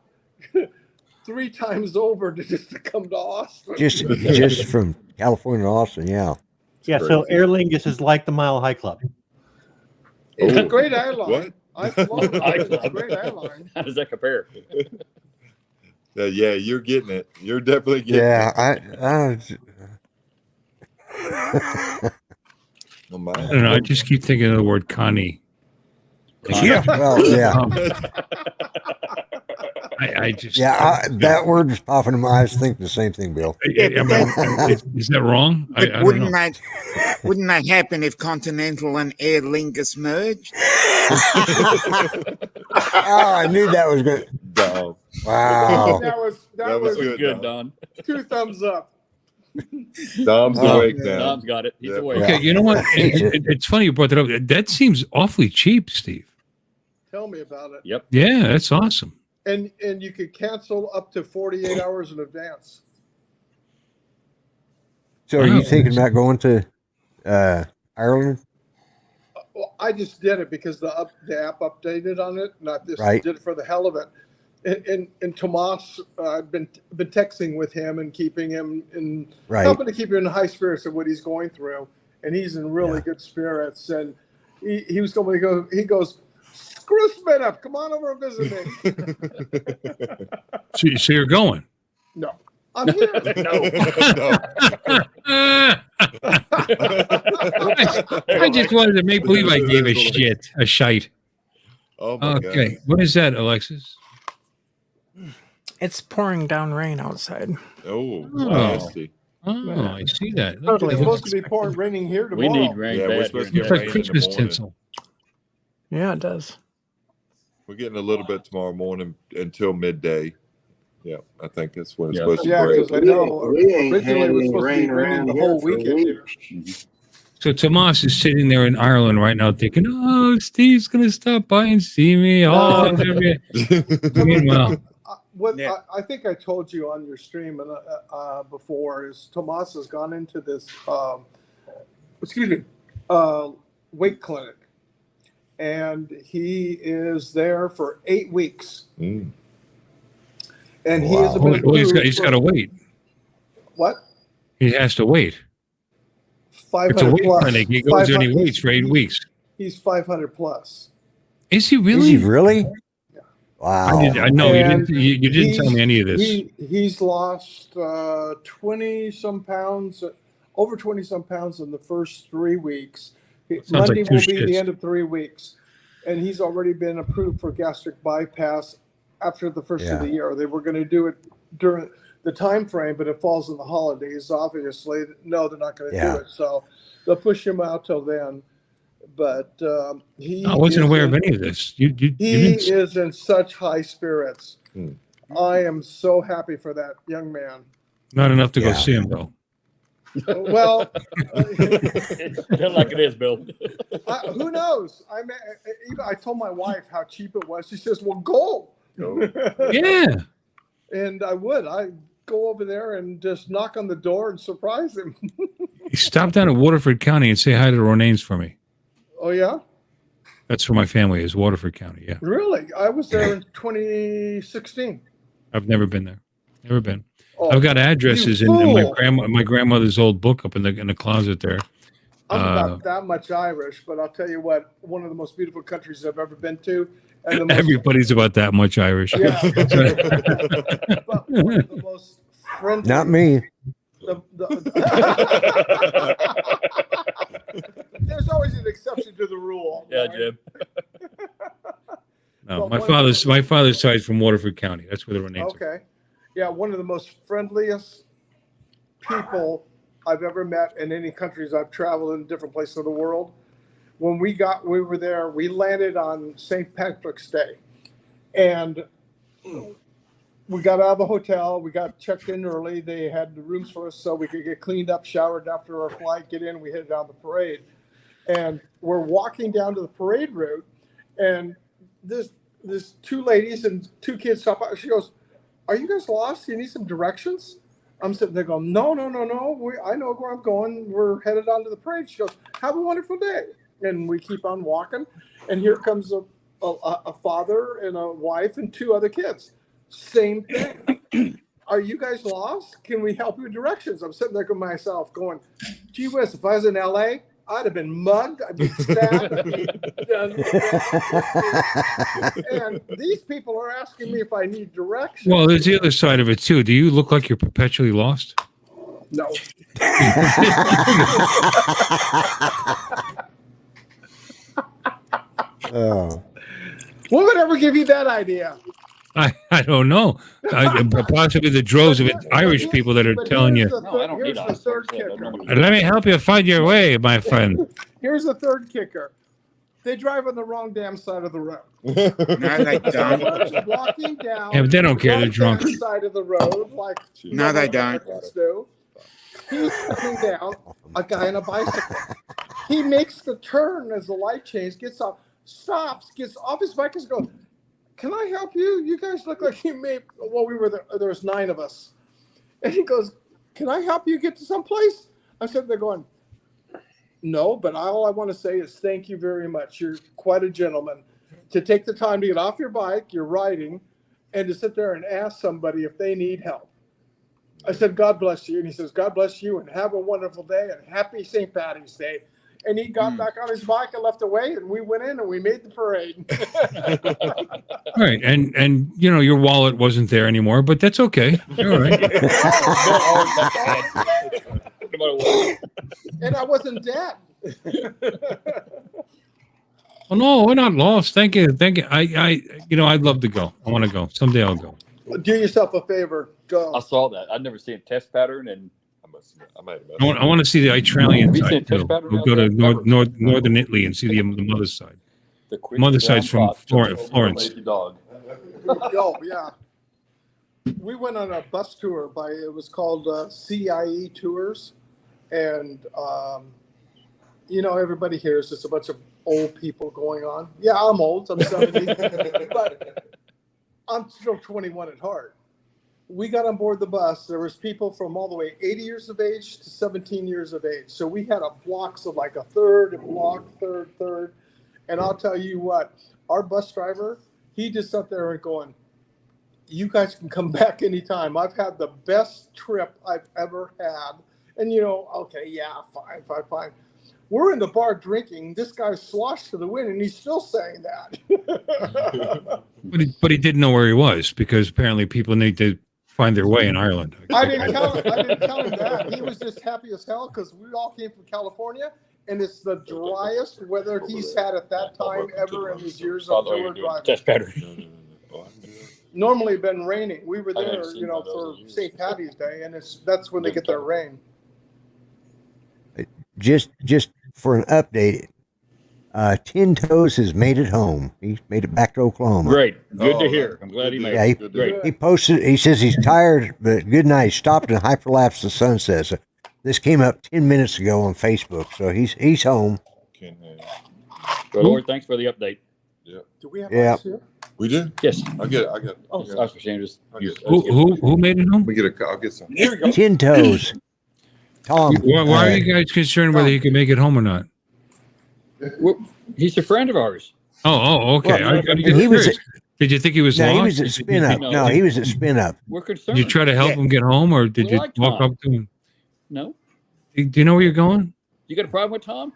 E: 3 times over just to come to Austin.
H: Just from California to Austin. Yeah.
J: Yeah, so Aer Lingus is like the Mile High Club.
E: It's a great airline.
C: What?
E: I've flown it. It's a great airline.
G: How does that compare?
C: Yeah, you're getting it. You're definitely getting
H: Yeah.
C: it. Oh my.
B: I don't know. I just keep thinking of the word Connie.
H: Yeah. Well, yeah.
B: I just.
H: That word was popping in my eyes. Think the same thing, Bill.
B: Is that wrong? I don't
M: Wouldn't
B: know.
M: that happen if Continental and Aer Lingus merged?
H: Oh, I knew that was good.
C: Dog.
H: Wow.
E: That was
G: Good, Don.
E: 2 thumbs up.
C: Dom's awake now.
G: Dom's got it. He's awake.
B: Okay, you know what? It's funny you brought that up. That seems awfully cheap, Steve.
E: Tell me about it.
G: Yep.
B: Yeah, that's awesome.
E: And you could cancel up to 48 hours in advance.
H: So are you thinking about going to Ireland?
E: Well, I just did it because the app updated on it, and I just
H: Right.
E: did it for the hell of it. And Tomas, I've been texting with him and keeping him in,
H: Right.
E: helping to keep him in high spirits of what he's going through, and he's in really good spirits. And he was going to go. He goes, "Screw spin up, come on over and visit me."
B: So you're going?
E: No, I'm here.
B: I just wanted to make believe I gave a shite.
C: Oh my
B: Okay,
C: God.
B: what is that, Alexis?
K: It's pouring down rain outside.
C: Oh,
B: Oh.
C: nasty.
B: Oh, I see that. Look
E: It's
B: at
E: supposed
B: that.
E: to be pouring, raining here
G: We
E: tomorrow.
G: need rain
C: Yeah, we're
G: bad.
C: supposed to
G: here
C: get
G: in
B: It's like
C: rain in the
B: Christmas
C: morning.
B: tinsel.
K: Yeah, it does.
C: We're getting a little bit tomorrow morning until midday. Yeah, I think that's when it's
G: Yeah.
C: supposed to
E: Yeah,
C: break.
E: because I know
F: We ain't
E: originally
F: had
E: it was
F: any
E: supposed to be
F: rain
E: raining
F: around
E: the
F: here
E: whole
F: for
E: weekend here.
F: weeks.
B: So Tomas is sitting there in Ireland right now thinking, oh, Steve's going to stop by and see me. Oh, it's gonna be- Meanwhile,
E: I think I told you on your stream before is Tomas has gone into this weight clinic, and he is there for 8 weeks,
C: Mm.
E: and he has been
B: well, he's
E: approved
B: got to wait.
E: what
B: He has to wait. It's a
E: 500
B: weight
E: plus.
B: clinic. He goes there and he
E: 500
B: waits for 8 weeks.
E: He's 500 plus.
B: Is he
H: Is
B: really?
H: he really? Wow.
B: I know you
E: And
B: didn't. You didn't tell me any of this.
E: He's lost 20 some pounds, over 20 some pounds in the first 3 weeks.
B: Sounds
E: Monday
B: like two
E: will be
B: shits.
E: the end of 3 weeks, and he's already been approved for gastric bypass after the first
H: Yeah.
E: of the year. They were going to do it during the time frame, but it falls in the holidays. Obviously, no, they're not going to
H: Yeah.
E: do it, so they'll push him out till then. But he
B: I wasn't
E: is
B: aware of
E: in-
B: any of this. You
E: he
B: didn't.
E: is in such high spirits.
C: Hmm.
E: I am so happy for that young man.
B: Not enough to go
H: Yeah.
B: see him though.
E: Well,
G: Tell like it is, Bill.
E: who knows? I told my wife how cheap it was. She says, "Well, go."
B: Yeah.
E: And I would. I go over there and just knock on the door and surprise him.
B: Stop down at Waterford County and say hi to the Ronanes for me.
E: Oh yeah.
B: That's where my family is, Waterford County. Yeah,
E: Really? I was there in 2016.
B: I've never been there. Never been.
E: Oh,
B: I've got addresses
E: you
B: in
E: fool.
B: my grandmother's old book up in the closet there.
E: I'm not that much Irish, but I'll tell you what, one of the most beautiful countries I've ever been to. And the most,
B: Everybody's about that much Irish.
E: yeah, but one of the most friendly.
H: Not me.
E: There's always an exception to the rule.
G: Yeah,
E: right?
G: Jim.
B: No,
E: But
B: my father's side's from Waterford County. That's where the Renates are.
E: Okay. Yeah, one of the most friendliest people I've ever met in any countries I've traveled in different places of the world. When we were there, we landed on St. Patrick's Day. And we got out of the hotel. We got checked in early. They had the rooms for us so we could get cleaned up, showered after our flight, get in. We headed down the parade. And we're walking down to the parade route. And this two ladies and two kids stop by. She goes, "Are you guys lost? You need some directions?" I'm sitting there going, no. I know where I'm going. We're headed on to the parade. She goes, "Have a wonderful day." And we keep on walking. And here comes a father and a wife and two other kids. Same thing. "Are you guys lost? Can we help you with directions?" I'm sitting there to myself going, gee whiz, if I was in LA, I'd have been mugged. I'd be stabbed. And these people are asking me if I need directions.
B: Well, there's the other side of it too. Do you look like you're perpetually lost?
E: No.
H: Oh.
E: What would ever give you that idea?
B: I don't know. Possibly the droves of Irish people that are
E: But
B: telling you,
E: here's the third kicker.
B: "Let me help you find your way, my friend."
E: Here's the third kicker. They drive on the wrong damn side of the road.
M: No, they don't.
E: Walking down
B: Yeah, but they don't care. They're
E: the
B: drunk.
E: right-hand side of the road, like
M: No, they don't.
E: Americans do. He's coming down, a guy on a bicycle. He makes the turn as the light changes, gets off, stops, gets off his bike and goes, "Can I help you? You guys look like you may." Well, we were there was 9 of us. And he goes, "Can I help you get to someplace?" I'm sitting there going, "No, but all I want to say is thank you very much. You're quite a gentleman to take the time to get off your bike, you're riding, and to sit there and ask somebody if they need help." I said, "God bless you." And he says, "God bless you and have a wonderful day and happy St. Patty's Day." And he got back on his bike and left away, and we went in and we made the parade.
B: Right, and you know your wallet wasn't there anymore, but that's okay. You're all right.
E: And I wasn't dead.
B: Oh no, we're not lost. Thank you. I'd love to go. I want to go someday. I'll go.
E: Do yourself a favor. Go.
G: I saw that. I'd never seen a test pattern, and I might have.
B: I want to see the Italian
G: Have you seen
B: side
G: a test
B: too.
G: pattern
B: We'll
G: out
B: go to
G: there?
B: northern Italy and see the mother's side.
G: The quick
B: Mother's
G: brown
B: side's from
G: fox,
B: Florence.
G: lazy dog.
E: Oh, yeah. We went on a bus tour it was called CIE Tours. And, everybody here is just a bunch of old people going on. Yeah, I'm old. I'm 70. But I'm still 21 at heart. We got on board the bus. There was people from all the way 80 years of age to 17 years of age. So we had blocks of like a third, third. And I'll tell you what, our bus driver, he just sat there and going, "You guys can come back anytime. I've had the best trip I've ever had." And okay, yeah, fine. We're in the bar drinking. This guy's sloshed to the wind, and he's still saying that.
B: But he didn't know where he was because apparently people need to find their way in Ireland.
E: I didn't tell him that. He was just happy as hell because we all came from California, and it's the driest weather he's had at that time ever in his years of tour driving.
G: Test pattern.
E: Normally been raining. We were there, for St. Patty's Day, and that's when they get their rain.
H: Just for an update, 10 Toes has made it home. He made it back to Oklahoma.
G: Great. Good to hear. I'm glad he made
H: Yeah,
G: it. Great.
H: he posted. He says he's tired, but good night. He stopped and hyperlapsed the sunset. So this came up 10 minutes ago on Facebook. So he's home.
G: Well, Lord, thanks for the update.
C: Yeah.
E: Do we have
H: Yeah.
E: ice here?
C: We did.
G: Yes.
C: I get.
G: Oh, I was for Sanders.
B: Who made it home?
C: We get I'll get some.
G: Here we go.
H: 10 Toes. Tom.
B: Why are you guys concerned whether he can make it home or not?
G: Well, he's a friend of ours.
B: Okay.
H: Well,
B: I
H: he was
B: curious. Did you think he was
H: No, he
B: lost?
H: was at spin up. No, he was at spin up.
G: We're concerned.
B: Did you try to help him get home, or did
G: We
B: you
G: like
B: walk
G: Tom.
B: up to him?
G: No?
B: Do you know where you're going?
G: You got a problem with Tom?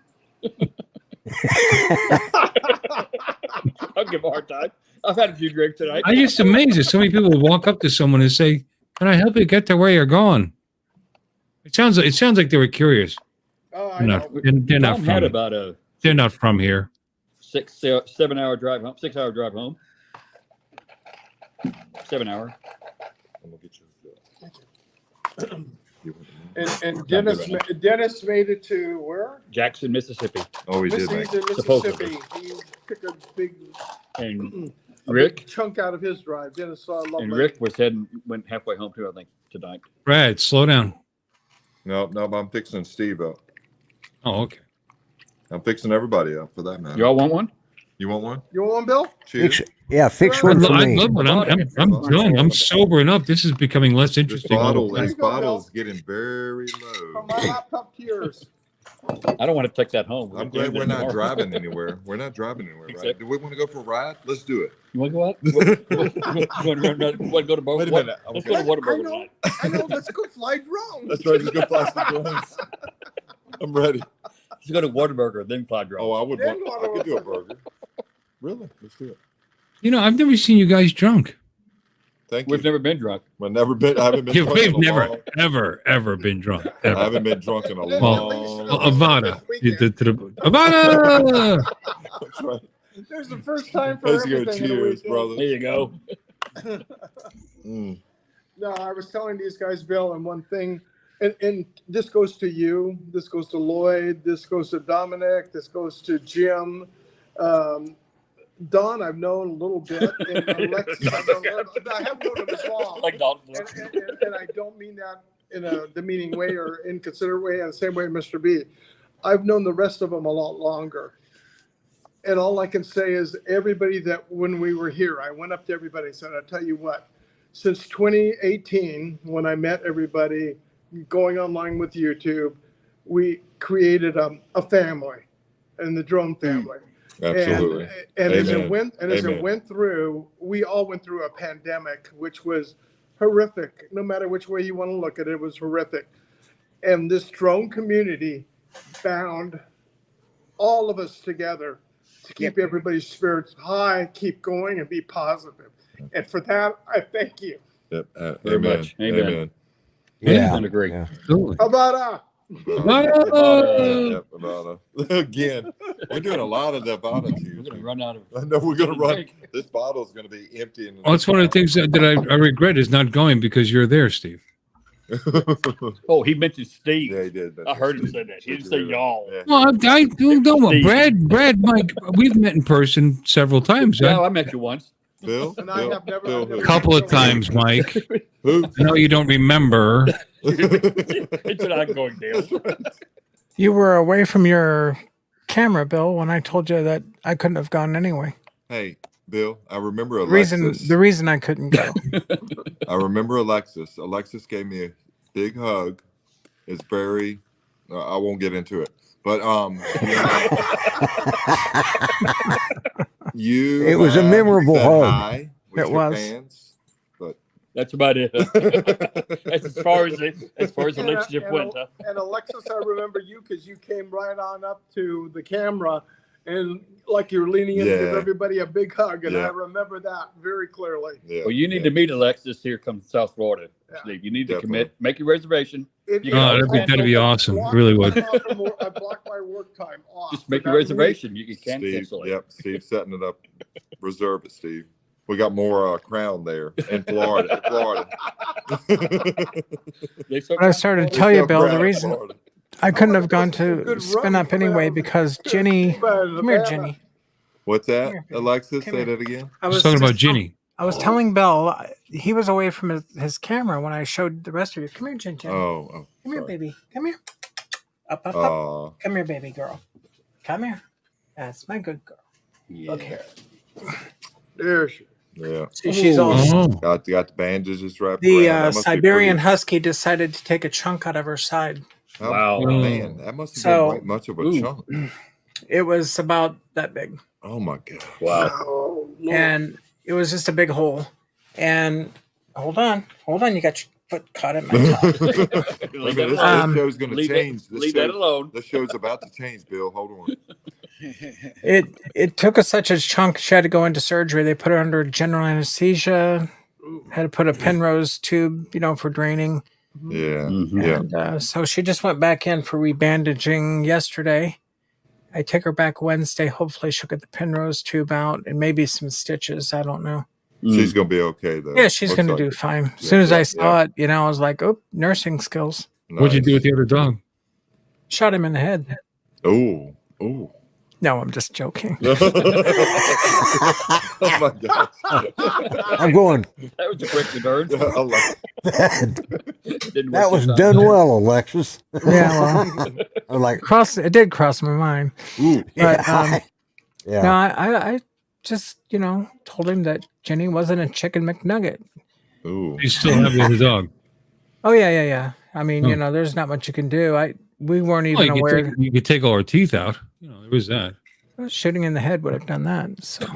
G: I'll give him a hard time. I've had a few drinks tonight.
B: I'm just amazed that so many people would walk up to someone and say, "Can I help you get to where you're going?" It sounds like they were curious.
E: Oh, I
B: They're
E: know.
B: not, they're not
G: Tom had
B: from.
G: about a
B: They're not from here.
G: 7 hour drive home. 6 hour drive home. 7 hour.
C: I'm gonna get you.
E: And Dennis made it to where?
G: Jackson, Mississippi.
C: Oh, he did.
E: He's in
C: Make it.
E: Mississippi. He took a big
G: And
E: a
G: Rick
E: big chunk out of his drive. Dennis saw a
G: and Rick went halfway home too, I think, tonight.
B: Brad, slow down.
C: No, I'm fixing Steve up.
B: Oh, okay.
C: I'm fixing everybody up for that matter.
G: You all want one?
C: You want one?
E: You want one, Bill?
C: Cheers.
H: Fix one for
B: I
H: me.
B: love it. I'm done. I'm sobering up. This is becoming less
C: This
B: interesting. all the
C: bottle,
B: time.
C: this bottle's getting very low.
E: From my laptop to yours.
G: I don't want to take that home.
C: I'm glad we're not driving anywhere. We're not driving anywhere, right? Do we want to go for a ride? Let's do it.
G: You want to go out? You want to go to Boca?
C: Wait a minute.
G: Let's go to Whataburger
E: I know.
G: tonight.
E: I know. Let's go fly drones.
C: That's right. Let's go fly some drones. I'm ready.
G: Let's go to Whataburger, then fly drone.
C: Oh, I would
E: Then
C: want. I could do a burger. Really? Let's do it.
B: You know, I've never seen you guys drunk.
C: Thank you.
G: We've never been drunk.
C: I've never been. I haven't been. drunk
B: We've
C: in a
B: never,
C: long-
B: ever been drunk.
C: I
B: Ever.
C: haven't been drunk in a
E: Then
C: long.
E: at least-
B: Well, Avada. Avada!
C: That's right.
E: There's the first time for
C: Let's go.
E: everything. in a
C: Cheers,
E: weekend.
C: brother.
G: There you go.
C: Mm.
E: No, I was telling these guys, Bill, and one thing, and this goes to you, this goes to Lloyd, this goes to Dominic, this goes to Jim. Don, I've known a little bit, and Alexis, I haven't known him as long.
G: Like Dalton.
E: And I don't mean that in a demeaning way or inconsiderate way, in the same way Mr. B. I've known the rest of them a lot longer. And all I can say is everybody that when we were here, I went up to everybody and said, I'll tell you what, since 2018, when I met everybody going online with YouTube, we created a family and the drone family.
C: Absolutely.
E: And as it
C: Amen.
E: went through, we all went through a pandemic, which was horrific. No matter which way you want to look at it, it was horrific. And this drone community bound all of us together to keep everybody's spirits high, keep going, and be positive. And for that, I thank you.
C: Yep.
G: Very
C: Amen.
G: much. Amen.
C: Amen.
H: Yeah.
G: I agree.
B: Absolutely.
E: Avada!
C: Yep, Avada. Again, we're doing a lot of the Avada
G: We're going to run out of.
C: I know we're going to run. This bottle's going to be empty.
B: Well, it's one of the things that I regret is not going because you're there, Steve.
G: Oh, he mentioned Steve.
C: Yeah, he did.
G: I heard him say that. He didn't say y'all.
C: Yeah.
B: Well, I don't know.
G: Steve.
B: Brad, Mike, we've met in person several times.
G: Yeah, I met you once.
C: Bill?
E: And I have never-
C: Bill
E: I've never-
B: A couple of times, Mike.
C: Who?
B: I know you don't remember.
G: It's an ongoing deal.
K: You were away from your camera, Bill, when I told you that I couldn't have gone anyway.
C: Hey, Bill, I remember
K: The
C: Alexis.
K: reason I couldn't go.
C: I remember Alexis. Alexis gave me a big hug. It's very. I won't get into it, but you.
H: It was a
C: you
H: memorable
C: said
H: hug.
C: hi with
K: It
C: your
K: was.
C: Fans, but
G: That's about it. That's as far as the relationship went. Huh?
E: And Alexis, I remember you because you came right on up to the camera and like you were leaning in to give
C: Yeah.
E: everybody a big hug. And I
C: Yeah.
E: remember that very clearly.
C: yeah.
G: Well, you need to meet Alexis here come South Florida.
E: Yeah.
G: Steve. You need to
C: Definitely.
G: commit, make your reservation.
E: It-
G: You
E: it-
G: can
B: Oh, that'd be awesome.
E: block
B: Really
E: my
B: would.
E: time off from work- I block my work time off.
G: Just make
E: for
G: your
E: that week.
G: reservation. You can
C: Steve,
G: cancel it.
C: yep, Steve setting it up. Reserve it, Steve. We got more Crown there in Florida.
G: They so-
K: But I started to tell you, Bill, the reason I couldn't have gone to spin up anyway because Jenny. Come here, Jenny.
C: What's that,
K: Come here.
C: Alexis?
K: Come
C: Say
K: here.
C: that again.
B: I was talking about Ginny.
K: I was telling Bill he was away from his camera when I showed the rest of you. Come here, Jen.
C: Oh,
K: Come here,
C: sorry.
K: baby. Come here. Up, up, up.
C: Oh,
K: Come here, baby girl. Come here. That's my good girl. Look here.
E: There she
C: yeah.
K: See, she's all.
B: Oh.
C: Got the bandages wrapped
K: The
C: around. That must be
K: Siberian
C: pretty-
K: Husky decided to take a chunk out of her side.
C: Oh,
G: Wow.
C: man, that must have
K: So-
C: been way much of a
G: Ooh.
C: chunk.
K: It was about that big.
C: Oh my god!
G: Wow.
E: Oh, Lord.
K: And it was just a big hole. And hold on, you got your foot caught in my top.
C: Look, this show's going to
G: Leave
C: change.
G: that alone.
C: This show's about to change, Bill. Hold on.
K: It took us such a chunk. She had to go into surgery. They put her under general anesthesia. Had to put a Penrose tube, for draining.
C: Yeah,
K: And so she just went back in for rebandaging yesterday. I take her back Wednesday. Hopefully she'll get the Penrose tube out and maybe some stitches. I don't know.
C: She's going to be okay though.
K: Yeah, she's
C: Looks
K: going to
C: like
K: do
C: it.
K: fine. As soon as I saw it, I was like, oh, nursing skills.
B: What'd you do with the other dog?
K: Shot him in the head.
C: Oh.
K: No, I'm just joking.
C: Oh my gosh.
H: I'm going.
G: That was a quick turn.
H: That was done well, Alexis.
K: Yeah, well,
H: I'm like,
K: it did cross my mind.
C: Ooh.
K: But
H: yeah.
K: no, I just told him that Jenny wasn't a chicken McNugget.
C: Ooh.
B: You still have the other dog.
K: Oh yeah. I mean, there's not much you can do. We weren't even aware.
B: You could take all her teeth out. There was that.
K: Shooting in the head would have done that. So.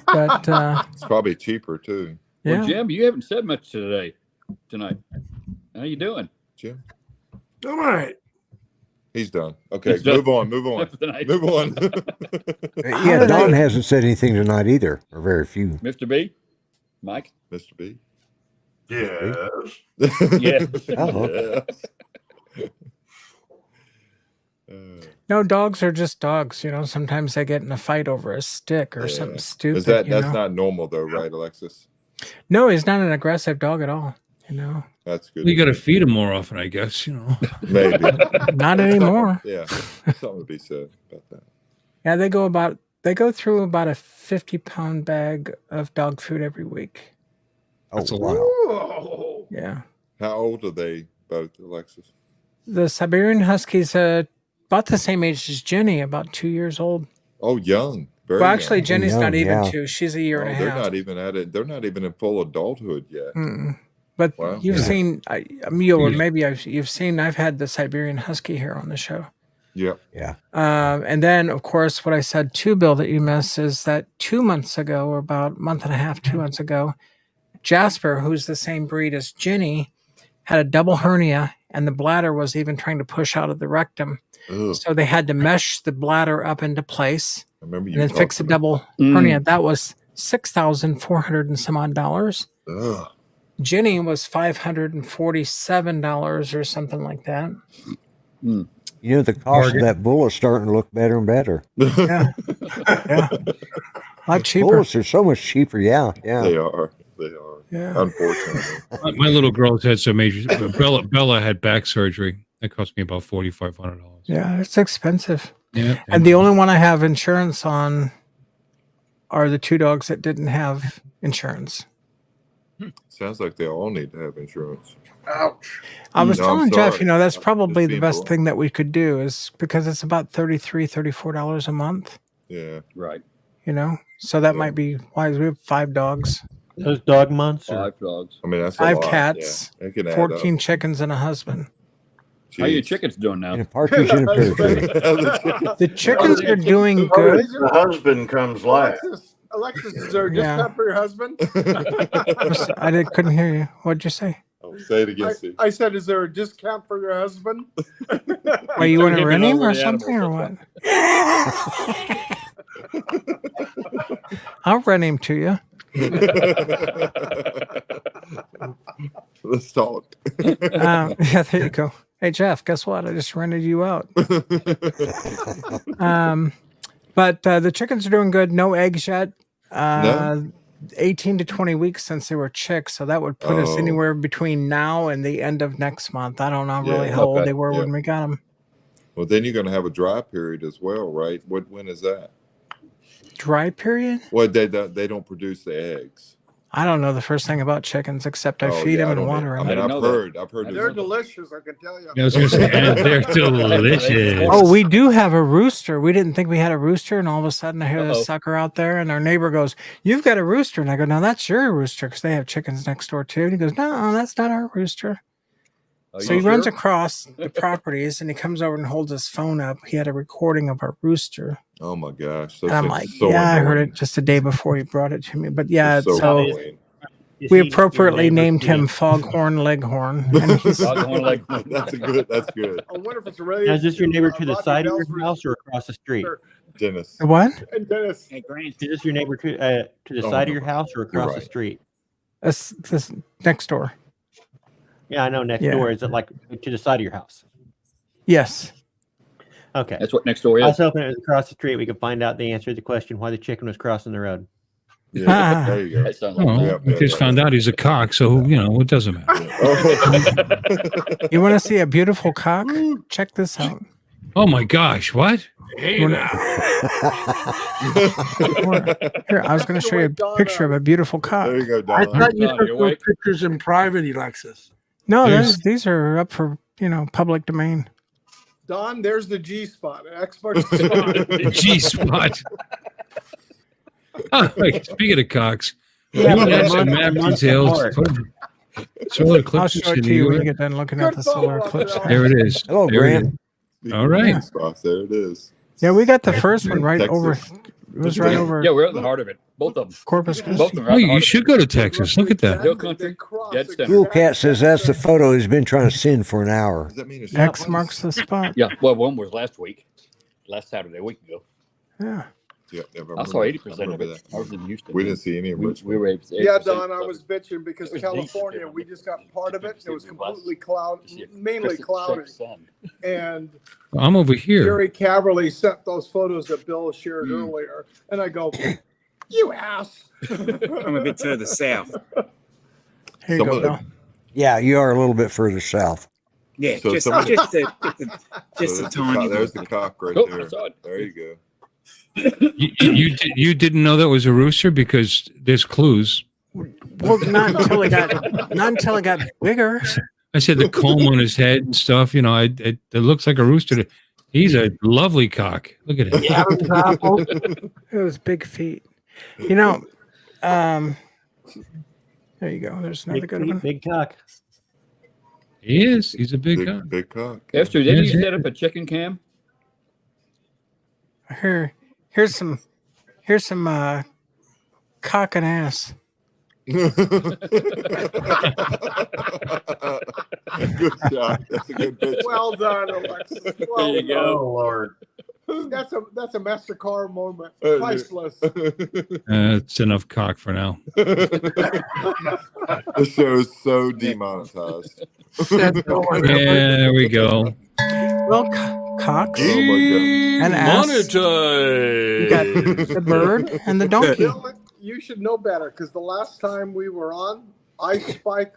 K: But
C: it's probably cheaper too.
G: Well, Jim, you haven't said much tonight. How you doing,
C: Jim?
I: All right.
C: He's done. Okay,
G: He's done.
C: move on. Move on.
H: Yeah, Don hasn't said anything tonight either, or very few.
G: Mr. B, Mike,
C: Mr. B.
F: Yes.
G: Yes.
H: Oh.
K: No, dogs are just dogs. Sometimes they get in a fight over a stick or something stupid.
C: Is that's not normal though, right, Alexis?
K: No, he's not an aggressive dog at all.
C: That's good.
B: You got to feed him more often, I guess.
C: Maybe.
K: Not anymore.
C: Yeah, something to be said about that.
K: Yeah, they go through about a 50-pound bag of dog food every week.
B: That's a
H: wow.
B: lot.
E: Whoa.
K: Yeah.
C: How old are they both, Alexis?
K: The Siberian Husky's about the same age as Jenny, about 2 years old.
C: Oh, young. Very
K: Well, actually,
C: young.
K: Jenny's not even
H: yeah.
K: 2. She's a year and a
C: They're
K: half.
C: not even at it. They're not even in full adulthood yet.
K: But
C: Wow.
K: you've
C: Yeah.
K: seen, you've seen, I've had the Siberian Husky here on the show.
C: Yeah.
H: Yeah.
K: And then, of course, what I said too, Bill, that you missed is that 2 months ago, or about a month and a half, 2 months ago, Jasper, who's the same breed as Jenny, had a double hernia, and the bladder was even trying to push out of the rectum.
C: Ugh.
K: So they had to mesh the bladder up into place
C: I remember you
K: and then fix a
C: talked about-
K: double hernia. That was $6,400 and some odd dollars.
C: Ugh.
K: Jenny was $547 or something like that.
H: The cost of that bullet's starting to look better and better.
K: Yeah. A lot cheaper.
H: Bullets are so much cheaper. Yeah.
C: They are.
K: Yeah.
C: Unfortunately.
B: My little girl's had some major. Bella had back surgery. That cost me about $4,500.
K: Yeah, it's expensive.
B: Yeah.
K: And the only one I have insurance on are the 2 dogs that didn't have insurance.
C: Sounds like they all need to have insurance.
E: Ouch.
K: I was
C: No, I'm
K: telling Jeff,
C: sorry.
K: that's probably the
C: being
K: best
C: blunt.
K: thing that we could do is because it's about $33, $34 a month,
C: Yeah.
G: right.
K: So that might be wise. We have 5 dogs,
J: Those dog months.
G: 5 dogs.
C: I mean, that's a
K: 5
C: lot.
K: cats,
C: Yeah. It can add
K: 14
C: up.
K: chickens, and a husband.
G: How are your
C: Jeez.
G: chickens doing now?
H: And a partridge in a pear tree.
K: The chickens are doing good.
F: The husband comes last.
E: Alexis, is there a
K: Yeah.
E: discount for your husband?
K: Couldn't hear you. What'd you say?
C: Oh, say it again, Steve.
E: I said, is there a discount for your husband?
K: Well, you want to
G: Him
K: rent
G: and
K: him
G: over
K: or
G: the
K: something or
G: animals,
K: what? I'll rent him to you.
C: Let's talk.
K: Yeah, there you go. Hey, Jeff, guess what? I just rented you out. But the chickens are doing good. No eggs yet.
C: No?
K: 18 to 20 weeks since they were chicks. So that would put us
C: Oh.
K: anywhere between now and the end of next month. I don't know really
C: Yeah,
K: how old
G: okay.
K: they were
C: Yeah.
K: when we got them.
C: Well, then you're going to have a dry period as well, right? When is that?
K: Dry period?
C: Well, they don't produce the eggs.
K: I don't know the first thing about chickens except I
C: Oh,
K: feed
C: yeah,
K: them
C: I
K: and
C: don't
K: water
C: either.
K: them.
C: I mean,
G: I
C: I've
G: didn't know
C: heard.
E: They're
C: there's-
E: delicious, I can tell you.
B: I was going to say, and they're delicious.
K: Oh, we do have a rooster. We didn't think we had a rooster, and all of a sudden I hear
G: Uh-oh.
K: this sucker out there, and our neighbor goes, "You've got a rooster," and I go, "No, that's your rooster," because they have chickens next door too. And he goes, "No, that's not our rooster."
G: Are
K: So
G: you
K: he runs
G: sure?
K: across the properties and he comes over and holds his phone up. He had a recording of our rooster.
C: Oh my gosh.
K: And I'm like,
C: so
K: yeah, I heard
C: annoying.
K: it just a day before he brought it to me. But yeah,
C: They're so
K: so
C: annoying.
J: Is
K: we
J: he your
K: appropriately
J: neighbor
K: named
J: to
K: him
J: the-
K: Foghorn Leghorn. And he's,
G: Foghorn Leghorn.
C: That's good. That's good.
E: I wonder if it's related.
J: Now, is this your neighbor to the
E: Rocky
J: side of
E: Bell's
J: your house or across the street?
E: rooster.
C: Dennis.
K: what?
E: And Dennis,
M: Hey, Grant.
J: Is this your neighbor to the
C: Oh,
J: side
C: no.
J: of your house or across the
C: right.
J: street?
K: This next door.
J: Yeah, I know next
K: Yeah.
J: door. Is it like to the side of your house?
K: Yes.
J: Okay.
G: That's what next door
J: I was
G: is.
J: hoping it was across the street. We could find out the answer to the question why the chicken was crossing the road.
C: Yeah, there you go.
G: That sounds like
B: Oh,
C: Yep,
B: we
C: yeah,
B: just
C: yeah.
B: found out he's a cock, so it doesn't matter.
C: Oh.
K: You want to see a beautiful cock? Check this out.
B: Oh my gosh, what?
I: Hey, now.
K: Here, I was going to show you a picture of a beautiful cock.
C: There you go,
I: I
C: Don.
I: thought you
G: Don,
I: took
G: you
I: those
G: awake?
I: pictures in private, Alexis.
K: No,
B: There's-
K: these are up for public domain.
E: Don, there's the G spot. Expert spot.
B: G spot. Oh, wait, speaking of cocks,
K: Yeah,
B: you want
K: but
B: to
K: a
B: have some
K: month-
B: map
K: a month
B: details?
K: apart.
B: Solar
K: I'll
B: eclipses
K: show it
B: in
K: to
B: New
K: you when you
B: York.
K: get done looking
E: Good
K: at the solar
E: follow-up,
K: eclipse.
E: Al.
B: There it is.
H: Hello,
B: There it
H: Grant.
B: is. All right.
C: Spots, there it is.
K: Yeah, we got the first one right
C: Texas.
K: over. It was right over
G: Yeah, we're at the heart of it. Both of them.
K: Corpus
G: Both of
K: Christi.
G: them are
B: Oh,
G: at the
B: you
G: heart of
B: should
G: it.
B: go to Texas. Look at that.
G: Hill country, dead center.
H: Cool Cat says that's the photo he's been trying to send for an hour.
C: Does that mean it's
K: X marks the spot.
G: Yeah, well, one was last Saturday, a week ago.
K: Yeah.
C: Yeah, I
G: I saw 80% of
C: remember
G: it.
C: that.
G: I was in Houston.
C: We didn't see any of
G: We
C: Richmond.
G: were 80%.
E: Yeah, Don, I was bitching because
G: It was
E: California,
G: decent.
E: we just got part of it. It was completely
G: See
E: cloudy,
G: it.
E: mainly
G: Crescent
E: cloudy.
G: shaped sun.
E: And
B: I'm over here.
E: Jerry Caverly sent those photos that Bill shared earlier. And I go, you ass.
M: I'm a bit further south.
K: Here you
C: Some
K: go,
C: of
K: Bill.
C: them-
H: Yeah, you are a little bit further south.
M: Yeah,
C: So
M: just
C: some of the-
M: just a
C: So there's
M: tiny
C: there's
M: bit.
C: the cock right
G: Oh, I
C: there.
G: saw it.
C: There you go.
B: You didn't know that was a rooster because there's clues.
K: Well, not until it got bigger.
B: I said the comb on his head and stuff. It looks like a rooster. He's a lovely cock. Look at him.
I: Yeah, apple.
K: It was big feet. There you go. There's another
J: Big
K: good
J: feet,
K: one.
J: big cock.
B: He is. He's a big cock.
C: Big cock.
G: Esther, didn't
B: Yes,
G: you
B: yeah.
G: set up a chicken cam?
K: Here's some cock and ass.
C: Good shot. That's a good picture.
E: Well done, Alexis.
G: There
E: Well
G: you
E: done.
G: go.
F: Oh Lord.
E: That's a MasterCard moment.
C: Uh,
E: Priceless.
B: It's enough cock for now.
C: The show is so demonetized.
B: Yeah, there we go.
K: Well, cocks
C: Oh my
K: and ass. You got
N: Monetize.
K: the bird and the donkey.
E: Bill, you should know better because the last time we were on, Ice Spike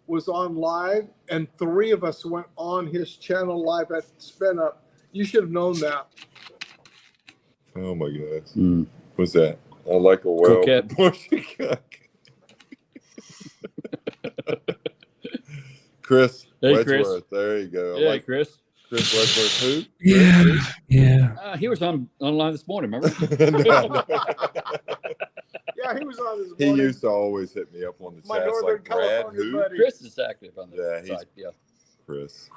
E: was on live, and 3 of us went on his channel live at Spin Up. You should have known that.
C: Oh my gosh.
G: Mm.
C: What's that? I like a well.
G: Coquette.
C: Chris
G: Hey,
C: Wedgeworth.
G: Chris.
C: There you go. I
G: Yeah,
C: like
G: Chris.
C: Chris Wedgeworth. Who?
B: Yeah.
G: He was online this morning, remember?
C: No.
E: Yeah, he was on this
C: He
E: morning.
C: used to always hit me up on the
E: My
C: chat.
E: Northern
C: Like, Brad,
E: California
C: who?
E: buddy.
G: Chris is active on the
C: Yeah, he's-
G: site. Yeah.
C: Chris.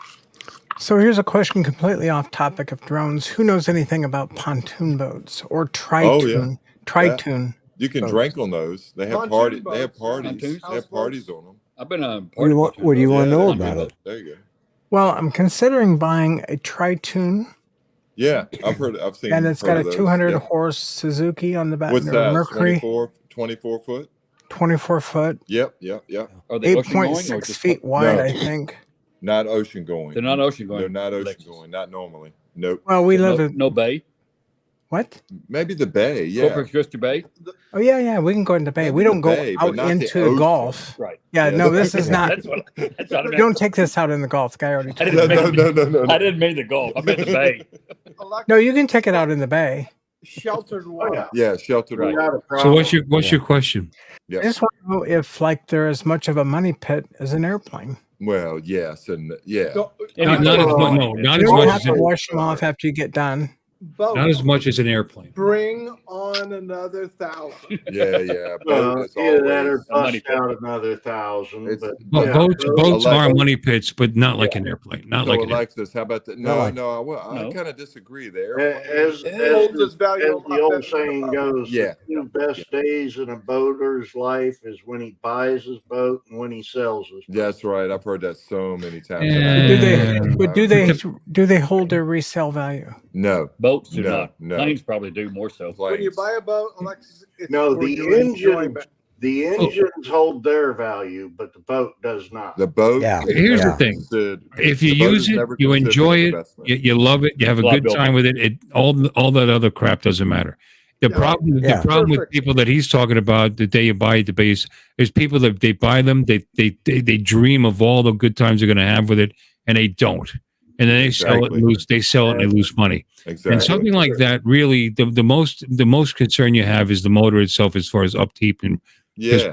K: So here's a question completely off topic of drones. Who knows anything about pontoon boats or tritoon? Tritoon.
C: You can
K: boats.
C: drink on those. They have
E: Pontoon
C: parties. They have
E: boats.
C: parties.
G: Pontoons?
C: They have parties on them.
G: I've been on.
H: What do you want- what do you wanna know about it?
C: There you go.
K: Well, I'm considering buying a tritoon,
C: Yeah, I've seen.
K: and it's got
C: heard
K: a
C: of those.
K: 200
C: Yeah.
K: horse Suzuki on the back.
C: What
K: no,
C: size?
K: Mercury,
C: 24 foot.
K: 24 foot,
C: Yep.
G: Are they ocean going or
K: 8.6
G: just
K: feet wide,
C: No.
K: I think.
C: Not ocean going.
G: They're not ocean going.
C: They're not ocean
G: Alexis.
C: going. Not normally. Nope.
K: Well, we
G: no,
K: live in
G: no bay.
K: what?
C: Maybe the bay. Yeah.
G: Corpus Christi Bay.
K: Oh yeah, we can go in the bay. We
C: Maybe
K: don't
C: the
K: go
C: bay, but
K: out
C: not the
K: into the
C: ocean.
K: Gulf.
G: Right.
K: Yeah,
C: Yeah,
K: no,
C: the-
K: this is not.
G: That's what I
K: You
G: meant.
K: don't take this out in the Gulf. The guy already.
G: I
K: Took
G: didn't
K: it.
G: mean-
C: No.
G: I didn't mean the Gulf. I meant the bay.
K: No, you can take it out in the bay.
E: Sheltered water.
C: Yeah, sheltered
G: Right.
C: water.
F: Not a
B: So
F: problem.
B: what's your question?
K: I
C: Yeah.
K: just want to know if like there is much of a money pit as an airplane.
C: Well, yes, and yeah.
E: Don't-
G: Any
B: Not as
G: boat.
B: much. No, not
K: You
B: as
K: don't
B: much
K: have
B: as
K: to wash them off after you get done.
E: Boat.
B: Not as much as an airplane.
E: Bring on another 1,000.
C: Yeah.
F: Well,
C: It's
F: either that or
C: always-
F: bust out another 1,000.
C: It's-
F: But
B: Well, boats are
C: Alexis-
B: money pits, but not like an airplane. Not
C: So
B: like an airplane.
C: Alexis, how about that?
H: No,
C: No,
H: like-
C: I
G: No.
C: kind of disagree there.
F: As
E: holds its value a lot
F: the old
E: better than
F: saying
E: a boat.
F: goes,
C: Yeah.
F: the two best days in a boater's life is when he buys his boat and when he sells his boat.
C: That's right. I've heard that so many times.
K: Do they hold their resale value?
C: No.
G: Boats do
C: No,
G: not.
C: no.
G: Planes probably do more so.
E: When you buy a boat, Alexis, it's
F: No,
E: for
F: the
E: your enjoyment.
F: engines hold their value, but the boat does not.
C: The boat.
H: Yeah.
B: Here's the thing: if you use it, you enjoy it, you love it, you have a good time with it. All that other crap doesn't matter. The problem with people that he's talking about the day you buy it, the base, is people that they buy them, they dream of all the good times they're going to have with it, and they don't, and then they sell it and lose. They sell it and they lose money.
C: Exactly.
B: And something like that, really, the most concern you have is the motor itself, as far as upkeep, and because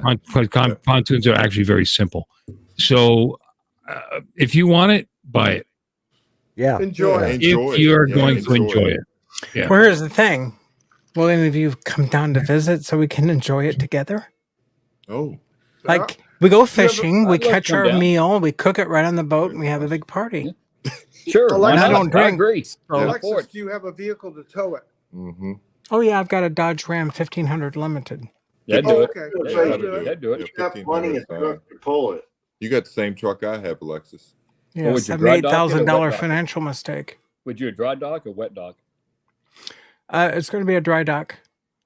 B: pontoons are actually very simple. So, if you want it, buy it.
H: Yeah,
E: enjoy it.
B: If you're going to enjoy it. Yeah.
K: Well, here's the thing. Will any of you come down to visit so we can enjoy it together?
C: Oh.
K: Like, we go fishing, we
G: I'd love to
K: catch
G: come
K: our
G: down.
K: meal, we cook it right on the boat, and we have a big party.
G: Sure.
E: Alexis,
K: And I don't drink.
G: agree.
E: Alexis, do you have a vehicle to tow it?
C: Mm-hmm.
K: Oh, yeah, I've got a Dodge Ram 1500 Limited.
G: That'd
E: Oh,
G: do it.
E: okay.
G: That'd do it.
F: You got plenty of truck to pull it.
C: You got the same truck I have, Alexis.
K: Yeah,
G: would you dry dock it or wet
K: $78,000
G: dock?
K: financial mistake.
G: Would you a dry dock or wet dock?
K: It's going to be a dry dock.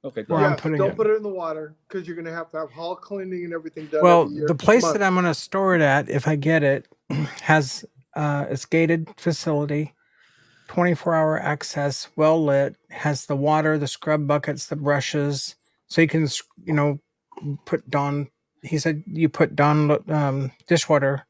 G: Okay.
K: Where
G: good.
K: I'm
E: Yes,
K: putting
E: don't
K: it.
E: put it in the water because you're going to have hull cleaning and everything done.
K: Well,
E: every year.
K: the place
E: Month.
K: that I'm going to store it at, if I get it, has it's gated facility, 24-hour access, well lit, has the water, the scrub buckets, the brushes, so you can, put Dawn. He said you put Dawn dishwater,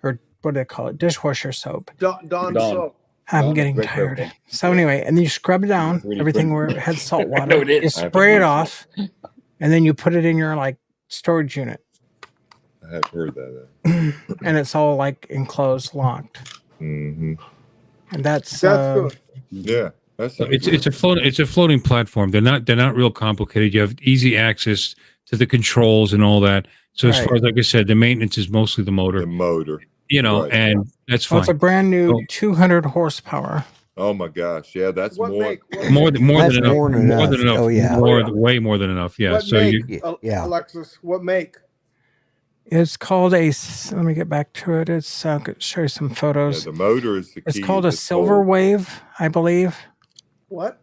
K: or what do they call it, dishwasher soap.
E: Dawn
G: Dawn.
E: soap.
K: I'm
G: Dawn,
K: getting
G: great
K: tired.
G: program.
K: So anyway, and then you scrub it down,
G: Really
K: everything
G: great.
K: where it had salt
G: I
K: water.
G: know it is.
K: You
C: I have
K: spray
C: to
K: it
C: do
K: off, and then you put it in your storage unit,
C: I have heard that.
K: and it's all enclosed, locked,
C: Mm-hmm.
K: and that's
E: That's good.
C: Yeah. That's
B: It's a floating platform. They're not real complicated. You have easy access to the controls and all that. So as
K: Right.
B: far as, like I said, the maintenance is mostly the motor.
C: the motor.
B: Right. And that's
K: Well,
B: fine.
K: it's a brand new
B: Oh.
K: 200 horsepower.
C: Oh my gosh. Yeah, that's
E: What
C: more.
E: make?
B: more than
H: That's
B: enough.
H: more than enough.
B: enough.
H: Oh, yeah.
B: Way more than enough. Yeah.
E: What
B: So
E: make,
B: you,
H: Yeah.
E: Alexis? What make?
K: It's called a. Let me get back to it. It's I could show you some
C: Yeah,
K: photos.
C: the motor is the key.
K: It's called a
C: This
K: Silver
C: whole-
K: Wave, I believe.
E: What?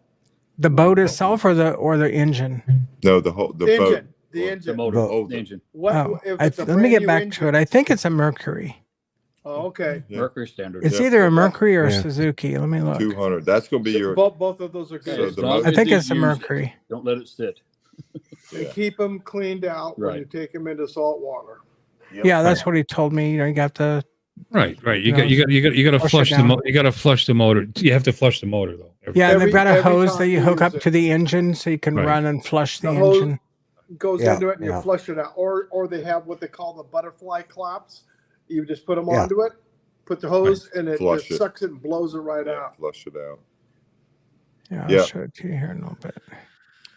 K: The boat itself, or the engine.
C: No, the boat.
E: Engine. The
G: The
E: engine.
G: motor.
C: Oh,
G: The engine.
E: What?
K: Oh,
E: if
K: let
E: it's a
K: me
E: brand
K: get
E: new
K: back
E: engine?
K: to it. I think it's a Mercury.
E: Oh, okay.
C: Yeah.
G: Mercury standard.
K: It's
C: Yeah.
K: either a Mercury or a
H: Yeah.
K: Suzuki. Let me look.
C: 200. That's going to be your.
E: Both of those are good.
C: So
G: As
C: the
G: long
C: motor-
G: as
K: I think
G: you
K: it's a
G: use it,
K: Mercury.
G: Don't let it sit.
E: And
C: Yeah.
E: keep them cleaned out when
G: Right.
E: you take them into salt water.
F: Yep.
K: Yeah, that's what he told me. You got the.
B: right. You
K: No.
B: got to
K: Flush it
B: flush the
K: down.
B: You got to flush the motor. You have to flush the motor though.
K: Yeah, and they've
E: Every-
K: got a
E: every
K: hose
E: time
K: that you
E: you
K: hook
E: use
K: up
E: it.
K: to the engine, so you can
B: Right.
K: run and flush the
E: The hose
K: engine.
E: goes
H: Yeah,
E: into it and you
H: yeah.
E: flush it out. Or they have what they call the butterfly claps. You just put them
H: Yeah.
E: onto it, put the hose, and it
C: Flush
E: just
C: it.
E: sucks it and blows it right
C: Yeah,
E: out.
C: flush it out.
K: Yeah, I'll
C: Yeah.
K: show it to you here in a little bit.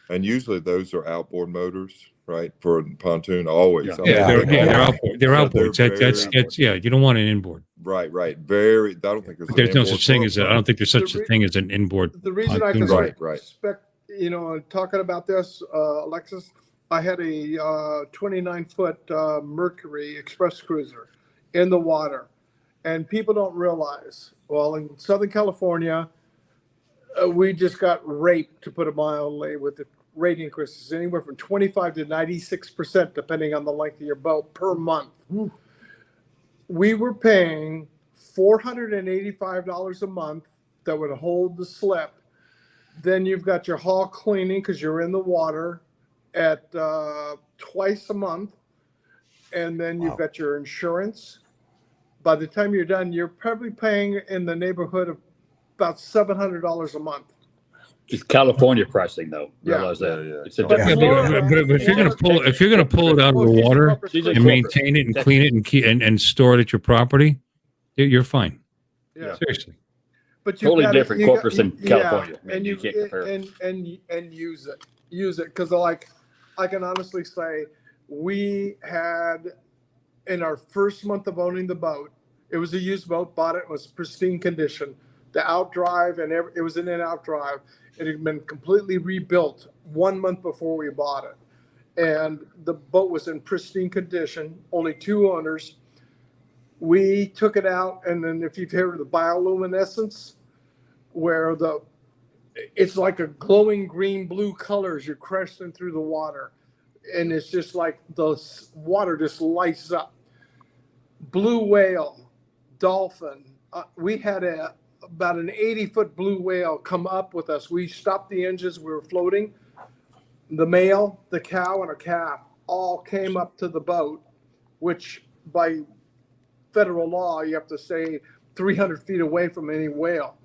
C: And usually those are outboard motors, right? For a pontoon, always.
G: Yeah.
C: I mean,
B: Yeah,
C: they
B: they're
C: always-
B: outboard. They're
C: So
B: outboards.
C: they're
B: That's yeah. You don't want an inboard.
C: Right. Very. I don't think there's. an
B: There's no
C: inboard
B: such thing as
C: boat.
B: I don't think there's such
E: The
B: a
E: re-
B: thing as an inboard.
E: The reason I can
B: pontoon.
C: Right.
E: respect, talking about this, Alexis, I had a 29-foot Mercury Express Cruiser in the water, and people don't realize. Well, in Southern California, we just got raped, to put it mildly, with the rate increases anywhere from 25 to 96%, depending on the length of your boat per month. We were paying $485 a month that would hold the slip. Then you've got your hull cleaning because you're in the water at twice a month. And then you've
H: Wow.
E: got your insurance. By the time you're done, you're probably paying in the neighborhood of about $700 a month.
G: It's California pricing, though.
E: Yeah.
G: Realize that.
C: Yeah.
G: It's a
E: But
G: different.
B: But if you're gonna pull it out of the water and maintain it and clean it and keep and store it at your property, you're fine.
E: Yeah.
B: Seriously.
E: but you
G: Totally
E: gotta-
G: different
E: you got-
G: corpus than
E: yeah,
G: California. I mean,
E: and
G: you can't compare.
E: and use it because like I can honestly say we had in our first month of owning the boat, it was a used boat, bought it was pristine condition, the outdrive and it was an in-out drive. It had been completely rebuilt 1 month before we bought it, and the boat was in pristine condition. Only 2 owners. We took it out, and then if you've heard of the bioluminescence, where it's like a glowing green blue colors you're cresting through the water, and it's just like the water just lights up. Blue whale, dolphin. We had about an 80-foot blue whale come up with us. We stopped the engines. We were floating. The male, the cow, and a calf all came up to the boat, which by federal law, you have to stay 300 feet away from any whale.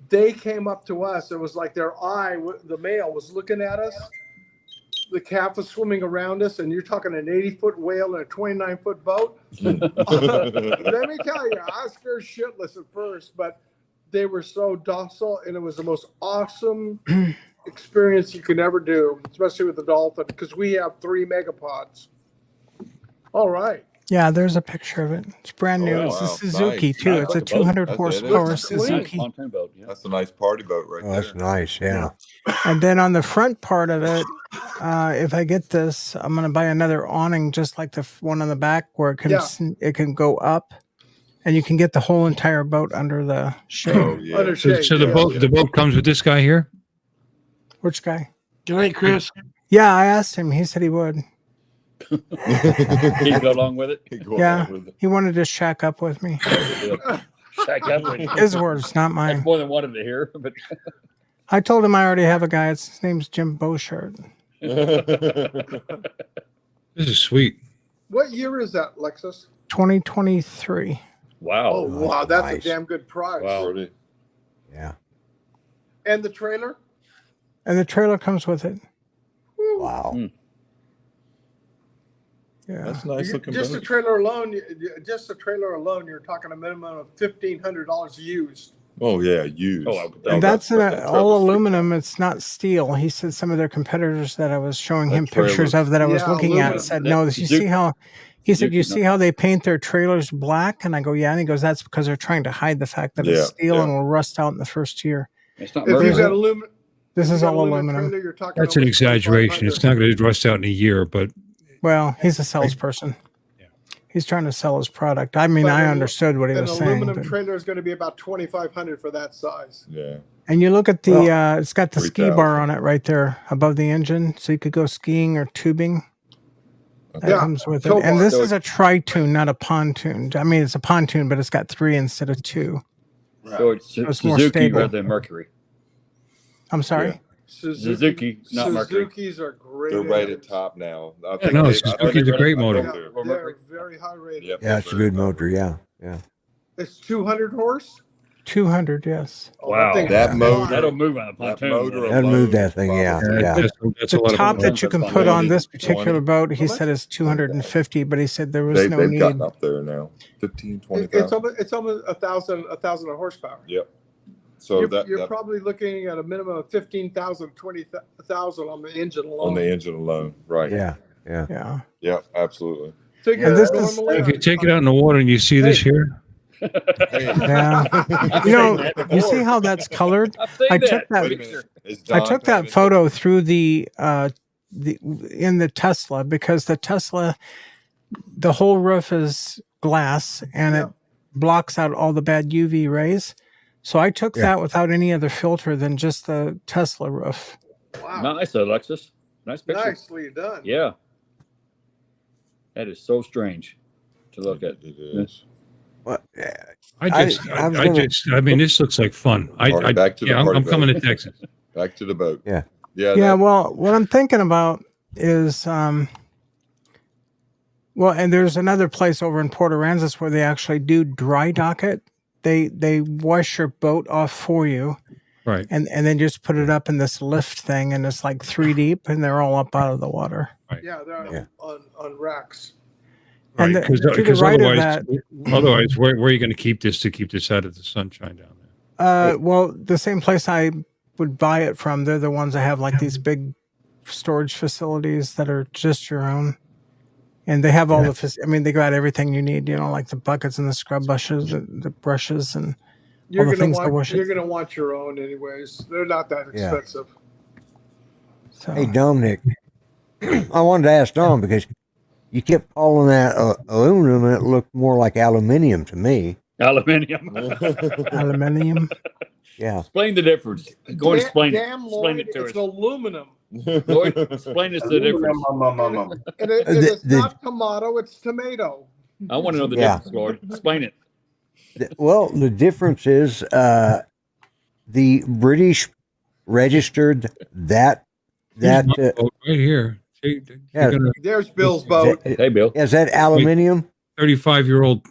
E: They came up to us. It was like their eye, the male was looking at us. The calf was swimming around us, and you're talking an 80-foot whale in a 29-foot boat. Let me tell you, I was scared shitless at first, but they were so docile, and it was the most awesome experience you could ever do, especially with the dolphin, because we have 3 megapods. All right.
K: Yeah, there's a picture of it. It's brand new.
C: Oh,
K: It's a
C: wow.
K: Suzuki
C: Nice.
K: too.
C: Nice.
K: It's a
C: Like a boat.
K: 200
C: That's it.
K: horsepower
C: That's clean.
K: Suzuki.
G: Pontoon boat, yeah.
C: That's a nice party boat right
H: Oh,
C: there.
H: that's nice. Yeah.
K: And then on the front part of it, if I get this, I'm going to buy another awning just like the one on the back where it can it can go up, and you can get the whole entire boat under the shade.
C: Oh, yeah.
E: Under
B: So,
E: shade,
B: so the boat comes with this guy here.
K: Which guy?
I: Good night, Chris.
K: Yeah, I asked him. He said he would.
G: He go along with it.
K: Yeah, he wanted to shack up with me.
G: Shack up with
K: His words, not
G: That's
K: mine.
G: more than wanted to hear, but
K: I told him I already have a guy. His name's Jim Beauchart.
B: This is sweet.
E: What year is that, Lexus?
K: 2023.
G: wow.
E: Oh, wow. That's
H: nice.
E: a damn good price.
G: Wow.
H: Yeah.
E: And the trailer?
K: And the trailer comes with it.
H: Wow.
K: Yeah.
C: That's a nice looking
E: Just the
C: boat.
E: trailer alone, you're talking a minimum of $1,500 used.
C: Oh yeah, used.
K: And that's all aluminum. It's not steel. He said some of their competitors that I was showing him pictures of that I was
E: Yeah,
K: looking at
E: aluminum.
K: said, no, you see how, he said, you see how they paint their trailers black? And I go, yeah. And he goes, that's because they're trying to hide the fact that
C: Yeah,
K: it's steel
C: yeah.
K: and will rust out in the first year.
G: It's not
E: If you've
G: mercury.
E: got aluminum,
K: This
E: if
K: is
E: you've got
K: all
E: aluminum
K: aluminum.
E: trailer, you're talking
B: That's an
E: over
B: exaggeration. It's not going to rust out in a year, but
K: Well, he's a salesperson. He's trying to sell his product. I mean,
E: But
K: I
E: an-
K: understood what he
E: An
K: was saying.
E: aluminum
K: but-
E: trailer is going to be about $2,500 for that size.
C: Yeah.
K: And you look at the, it's got the ski
C: 3,000.
K: bar on it right there above the engine. So you could go skiing or tubing. That
E: Yeah,
K: comes with it.
E: tow
K: And
E: bar.
K: this is a tri-tune, not a pontoon. I mean, it's a pontoon, but it's got 3 instead of 2.
G: So it's
K: it's more
G: Suzuki
K: stable.
G: rather than Mercury.
K: I'm sorry.
G: Suzuki, not Mercury.
E: Suzukis are great.
C: They're right at top now. I
B: Yeah, no,
C: they-
B: Suzuki's a great motor.
C: they're-
E: They're very high rated.
C: Yep,
H: Yeah, it's a good motor. Yeah. Yeah.
E: It's 200 horse.
K: 200, yes.
G: Wow.
E: thing
C: That
E: is
C: motor.
G: That'll move on a
C: That
G: pontoon.
C: motor
H: That'd
C: alone
H: move that thing. Yeah.
C: probably-
H: Yeah.
B: that's a
K: The
B: lot
K: top
B: of
K: that you can
G: That's
K: put on
C: 20,
K: this particular
C: 20.
K: boat, he said is 250, but he said there was
C: They've
K: no need.
C: gotten up there now. 15, 20,000.
E: It's almost a thousand horsepower.
C: Yep. So
E: You're
C: that
E: probably looking at a minimum of 15,000, 20,000 on the engine alone.
C: on the engine alone, right?
H: Yeah. Yeah.
K: Yeah.
C: Yep, absolutely.
E: Figure
K: And this
E: that
K: is-
E: normally
B: If you take it out in the water and you see this here,
C: Hey,
K: Yeah.
G: I've
K: You know,
G: seen that
K: you
G: before.
K: see how that's colored?
G: I've seen
K: I
G: that.
K: took that-
C: wait a minute. Is
K: I
C: Don
K: took
C: paying
K: that photo through the in the Tesla because the Tesla, the whole roof is glass and it blocks out all the bad UV rays. So I took
H: Yeah.
K: that without any other filter than just the Tesla roof.
E: Wow.
G: Nice, Alexis. Nice picture.
E: Nicely done.
G: Yeah. That is so strange to look at.
C: It is.
H: Well,
B: I
H: I
B: mean, this looks like fun.
C: Party, back to the party
B: I'm coming
C: boat.
B: to Texas.
C: Back to the boat.
H: Yeah.
C: Yeah.
K: Yeah,
C: that-
K: well, what I'm thinking about is, well, and there's another place over in Port Aransas where they actually do dry dock it. They wash your boat off for you,
B: Right.
K: and then just put it up in this lift thing, and it's like 3 deep, and they're all up out of the water.
E: Yeah, they're
H: Yeah.
E: on racks.
B: Right.
K: And
B: Because
K: to the right of
B: otherwise, where are you going to keep this out of the sunshine down there?
K: Well, the same place I would buy it from, they're the ones that have like these big storage facilities that are just your own. And they have all I mean, they got everything you need, like the buckets and the scrub brushes, the brushes and all the things to wash
E: You're
K: it.
E: gonna want your own anyways. They're not that
H: Yeah.
E: expensive.
K: So,
H: Hey, Dominic, I wanted to ask Dom because you kept calling that aluminum and it looked more like aluminium to me.
G: Aluminium.
K: Aluminium.
H: Yeah.
G: Explain the difference. Go and explain it.
E: Damn,
G: Explain
E: Lloyd,
G: it to
E: it's
G: us.
E: aluminum.
G: Lloyd, explain us the difference.
E: And it's not tomato, it's tomato.
G: I want to know the
H: Yeah.
G: difference, Lloyd. Explain it.
H: Well, the difference is the British registered that
B: Here's my boat right here. See,
H: yeah.
E: There's Bill's boat.
G: Hey, Bill.
H: Is that aluminium?
B: 35-year-old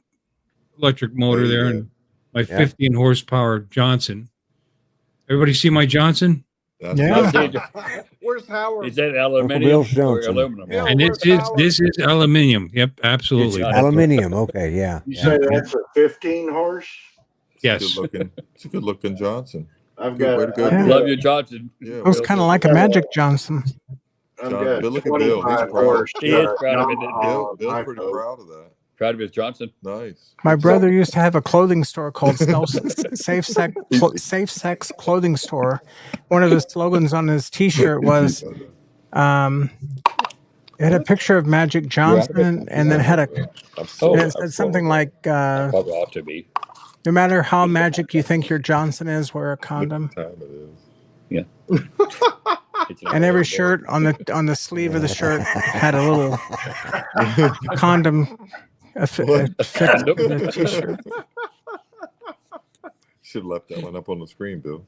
B: electric motor there, and my 15 horsepower Johnson. Everybody see my Johnson?
K: Yeah.
E: Where's Howard?
G: Is that
H: Uncle
G: aluminium
H: Bill's
G: or
H: Johnson.
G: aluminum?
E: Yeah.
B: And this is aluminium. Yep, absolutely.
H: Aluminium. Okay, yeah.
F: You say that's a 15 horse?
B: Yes.
C: It's a good looking Johnson.
F: I've
C: Good way
F: got.
C: to go.
K: Yeah.
G: Love you, Johnson.
C: Yeah,
K: It was
C: Bill,
K: kind of like a Magic Johnson.
F: I've
C: John,
F: got
C: Bill, look at Bill. He's
F: 25
C: proud.
F: horse.
G: He is proud of it.
C: Bill's pretty proud of that.
G: Proud of his Johnson.
C: Nice.
K: My brother used to have a clothing store called Safe Sex Clothing Store. One of the slogans on his T-shirt was, it had a picture of Magic Johnson, and then had
C: I'm so,
K: it said something like,
G: Probably ought to be.
K: "No matter how magic you think your Johnson is, wear a condom."
C: time it is.
G: Yeah.
K: And every shirt on the sleeve of the shirt had a little condom affixed to the T-shirt.
C: Should have left that one up on the screen, Bill.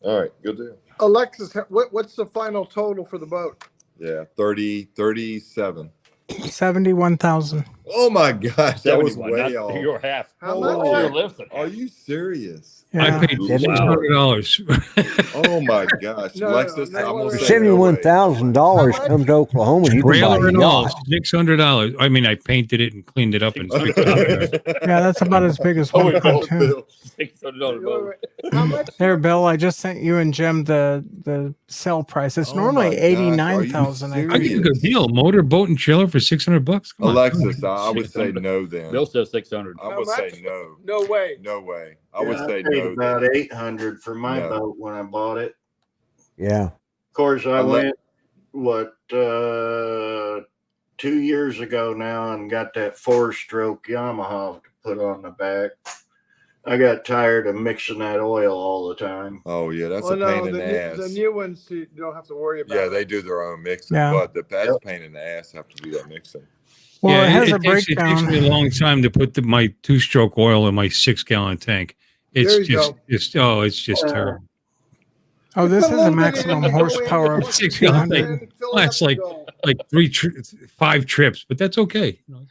C: All right, good deal.
E: Alexis, what's the final total for the boat?
C: Yeah, 37.
K: 71,000.
C: Oh my gosh, that was
G: 71,
C: way
G: not
C: off.
G: your half.
E: How
C: Oh,
E: much?
G: You're listening.
C: Are you serious?
K: Yeah.
B: I paid $600.
C: Oh my gosh,
E: No,
C: Lexus,
E: no,
C: I'm
E: no,
C: gonna
E: no,
C: say no way.
H: $71,000 come to Oklahoma. You can buy
B: Trailer
H: a
B: and all,
H: yacht.
B: $600. I mean, I painted it and cleaned it up and
K: Yeah, that's about as big as
G: Oh,
K: one
G: wait,
K: pontoon.
C: Bill.
G: $600 boat.
E: How much?
K: There, Bill, I just sent you and Jim the sell price. It's
C: Oh my
K: normally
C: gosh, are you
K: 89,000.
B: I get a good deal. Motor, boat, and chiller for $600. Come on.
C: Alexis, I would say no then.
G: Bill says 600.
C: I
E: How
C: would say
E: much?
C: no.
E: No way.
C: No way. I would
F: Yeah,
C: say
F: I paid
C: no.
F: about
C: then.
F: 800 for my
C: No.
F: boat when I bought it.
H: Yeah.
F: Of course, I
C: Ale-
F: went 2 years ago now and got that 4-stroke Yamaha to put on the back. I got tired of mixing that oil all the time.
C: Oh yeah, that's
E: Well,
C: a pain in the ass.
E: the new ones you don't have to worry about.
C: Yeah, they do their own mixing,
K: Yeah.
C: but that's a pain in the ass have to do that mixing.
K: Well,
B: Yeah,
K: it has a
B: takes
K: breakdown.
B: me a long time to put my 2-stroke oil in my 6-gallon tank. It's
E: There you
B: just,
E: go.
B: it's just terrible.
K: Oh, this
E: Put
K: is a
E: little bit in
K: maximum
E: and go in,
K: horsepower of
E: put
B: 6-gallon
K: 200.
B: tank.
E: fill it
B: Well,
E: up
B: it's
E: and
B: like
E: go.
B: 5 trips, but that's okay.
F: You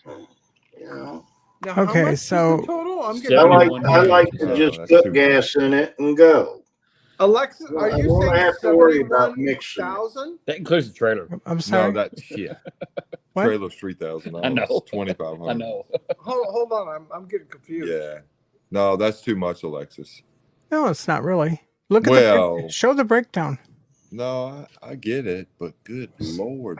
F: know,
E: Now, how
K: Okay,
E: much is
K: so-
E: the total? I'm
F: I
E: getting
F: like
G: 71
F: I like
C: Oh,
F: to just
C: that's
F: put
C: too
F: gas in it and go.
E: Alexis, are
F: I
E: you
F: won't
E: saying
F: have to worry about mixing.
E: 71,000?
G: That includes the trailer.
K: I'm
C: No,
K: sorry.
C: that's yeah.
K: What?
C: Trailer's $3,000.
G: I know.
C: 2,500.
G: I know.
E: Hold on, I'm getting confused.
C: Yeah. No, that's too much, Alexis.
K: No, it's not really. Look at
C: Well-
K: show the breakdown.
C: No, I get it, but good Lord.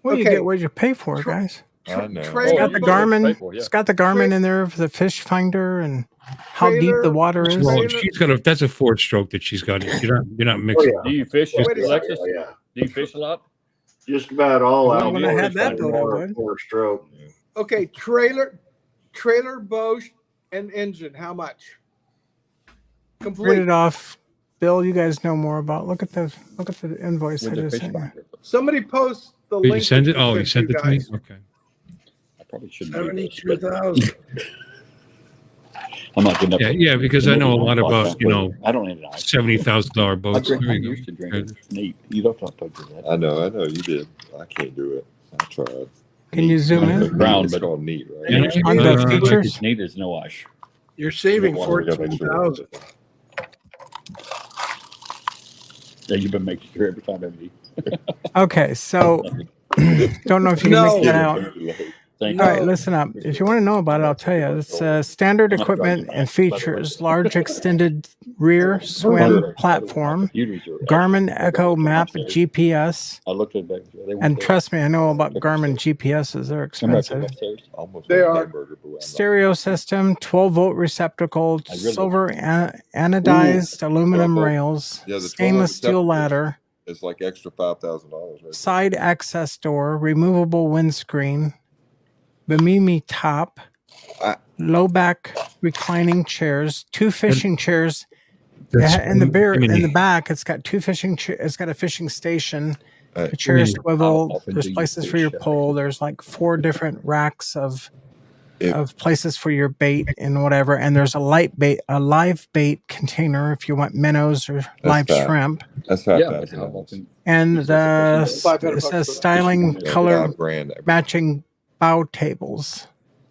K: Well, you
E: Okay.
K: get what you pay for, guys.
C: I know.
K: It's
E: Trailer
K: got the
E: boat.
K: Garmin.
G: Pay for, yeah.
K: It's got the Garmin in there for the fish finder and how deep
E: Trailer-
K: the water is.
B: Well, she's got that's a 4-stroke that she's got. You're not mixing.
F: Oh,
G: Do you fish,
E: Wait a second.
G: Alexis?
F: Yeah,
G: Do you fish a lot?
F: just about all
K: Well,
F: out.
K: when I had that boat, I would.
F: 4-stroke.
E: Okay, trailer, boat, and engine. How much?
K: Print
E: Complete.
K: it off. Bill, you guys know more about. Look at the invoice I
G: With the
K: just
G: fish
K: sent you.
G: finder.
E: Somebody post the
B: Did
E: link.
B: you send it?
E: that
B: Oh, you
E: sent
B: sent it to me?
E: guys.
B: Okay.
G: I probably shouldn't do this, but
I: 72,000.
G: I'm not good enough.
B: Yeah, because I know a lot about,
G: I don't need an ice.
B: $70,000
G: I
B: boats.
G: drink.
B: There
G: I
B: you
G: used to
B: go.
G: drink it. Neat. You don't talk to that.
C: I know you did. I can't do it. I tried.
K: Can you zoom
G: Neat.
K: in?
G: Brown,
C: It's
G: but
C: called neat, right?
B: Yeah.
K: On the
B: Uh,
K: features?
G: it's neat as no ice.
I: You're saving
C: One, we gotta make sure.
I: 14,000.
G: Yeah, you've been making sure every time, haven't you?
K: Okay, so don't know if you can
E: No.
K: make that out.
G: It's Thank
K: All
G: you.
K: right, listen up. If you want to know about it, I'll tell you. It's standard equipment and features: large extended rear swim platform, Garmin Echo Map GPS,
G: I looked at it back. They weren't
K: and
G: there.
K: trust me, I know about Garmin GPSs. They're
G: Remember I took
K: expensive.
G: upstairs?
C: Almost
E: They
C: like
E: are.
C: hamburger, but I'm not.
K: Stereo system, 12-volt receptacle,
G: I really-
K: silver anodized aluminum
C: 12-volt.
K: rails,
C: Yeah, the 12-volt
K: stainless steel
C: receptacles.
K: ladder,
C: It's like extra $5,000, right?
K: side access door, removable windscreen, Bimini top,
C: I-
K: low back reclining chairs, two fishing chairs.
B: That's
K: In the
B: Bimini.
K: in the back, it's got two fishing. It's got a fishing station.
C: Hey,
K: The chairs
B: Bimini.
K: swivel.
G: How often
K: There's
G: do you
K: places for
G: fish,
K: your
G: Shaq?
K: pole. There's like 4 different racks of
C: If-
K: places for your bait and whatever. And there's a live bait container if you want minnows or live
C: fat.
K: shrimp.
C: That's
G: Yeah, but
C: $5,000.
G: how often?
K: And
G: Is that
K: the
G: supposed
E: to be-
K: it says
E: $500
K: styling
C: Yeah,
K: color
C: $5,000.
K: matching bow tables.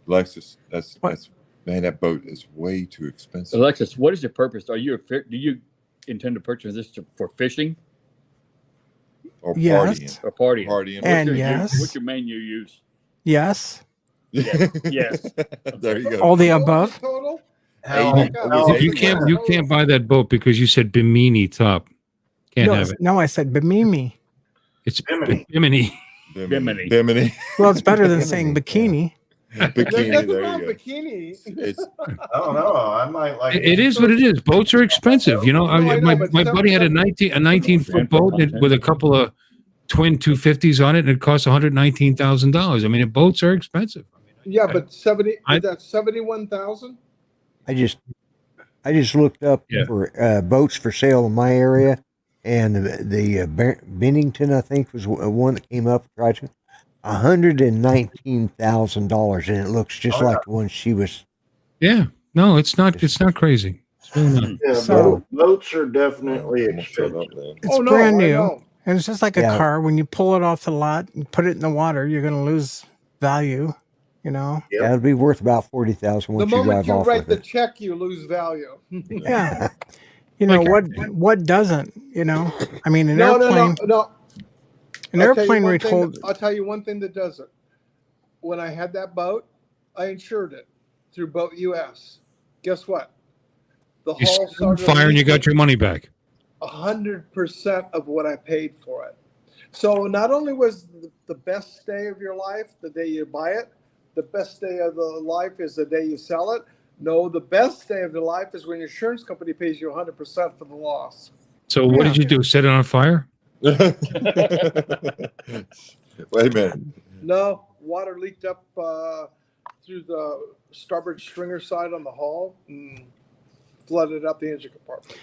C: Lexus, that's
K: What?
C: man, that boat is way too expensive.
G: Alexis, what is your purpose? Do you intend to purchase this for fishing
C: Or
K: Yes.
C: partying.
G: or partying?
C: Partying.
K: And
G: What's your
K: yes.
G: what's your main use?
K: Yes,
G: Yes.
C: There you go.
K: all the above.
E: Total?
F: Hell,
C: Eighty.
F: no.
B: You can't buy that boat because you said Bimini top. Can't
K: No,
B: have it.
K: no, I said Bimini.
B: It's
F: Bimini.
B: Bimini.
G: Bimini.
C: Bimini.
K: Well, it's better than saying bikini.
E: There's
C: Bikini.
E: nothing
C: There
E: wrong
C: you
E: with
C: go.
E: bikini.
C: It's
F: I don't know. I might like
B: It is what it is. Boats are expensive. You know,
E: No, I know,
B: my
E: but
B: buddy had a 19-foot boat with a couple of twin 250s on it, and it cost $119,000. I mean, boats are expensive.
E: Yeah, but 70.
B: I-
E: Is that 71,000?
H: I just looked up
B: Yeah.
H: for boats for sale in my area, and the Bennington, I think, was one that came up. Tried to $119,000, and it looks just
F: Oh,
H: like the one she was.
B: Yeah, no, it's not. It's not crazy. It's really not.
F: Yeah,
K: So-
F: boats are definitely
C: I'm gonna shut
F: expensive.
C: up, man.
K: It's
E: Oh, no,
K: brand
E: I
K: new.
E: know.
K: And it's just like a
H: Yeah.
K: car. When you pull it off the lot and put it in the water, you're going to lose value, you know?
F: Yep.
H: That'd be worth about 40,000
E: The
H: once you
E: moment
H: drive
E: you
H: off
E: write
H: with
E: the
H: it.
E: check, you lose value.
K: Yeah. You know, what doesn't, you know? I mean, an
E: No,
K: airplane,
E: no.
K: an
E: I'll tell you
K: airplane
E: one
K: rate
E: thing-
K: hold,
E: I'll tell you one thing that doesn't. When I had that boat, I insured it through Boat US. Guess what? The
B: You
E: hull
B: set on
E: started
B: fire and you got your money back.
E: 100% of what I paid for it. So not only was the best day of your life the day you buy it, the best day of the life is the day you sell it. No, the best day of your life is when your insurance company pays you 100% for the loss.
B: So what did you do? Set it on fire?
C: Wait a minute.
E: No, water leaked up through the starboard stringer side on the hull and flooded out the engine compartment.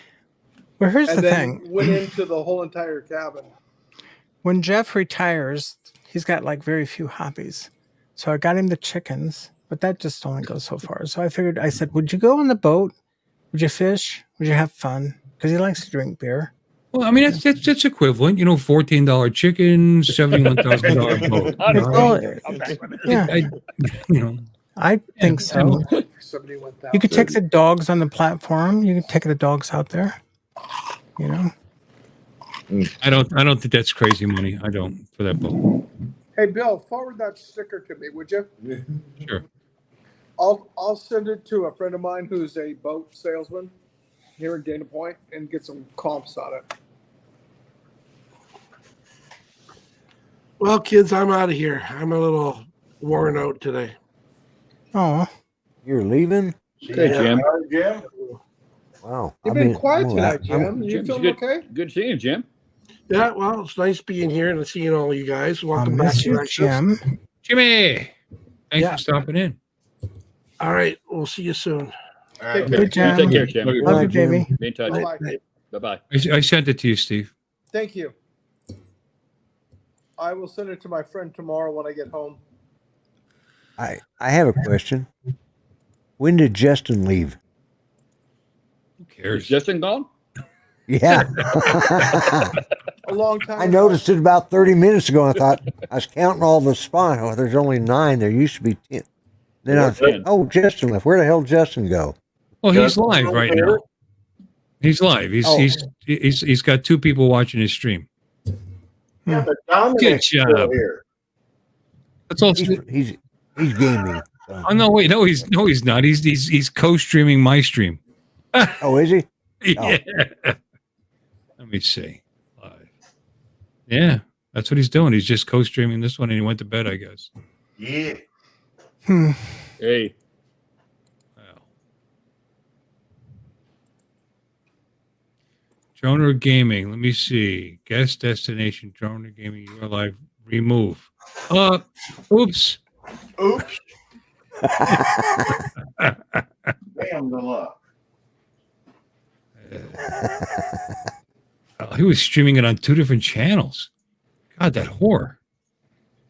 K: well, here's
E: And
K: the
E: then
K: thing.
E: went into the whole entire cabin.
K: When Jeff retires, he's got like very few hobbies. So I got him the chickens, but that just only goes so far. So I said, would you go on the boat? Would you fish? Would you have fun? Because he likes to drink beer.
B: Well, I mean, that's equivalent. You know, $14 chicken, $71,000 boat.
K: Yeah,
B: You know,
K: I think so.
E: For 71,000.
K: You could take the dogs on the platform. You could take the dogs out there. You know,
B: I don't think that's crazy money. I don't for that boat.
E: Hey, Bill, forward that sticker to me, would you?
B: Sure.
E: I'll send it to a friend of mine who's a boat salesman here in Dana Point and get some comps on it.
I: Well, kids, I'm out of here. I'm a little worn out today.
K: oh,
H: You're leaving?
G: Okay, Jim.
F: All right, Jim.
H: Wow.
E: You've
H: I
E: been
H: mean,
E: quiet
H: I'm-
E: tonight,
H: I'm-
E: Jim. You
G: Jim's
E: feeling
G: good.
E: okay?
G: Good seeing you, Jim.
I: Yeah, well, it's nice being here and seeing all you guys.
K: I
I: Welcome back
K: miss
I: to
K: you,
I: Breakfast.
K: Jim.
B: Jimmy, thanks
I: Yeah.
B: for stopping in.
I: All right, we'll see you soon.
F: All right.
E: Take care.
K: Good Jim.
G: Take care, Jim.
B: Good
K: Love you,
H: night, Jim.
K: baby.
G: Be in touch.
E: Bye-bye.
G: Bye-bye.
B: I sent it to you, Steve.
E: Thank you. I will send it to my friend tomorrow when I get home.
H: I have a question. When did Justin leave?
B: Who
G: Is
B: cares?
G: Justin gone?
H: Yeah.
E: A long time
H: I
E: ago.
H: noticed it about 30 minutes ago. I thought I was counting all the spots. Oh, there's only 9. There used to be 10. Then I
G: Yeah,
H: thought,
G: 10.
H: oh, Justin left. Where the hell did Justin go?
B: Well, he's
F: Justin
B: live right
F: here?
B: now. He's live. He's
H: Oh.
B: he's got 2 people watching his stream.
F: Yeah, but
B: Good
F: Dominic's still
B: job.
F: here.
B: That's all.
H: He's He's gaming. So.
B: Oh no! Wait, no, he's not. He's co-streaming my stream.
H: Oh, is he?
B: Yeah. Let me see. Live. Yeah, that's what he's doing. He's just co-streaming this one, and he went to bed, I guess.
F: Yeah.
G: Hey.
B: Droner Gaming. Let me see. Guest destination. Droner Gaming. You are live. Remove. Oops.
F: Oops. Damn the luck.
B: He was streaming it on 2 different channels. God, that whore.